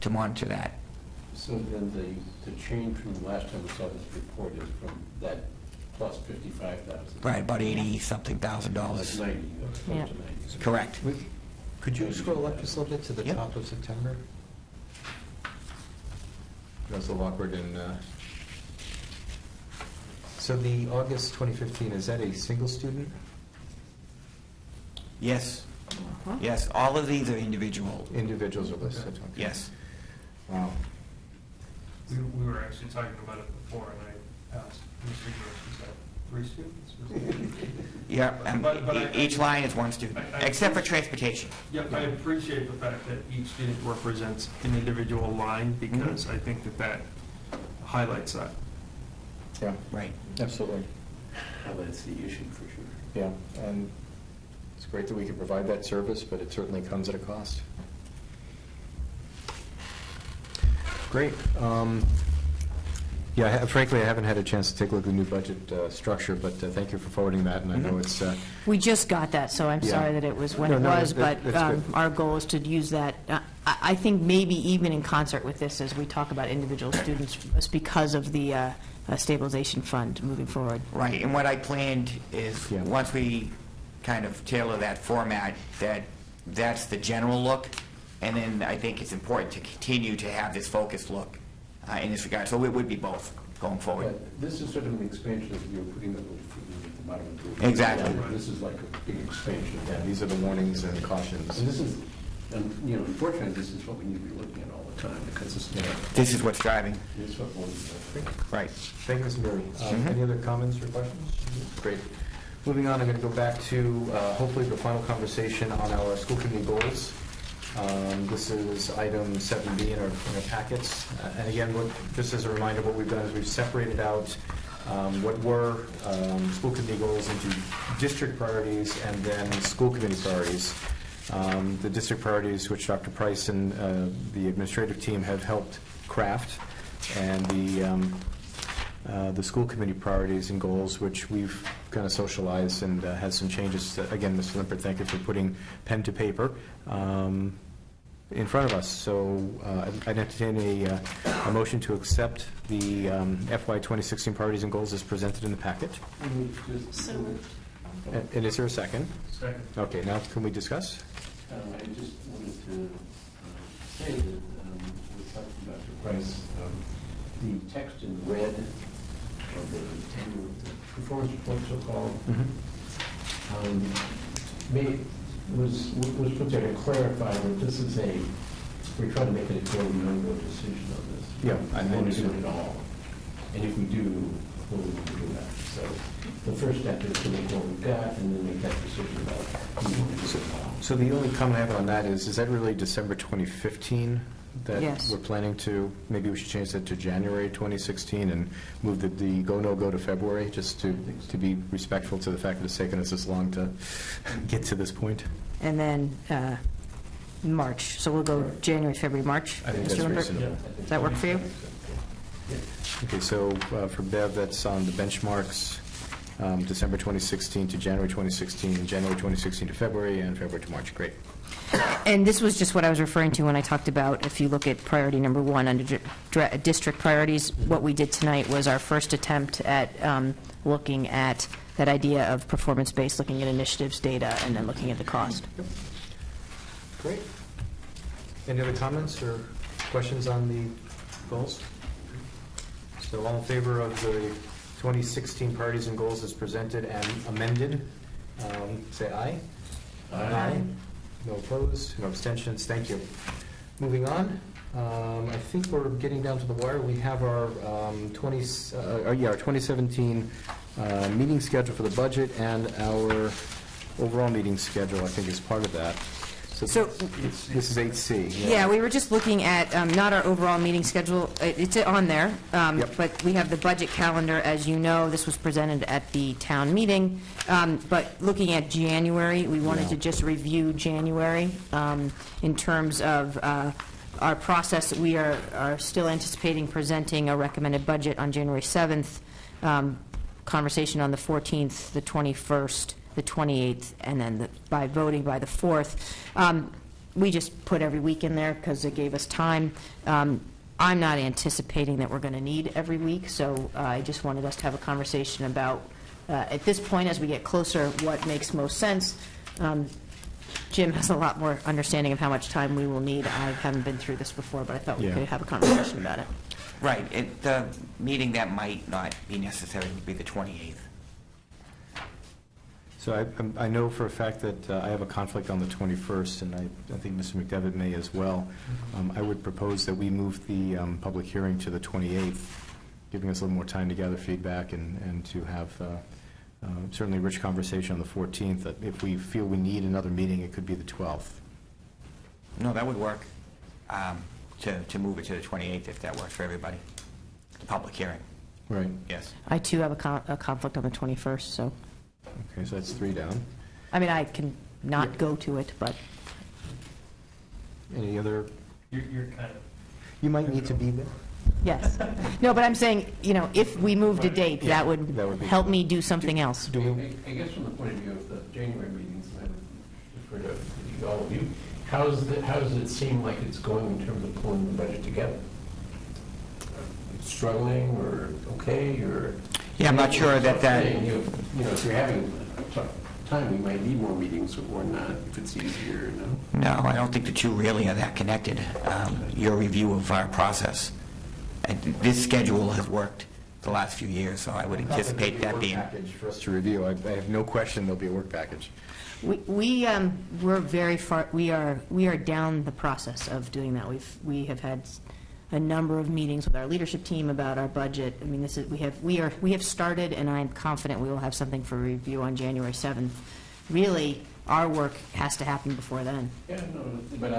monitor that. So then the change from the last time we saw this report is from that plus 55,000. Right, about $80-something thousand. That's 90. Yeah. To 90. Correct. Could you scroll up just a little bit to the Yep. top of September? That's a little awkward. And so the August 2015, is that a single student? Yes. Yes, all of these are individual. Individuals are listed. Okay. Yes. Wow. We were actually talking about it before, and I asked Mr. Gross, 3 students. Yeah, each line is 1 student, except for appreciate- transportation. Yep, I appreciate the fact that each student represents an individual line, because I think that highlights that. Yeah. Right. Absolutely. That's the issue, for sure. Yeah, and it's great that we can provide that service, but it certainly comes at a cost. Great. Yeah, frankly, I haven't had a chance to take a look at the new budget structure, but thank you for forwarding that, and I know it's... We just got that, so I'm Yeah. sorry that it was when No, it no, was, that's but good. our goal is to use that, I think maybe even in concert with this as we talk about individual students, it's because of the stabilization fund moving forward. Right, and what I planned is, once we kind of tailor that format, that's the general look, and then I think it's important to continue to have this focused look in this regard. So it would be both going forward. This is sort of an expansion of you're putting the little footnote at the bottom of the group. Exactly. This is like a big expansion. Yeah, these are the warnings and cautions. And this is, unfortunately, this is what we need to be looking at all the time, because This is what's driving. This is what we're Right. Thank you, Ms. Murray. Any other comments or questions? Great. Moving on, I'm going to go back to hopefully the final conversation on our school committee goals. This is item 7B in our packets. And again, just as a reminder, what we've done is we've separated out what were school committee goals into district priorities and then school committee priorities. The district priorities, which Dr. Price and the administrative team have helped craft, and the school committee priorities and goals, which we've kind of socialized and had some changes. Again, Mr. Limpert, thank you for putting pen to paper in front of us. So I'd entertain a motion to accept the FY 2016 priorities and goals as presented in the packet. So moved. And is there a second? Second. Okay, now can we discuss? I just wanted to say that with Dr. Price, the text in red of the performance report, so-called, was put there to clarify that this is we're trying to make it a go, no-go decision on this. Yeah, I We want to do understand. it at all. And if we do, we'll do that. So the first step is to look what we've got and then make that decision about who we want to do it all. So the only comment I have on that is that really December 2015 that Yes. we're planning to, maybe we should change that to January 2016 and move the go, no-go to February, just to be respectful to the fact that it's taken us this long to get to this point? And then March, so we'll go January, February, March. I think Mr. that's Limpert? reasonable. Does that work for you? Okay, so for Bev, that's on the benchmarks, December 2016 to January 2016, and January 2016 to February, and February to March. Great. And this was just what I was referring to when I talked about, if you look at priority number 1 under district priorities, what we did tonight was our first attempt at looking at that idea of performance-based, looking at initiatives, data, and then looking at the cost. Great. Any other comments or questions on the goals? So all in favor of the 2016 priorities and goals as presented and amended, say aye. Aye. No opposed, no abstentions. Thank you. Moving on, I think we're getting down to the wire. We have our 2017 meeting schedule for the budget, and our overall meeting schedule, I think, is part of that. So this is 8C. Yeah, we were just looking at, not our overall meeting schedule, it's on there, but we have the budget calendar, as you know, this was presented at the town meeting, but looking at January, we wanted to just review January in terms of our process. We are still anticipating presenting a recommended budget on January 7th, conversation on the 14th, the 21st, the 28th, and then by voting by the 4th. We just put every week in there because it gave us time. I'm not anticipating that we're going to need every week, so I just wanted us to have a conversation about, at this point, as we get closer, what makes most sense. Jim has a lot more understanding of how much time we will need. I haven't been through this before, but I thought we could have a conversation about it. Right. The meeting that might not be necessary would be the 28th. So I know for a fact that I have a conflict on the 21st, and I think Mr. McDevitt may as well. I would propose that we move the public hearing to the 28th, giving us a little more time to gather feedback and to have Certainly rich conversation on the 14th, that if we feel we need another meeting, it could be the 12th. No, that would work, to move it to the 28th if that works for everybody. The public hearing. Right. Yes. I too have a conflict on the 21st, so, Okay, so that's 3 down. I mean, I can not go to it, but Any other? You're kind of... You might need to be there. yes. No, but I'm saying, if we moved a date, that would help me do something else. I guess from the point of view of the January meetings, I would refer to all of you, how does it seem like it's going in terms of pulling the budget together? Struggling, or okay, or? Yeah, I'm not sure that If you're having a tough time, we might need more meetings or not, if it's easier, no? No, I don't think the two really are that connected. Your review of our process. This schedule has worked the last few years, so I would anticipate that being... Package for us to review. I have no question there'll be a work package. We're very far. We are down the process of doing that. We have had a number of meetings with our leadership team about our budget. I mean, we have started, and I'm confident we will have something for review on January 7th. Really, our work has to happen before then. Yeah, no, but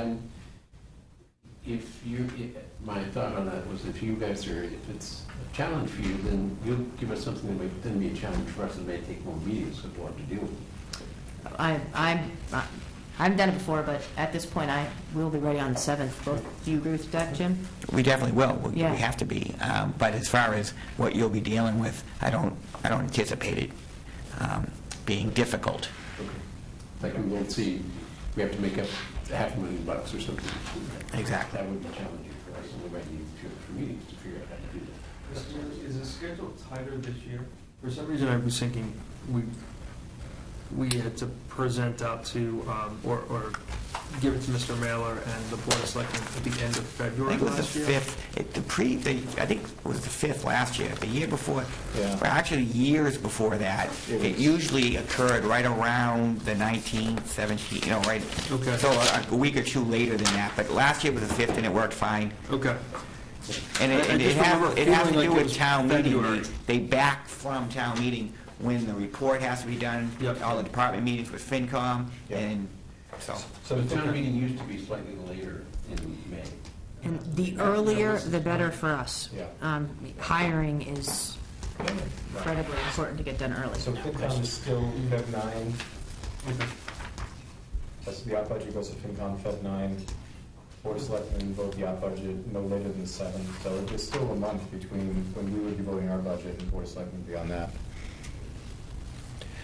my thought on that was if it's a challenge for you, then you'll give us something that might then be a challenge for us and may take more meetings, so we'll have to deal with it. I've done it before, but at this point, I will be ready on the 7th. Do you agree with that, Jim? We definitely will. We Yeah. have to be. But as far as what you'll be dealing with, I don't anticipate it being difficult. Like we won't see, we have to make up $500,000 or something. Exactly. That would be challenging for us, and we might need for meetings to figure out how to do that. Is the schedule tighter this year? For some reason, I was thinking we had to present out to, or give it to Mr. Mailer and the Board of Selectmen at the end of February I think it was last the year. 5th. I think it was the 5th last year. The year before, Yeah. well, actually years before that, it usually occurred right around the 19th, 17th, right? Okay. So a week or two later than that. But last year was the 5th, and it worked fine. Okay. And I it just has remember to feeling do like it with was town February. meeting. They back from town meeting when the report has to be done, Yep. all the department meetings with FinCom, Yep. and so. So the town meeting used to be slightly later in May. And the earlier, the better for us. Yeah. Hiring is incredibly important to get done early. So FinCom is still Feb 9. That's the op budget goes to FinCom Feb 9. Board of Selectmen vote the op budget no later than the 7th. So there's still a month between when we would be voting our budget and Board of Selectmen beyond that.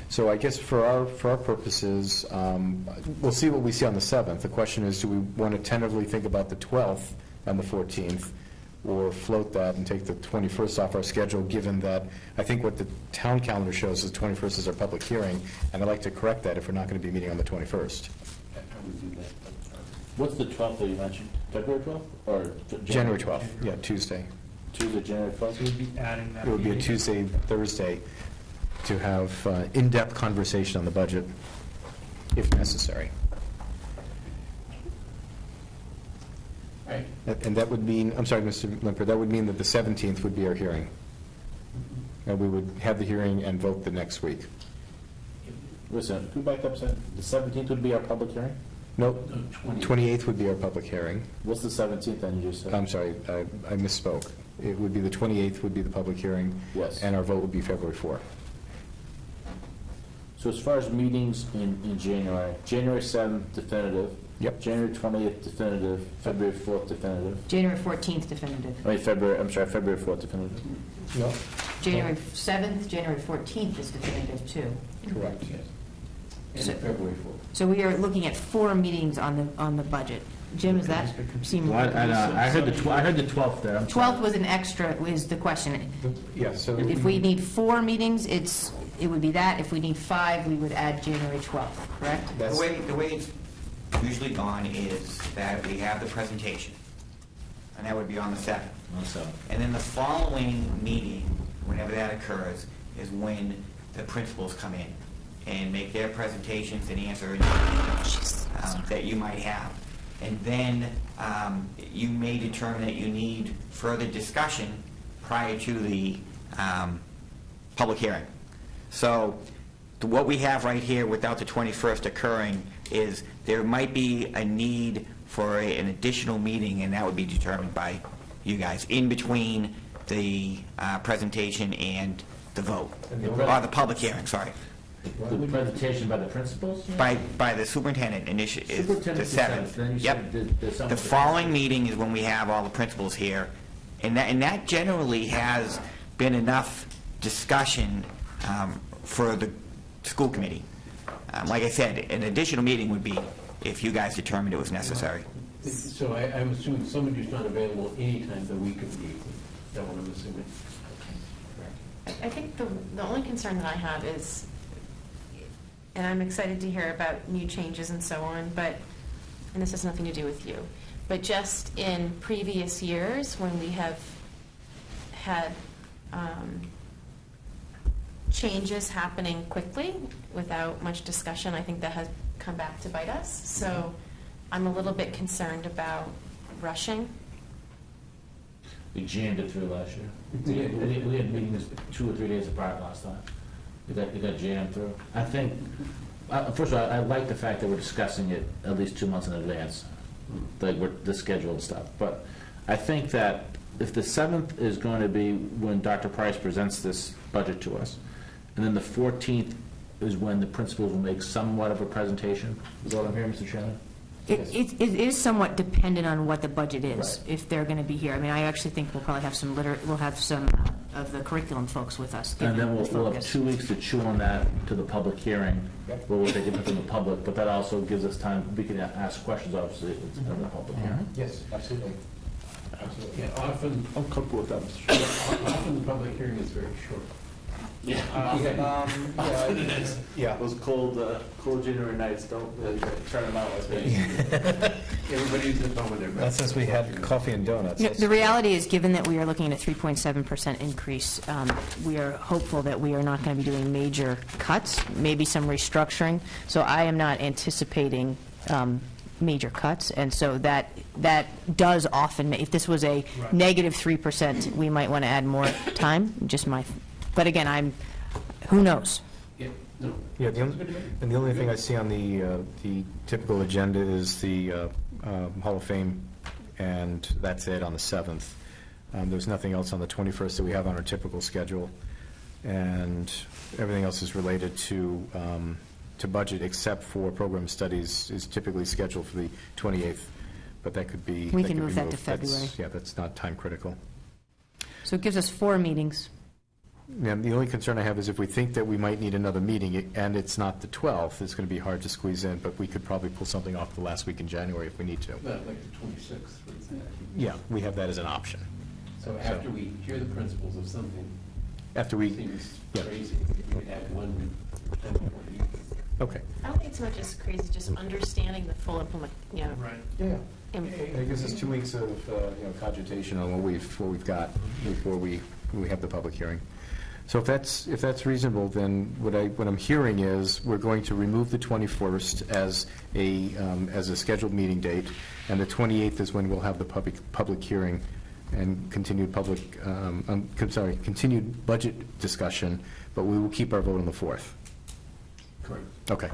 So I guess for our purposes, we'll see what we see on the 7th. The question is, do we want to tentatively think about the 12th and the 14th, or float that and take the 21st off our schedule, given that I think what the town calendar shows is the 21st is our public hearing, and I'd like to correct that if we're not going to be meeting on the 21st. I would do that. What's the 12th that you mentioned? February 12th? Or January 12th, yeah, Tuesday. Tuesday, January 12th? We'd be adding that. It would be a Tuesday, Thursday, to have in-depth conversation on the budget, if necessary. Right. And that would mean, I'm sorry, Mr. Limper, that would mean that the 17th would be our hearing. And we would have the hearing and vote the next week. Listen, who back up said the 17th would be our public hearing? Nope, 28th would be our public hearing. What's the 17th then you just said? I'm sorry, I misspoke. It would be the 28th would be the public hearing. Yes. And our vote would be February 4th. So as far as meetings in January, January 7th definitive. Yep. January 20th definitive, February 4th definitive. January 14th definitive. February 4th definitive. No. January 7th, January 14th is definitive, too. Correct. And February 4th. So we are looking at 4 meetings on the budget. Jim, does that seem? Well, I heard the 12th there. I'm sorry. 12th was an extra, is the question. Yeah, so. If we need 4 meetings, it would be that. If we need 5, we would add January 12th, correct? The way it's usually gone is that we have the presentation, and that would be on the 7th. And then the following meeting, whenever that occurs, is when the principals come in and make their presentations and answer any questions that you might have. And then you may determine that you need further discussion prior to the public hearing. So what we have right here without the 21st occurring is there might be a need for an additional meeting, and that would be determined by you guys in between the presentation and the vote, or the public hearing, sorry. The presentation by the principals? By the superintendent is the Superintendent's 7th. then you Yep. said there's some- The following meeting is when we have all the principals here, and that generally has been enough discussion for the school committee. Like I said, an additional meeting would be if you guys determined it was necessary. So I'm assuming somebody's not available anytime the week of the 8th. Is that what I'm assuming? I think the only concern that I have is, and I'm excited to hear about new changes and so on, but, and this has nothing to do with you, but just in previous years when we have had changes happening quickly without much discussion, I think that has come back to bite us. So I'm a little bit concerned about rushing. We jammed it through last year. We had meetings 2 or 3 days apart last time. It got jammed through. I think, first of all, I like the fact that we're discussing it at least 2 months in advance, like the schedule and stuff. But I think that if the 7th is going to be when Dr. Price presents this budget to us, and then the 14th is when the principals will make somewhat of a presentation, is that what I'm hearing, Mr. Chairman? It is somewhat dependent on what the budget is, if they're going to be here. I mean, I actually think we'll probably have we'll have some of the curriculum folks with us. And then given the we'll have focus. 2 weeks to chew on that to the public hearing, where we'll take input from the public, but that also gives us time, we can ask questions, obviously, in the public hearing. Yes, absolutely. Absolutely. Yeah, often, I'm comfortable with that, Mr. Chairman. Often the public hearing is very short. Yeah. Those cold January nights don't really turn them out as big. Everybody's at home with their Not since we had coffee and donuts. No, the reality is, given that we are looking at a 3.7% increase, we are hopeful that we are not going to be doing major cuts, maybe some restructuring. So I am not anticipating major cuts, and so that does often, if this was a negative 3%, we might want to add more time, but again, who knows? Yeah, and the only thing I see on the typical agenda is the Hall of Fame, and that's it on the 7th. There's nothing else on the 21st that we have on our typical schedule, and everything else is related to budget, except for program studies is typically scheduled for the 28th, but that could be... We can move that to February. Yeah, that's not time critical. So it gives us 4 meetings. Yeah, the only concern I have is if we think that we might need another meeting, and it's not the 12th, it's going to be hard to squeeze in, but we could probably pull something off the last week in January if we need to. Like the 26th, for example. Yeah, we have that as an option. So after we hear the principles of something, after we seems yeah. crazy, we could add one. Okay. I don't think it's much as crazy, just understanding the full Right. Yeah. It gives us 2 weeks of cogitation on what we've got before we have the public hearing. So if that's reasonable, then what I'm hearing is we're going to remove the 21st as a scheduled meeting date, and the 28th is when we'll have the public hearing and continued continued budget discussion, but we will keep our vote on the 4th. Correct. Okay.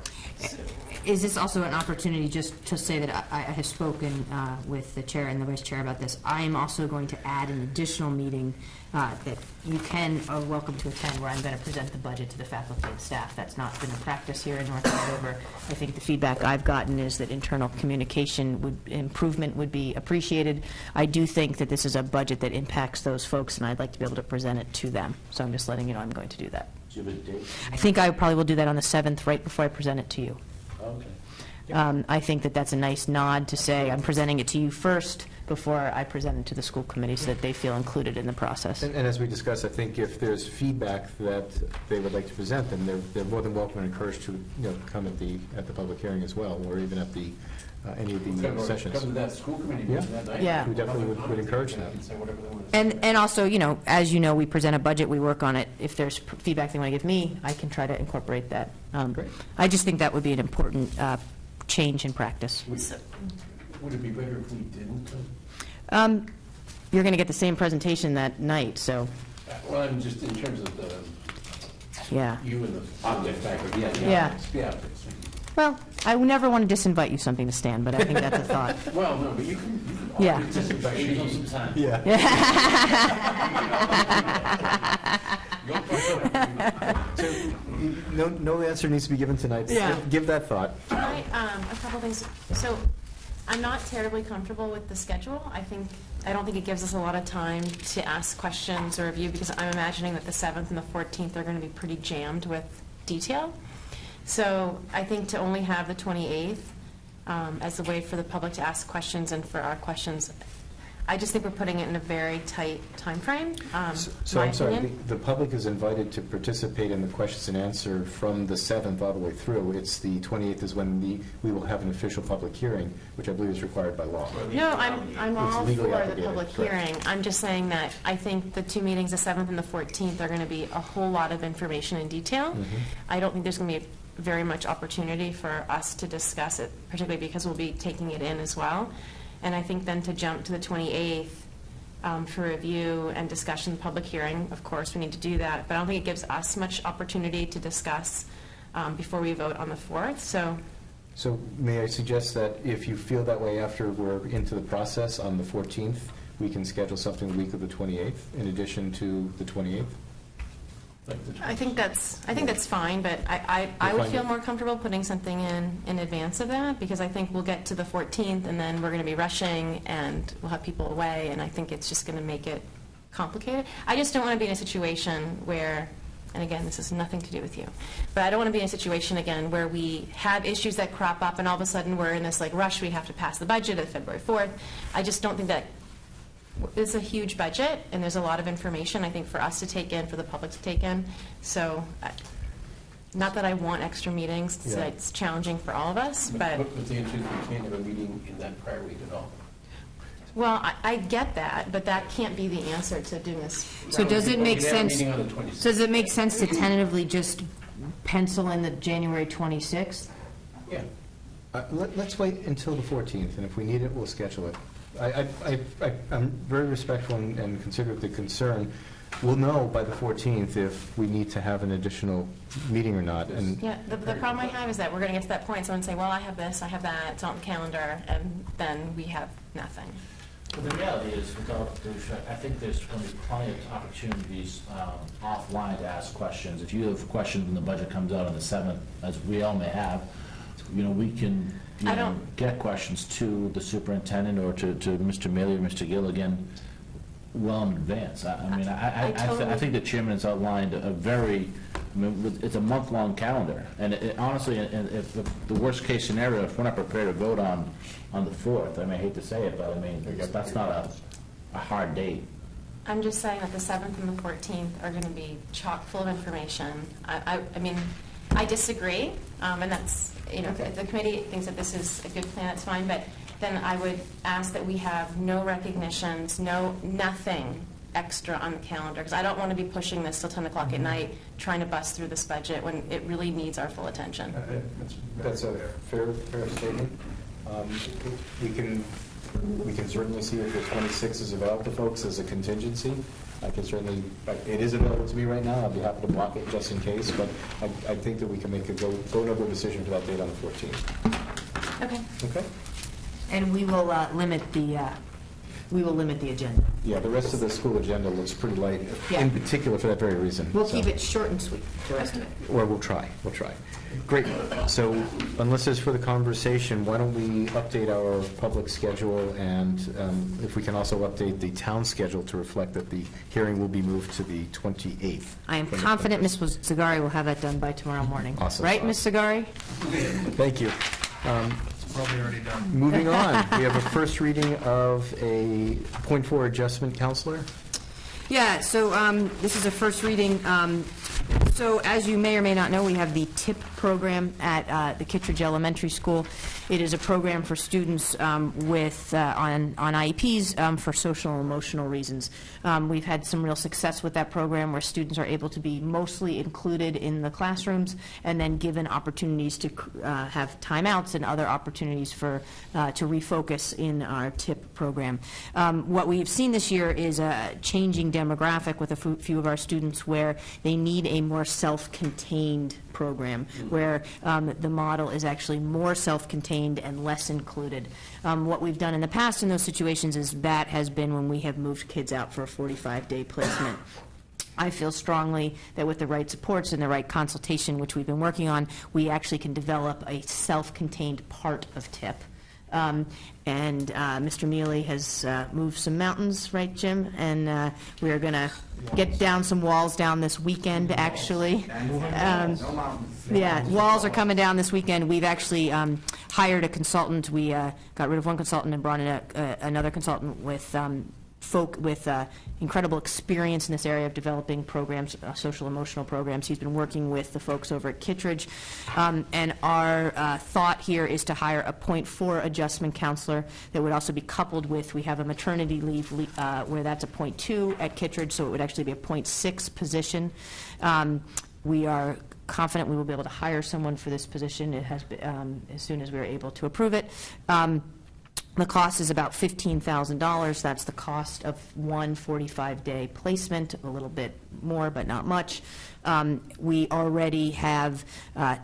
Is this also an opportunity just to say that I have spoken with the chair and the vice chair about this? I am also going to add an additional meeting that you are welcome to attend, where I'm going to present the budget to the faculty and staff. That's not been a practice here in North Andover. I think the feedback I've gotten is that internal communication improvement would be appreciated. I do think that this is a budget that impacts those folks, and I'd like to be able to present it to them. So I'm just letting you know I'm going to do that. Do you have a date? I think I probably will do that on the 7th, right before I present it to you. Okay. I think that that's a nice nod to say I'm presenting it to you first before I present it to the school committee, so that they feel included in the process. And as we discussed, I think if there's feedback that they would like to present, then they're more than welcome and encouraged to come at the public hearing as well, or even at any of the sessions. Come to that school committee meeting that night. Yeah. We definitely would encourage that. And say whatever they want to say. And also, as you know, we present a budget, we work on it. If there's feedback they want to give me, I can try to incorporate that. Great. I just think that would be an important change in practice. Would it be better if we didn't come? You're going to get the same presentation that night, so. Well, I'm just in terms of Yeah. You and the object faculty, Yeah. yeah. Well, I would never want to disinvite you something to stand, but I think that's a thought. Well, no, but you can Yeah. always disinvite me sometime. So, no answer needs to be given tonight. Yeah. Give that thought. Can I, a couple things. So I'm not terribly comfortable with the schedule. I don't think it gives us a lot of time to ask questions or review, because I'm imagining that the 7th and the 14th are going to be pretty jammed with detail. So I think to only have the 28th as a way for the public to ask questions and for our questions, I just think we're putting it in a very tight time frame. So I'm sorry, the public is invited to participate in the questions and answer from the 7th all the way through. It's the 28th is when we will have an official public hearing, which I believe is required by law. No, I'm all for legally the obligated, public correct. hearing. I'm just saying that I think the 2 meetings, the 7th and the 14th, are going to be a whole lot of information in detail. I don't think there's going to be very much opportunity for us to discuss it, particularly because we'll be taking it in as well. And I think then to jump to the 28th for review and discussion, public hearing, of course, we need to do that. But I don't think it gives us much opportunity to discuss before we vote on the 4th. So may I suggest that if you feel that way after we're into the process on the 14th, we can schedule something the week of the 28th in addition to the 28th? I think that's fine, but I would feel more comfortable putting something in advance of that, because I think we'll get to the 14th and then we're going to be rushing and we'll have people away, and I think it's just going to make it complicated. I just don't want to be in a situation where, and again, this has nothing to do with you, but I don't want to be in a situation again where we have issues that crop up and all of a sudden we're in this like rush, we have to pass the budget of February 4th. I just don't think that. It's a huge budget, and there's a lot of information, I think, for us to take in, for the public to take in. So, not that I want extra meetings. Yeah. It's challenging for all of us, but... But the answer is we can't have a meeting in that prior week at all. Well, I get that, but that can't be the answer to doing this. So does it make sense, meeting on the 26th. does it make sense to tentatively just pencil in the January 26th? Yeah. Let's wait until the 14th, and if we need it, we'll schedule it. I'm very respectful and considerate of the concern. We'll know by the 14th if we need to have an additional meeting or not. And Yeah, the problem I have is that we're going to get to that point, someone say, well, I have this, I have that, it's on the calendar, and then we have nothing. But the reality is, I think there's going to be plenty of opportunities offline to ask questions. If you have questions when the budget comes out on the 7th, as we all may have, we can get questions to the superintendent or to Mr. Maley or Mr. Gilligan well in advance. I think the chairman has outlined a very, it's a month-long calendar. And honestly, if the worst-case scenario, if we're not prepared to vote on the 4th, I hate to say it, but that's not a hard date. I'm just saying that the 7th and the 14th are going to be chock full of information. I disagree, and that's, if the committee thinks that this is a good plan, that's fine, but then I would ask that we have no recognitions, nothing extra on the calendar, because I don't want to be pushing this till 10 o'clock at night, trying to bust through this budget when it really needs our full attention. that's a fair statement. We can certainly see if the 26th is available to folks as a contingency. I can certainly, it is available to me right now. I'd be happy to block it just in case, but I think that we can make a go-no-go decision for that date on the 14th. Okay. Okay? And we will limit the agenda. Yeah, the rest of the school agenda looks pretty light, Yeah. in particular for that very reason. We'll So- keep it short and sweet, the rest of it. Or we'll try. Great. So unless there's further conversation, why don't we update our public schedule, and if we can also update the town schedule to reflect that the hearing will be moved to the 28th. I am confident Ms. Zagari will have that done by tomorrow morning. Awesome. Right, Ms. Zagari? Thank you. Probably already done. Moving on, we have a first reading of a .4 adjustment, Counselor. Yeah, so this is a first reading. So as you may or may not know, we have the TIP program at the Kittredge Elementary School. It is a program for students with on IEPs for social and emotional reasons. We've had some real success with that program, where students are able to be mostly included in the classrooms and then given opportunities to have timeouts and other opportunities for to refocus in our TIP program. What we've seen this year is a changing demographic with a few of our students where they need a more more self-contained program, where the model is actually more self-contained and less included. What we've done in the past in those situations is that has been when we have moved kids out for a 45-day placement. I feel strongly that with the right supports and the right consultation, which we've been working on, we actually can develop a self-contained part of TIP. And Mr. Mealy has moved some mountains, right, Jim? And we are going to get down some walls down this weekend, actually. Yeah, walls are coming down this weekend. We've actually hired a consultant. We got rid of one consultant and brought in another consultant with incredible experience in this area of developing programs, social emotional programs. He's been working with the folks over at Kittredge. And our thought here is to hire a .4 adjustment counselor that would also be coupled with, we have a maternity leave where that's a .2 at Kittredge, so it would actually be a .6 position. We are confident we will be able to hire someone for this position. It has been, as soon as we are able to approve it. The cost is about $15,000. That's the cost of one 45-day placement, a little bit more, but not much. We already have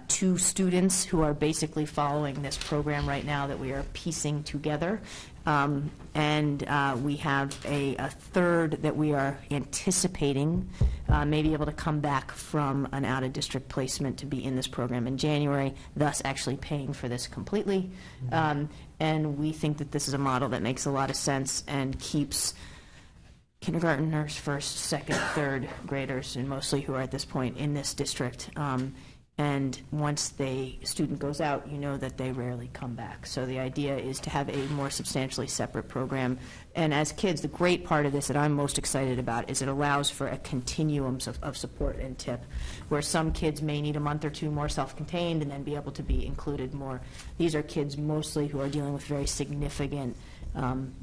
2 students who are basically following this program right now that we are piecing together. And we have a third that we are anticipating may be able to come back from an out-of-district placement to be in this program in January, thus actually paying for this completely. And we think that this is a model that makes a lot of sense and keeps kindergartners, first, second, third graders, and mostly who are at this point in this district. And once the student goes out, you know that they rarely come back. So the idea is to have a more substantially separate program. And as kids, the great part of this that I'm most excited about is it allows for a continuum of support and TIP, where some kids may need a month or 2 more self-contained and then be able to be included more. These are kids mostly who are dealing with very significant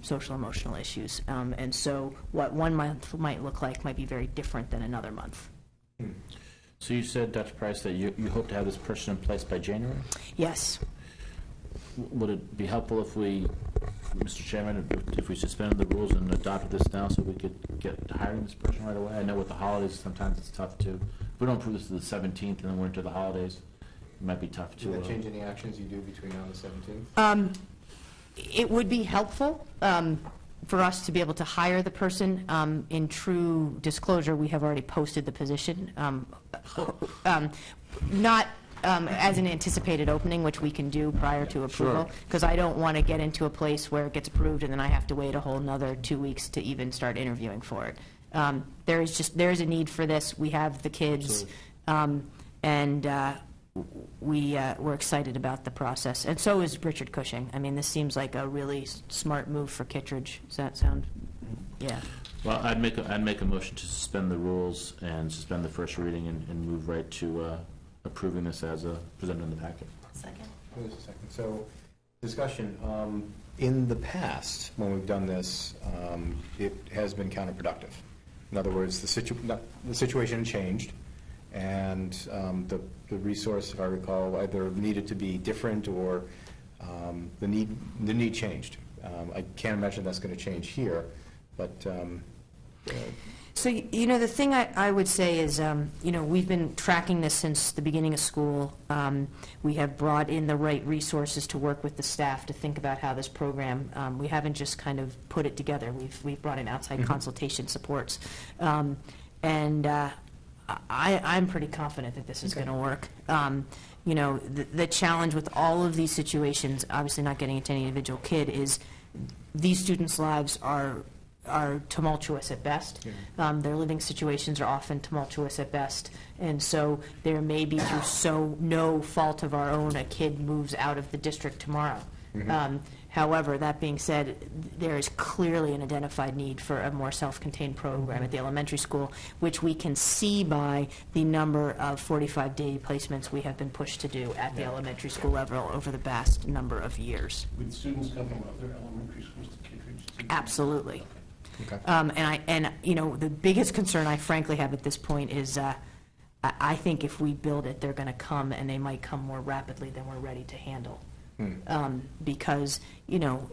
social emotional issues. And so what one month might look like might be very different than another month. So you said, Dr. Price, that you hope to have this person in place by January? Yes. Would it be helpful if we, Mr. Chairman, if we suspended the rules and adopted this now so we could get hiring this person right away? I know with the holidays, sometimes it's tough to. If we don't approve this to the 17th and then we're into the holidays, it might be tough to. Does that change any actions you do between now and the 17th? It would be helpful for us to be able to hire the person. In true disclosure, we have already posted the position. Not as an anticipated opening, which we can do prior to approval, because I don't want to get into a place where it gets approved and then I have to wait a whole another 2 weeks to even start interviewing for it. There is a need for this. We have the kids, and we're excited about the process, and so is Richard Cushing. I mean, this seems like a really smart move for Kittredge. Does that sound? Yeah. Well, I'd make a motion to suspend the rules and suspend the first reading and move right to approving this as presented in the packet. Second. There's a second. So, discussion. In the past, when we've done this, it has been counterproductive. In other words, the situation changed, and the resource, if I recall, either needed to be different or the need changed. I can't imagine that's going to change here, but. So, you know, the thing I would say is, you know, we've been tracking this since the beginning of school. We have brought in the right resources to work with the staff to think about how this program, we haven't just kind of put it together. We've brought in outside consultation supports. I'm pretty confident that this is going to work. You know, the challenge with all of these situations, obviously not getting into any individual kid, is these students' lives are tumultuous at best. Their living situations are often tumultuous at best. And so there may be, through no fault of our own, a kid moves out of the district tomorrow. However, that being said, there is clearly an identified need for a more self-contained program at the elementary school, which we can see by the number of 45-day placements we have been pushed to do at the elementary school level over the past number of years. With students coming from other elementary schools to Kittredge? Absolutely. Okay. And you know, the biggest concern I frankly have at this point is I think if we build it, they're going to come, and they might come more rapidly than we're ready to handle. Because, you know,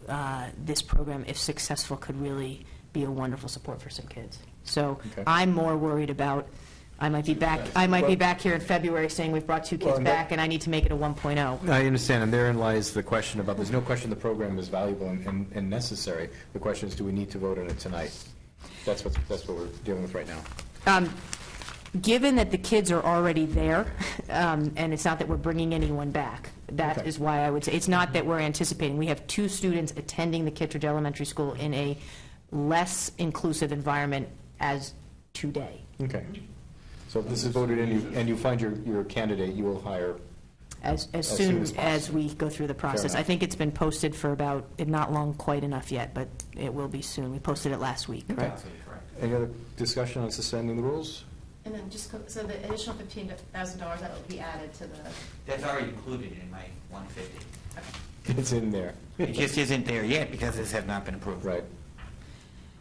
this program, if successful, could really be a wonderful support for some kids. So I'm more worried about I might be back here in February saying we've brought 2 kids back, and I need to make it a 1.0. I understand, and therein lies the question about, there's no question the program is valuable and necessary. The question is, do we need to vote on it tonight? That's what we're dealing with right now. Given that the kids are already there, and it's not that we're bringing anyone back, that is why I would say, it's not that we're anticipating. We have 2 students attending the Kittredge Elementary School in a less inclusive environment as today. Okay. So if this is voted in, and you find your candidate, you will hire as soon as we go through the process. I think it's been posted for about, not long quite enough yet, but it will be soon. We posted it last week. Okay. Any other discussion on suspending the rules? And then so the additional $15,000 that will be added to the... That's already included in my 150. It's in there. It just isn't there yet because this has not been approved. Right.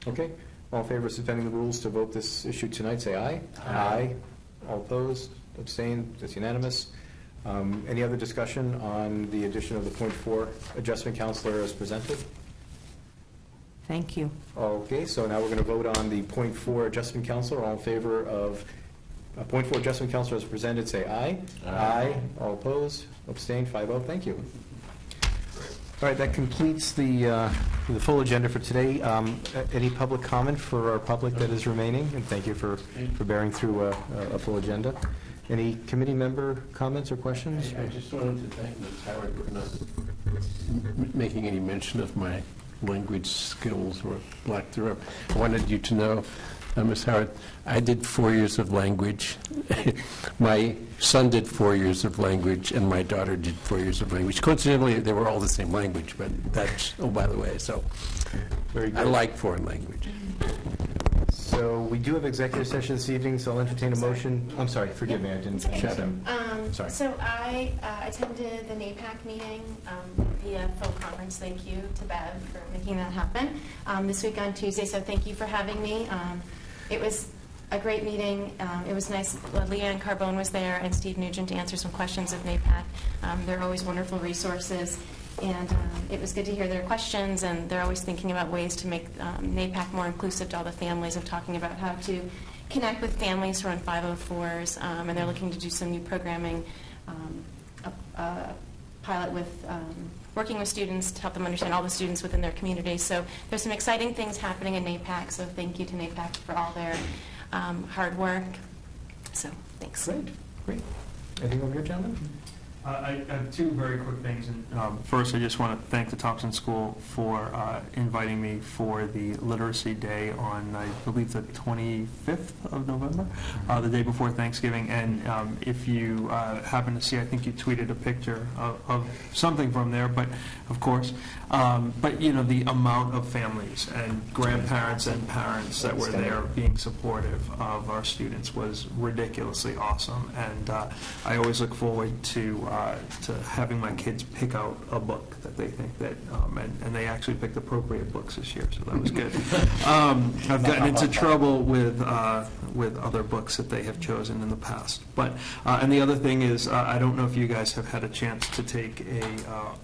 Okay. All in favor of suspending the rules to vote this issue tonight, say aye. Aye. All opposed? Abstained? That's unanimous. Any other discussion on the addition of the .4 adjustment counselor as presented? Thank you. Okay, so now we're going to vote on the .4 adjustment counselor. All in favor of .4 adjustment counselor as presented, say aye. Aye. All opposed? Abstained? 5-0. Thank you. All right, that completes the full agenda for today. Any public comment for our public that is remaining? And thank you for bearing through a full agenda. Any committee member comments or questions? I just wanted to thank Ms. Howard for not making any mention of my language skills or lack thereof. I wanted you to know, Ms. Howard, I did 4 years of language. My son did 4 years of language, and my daughter did 4 years of language. Coincidentally, they were all the same language, but that's, oh, by the way, so very good. I like foreign language. So we do have executive session this evening, so I'll entertain a motion. I'm sorry, forgive me, I didn't shut him. Sorry. So I attended the NAPAC meeting via phone conference. Thank you to Bev for making that happen this week on Tuesday, so thank you for having me. It was a great meeting. It was nice. Leanne Carbone was there and Steve Nugent to answer some questions of NAPAC. They're always wonderful resources. And it was good to hear their questions, and they're always thinking about ways to make NAPAC more inclusive to all the families, and talking about how to connect with families who are on 504s, and they're looking to do some new programming, a pilot with working with students to help them understand all the students within their community. So there's some exciting things happening in NAPAC, so thank you to NAPAC for all their hard work. So thanks. Great. Anything over here, gentlemen? I have 2 very quick things. First, I just want to thank the Thompson School for inviting me for the Literacy Day on, I believe, the 25th of November, the day before Thanksgiving. And if you happen to see, I think you tweeted a picture of something from there, but of course. But, you know, the amount of families and grandparents and parents that were there being supportive of our students was ridiculously awesome. And I always look forward to having my kids pick out a book that they think that, and they actually picked appropriate books this year, so that was good. I've gotten into trouble with other books that they have chosen in the past. But and the other thing is, I don't know if you guys have had a chance to take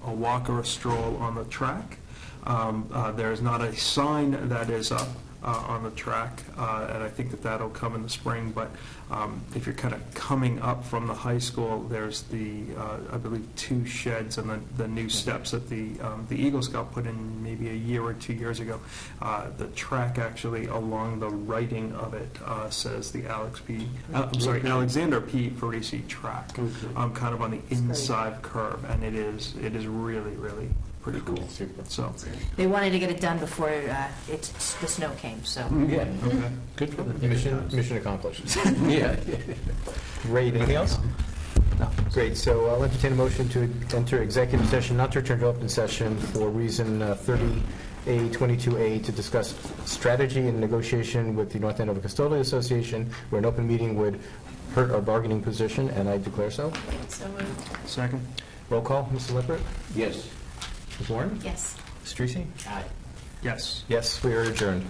a walk or a stroll on the track. There is not a sign that is up on the track, and I think that that'll come in the spring. But if you're kind of coming up from the high school, there's the I believe 2 sheds and the new steps that the Eagle Scout put in maybe a year or 2 years ago. The track actually along the writing of it says the Alexander P. Parisi track, kind of on the inside curve, and it is really pretty cool. So they wanted to get it done before the snow came. So yeah, okay. Good for them. Mission accomplished. Yeah. Great. Anything else? No. Great. So I'll entertain a motion to enter executive session, not to return to open session for reason 30A22A to discuss strategy and negotiation with the North Andover Custodial Association, where an open meeting would hurt our bargaining position, and I declare so. So moved. Second. Roll call. Mr. Lippert? Yes. Ms. Warren? Yes. Ms. Treacy? Yes. Yes, we are adjourned.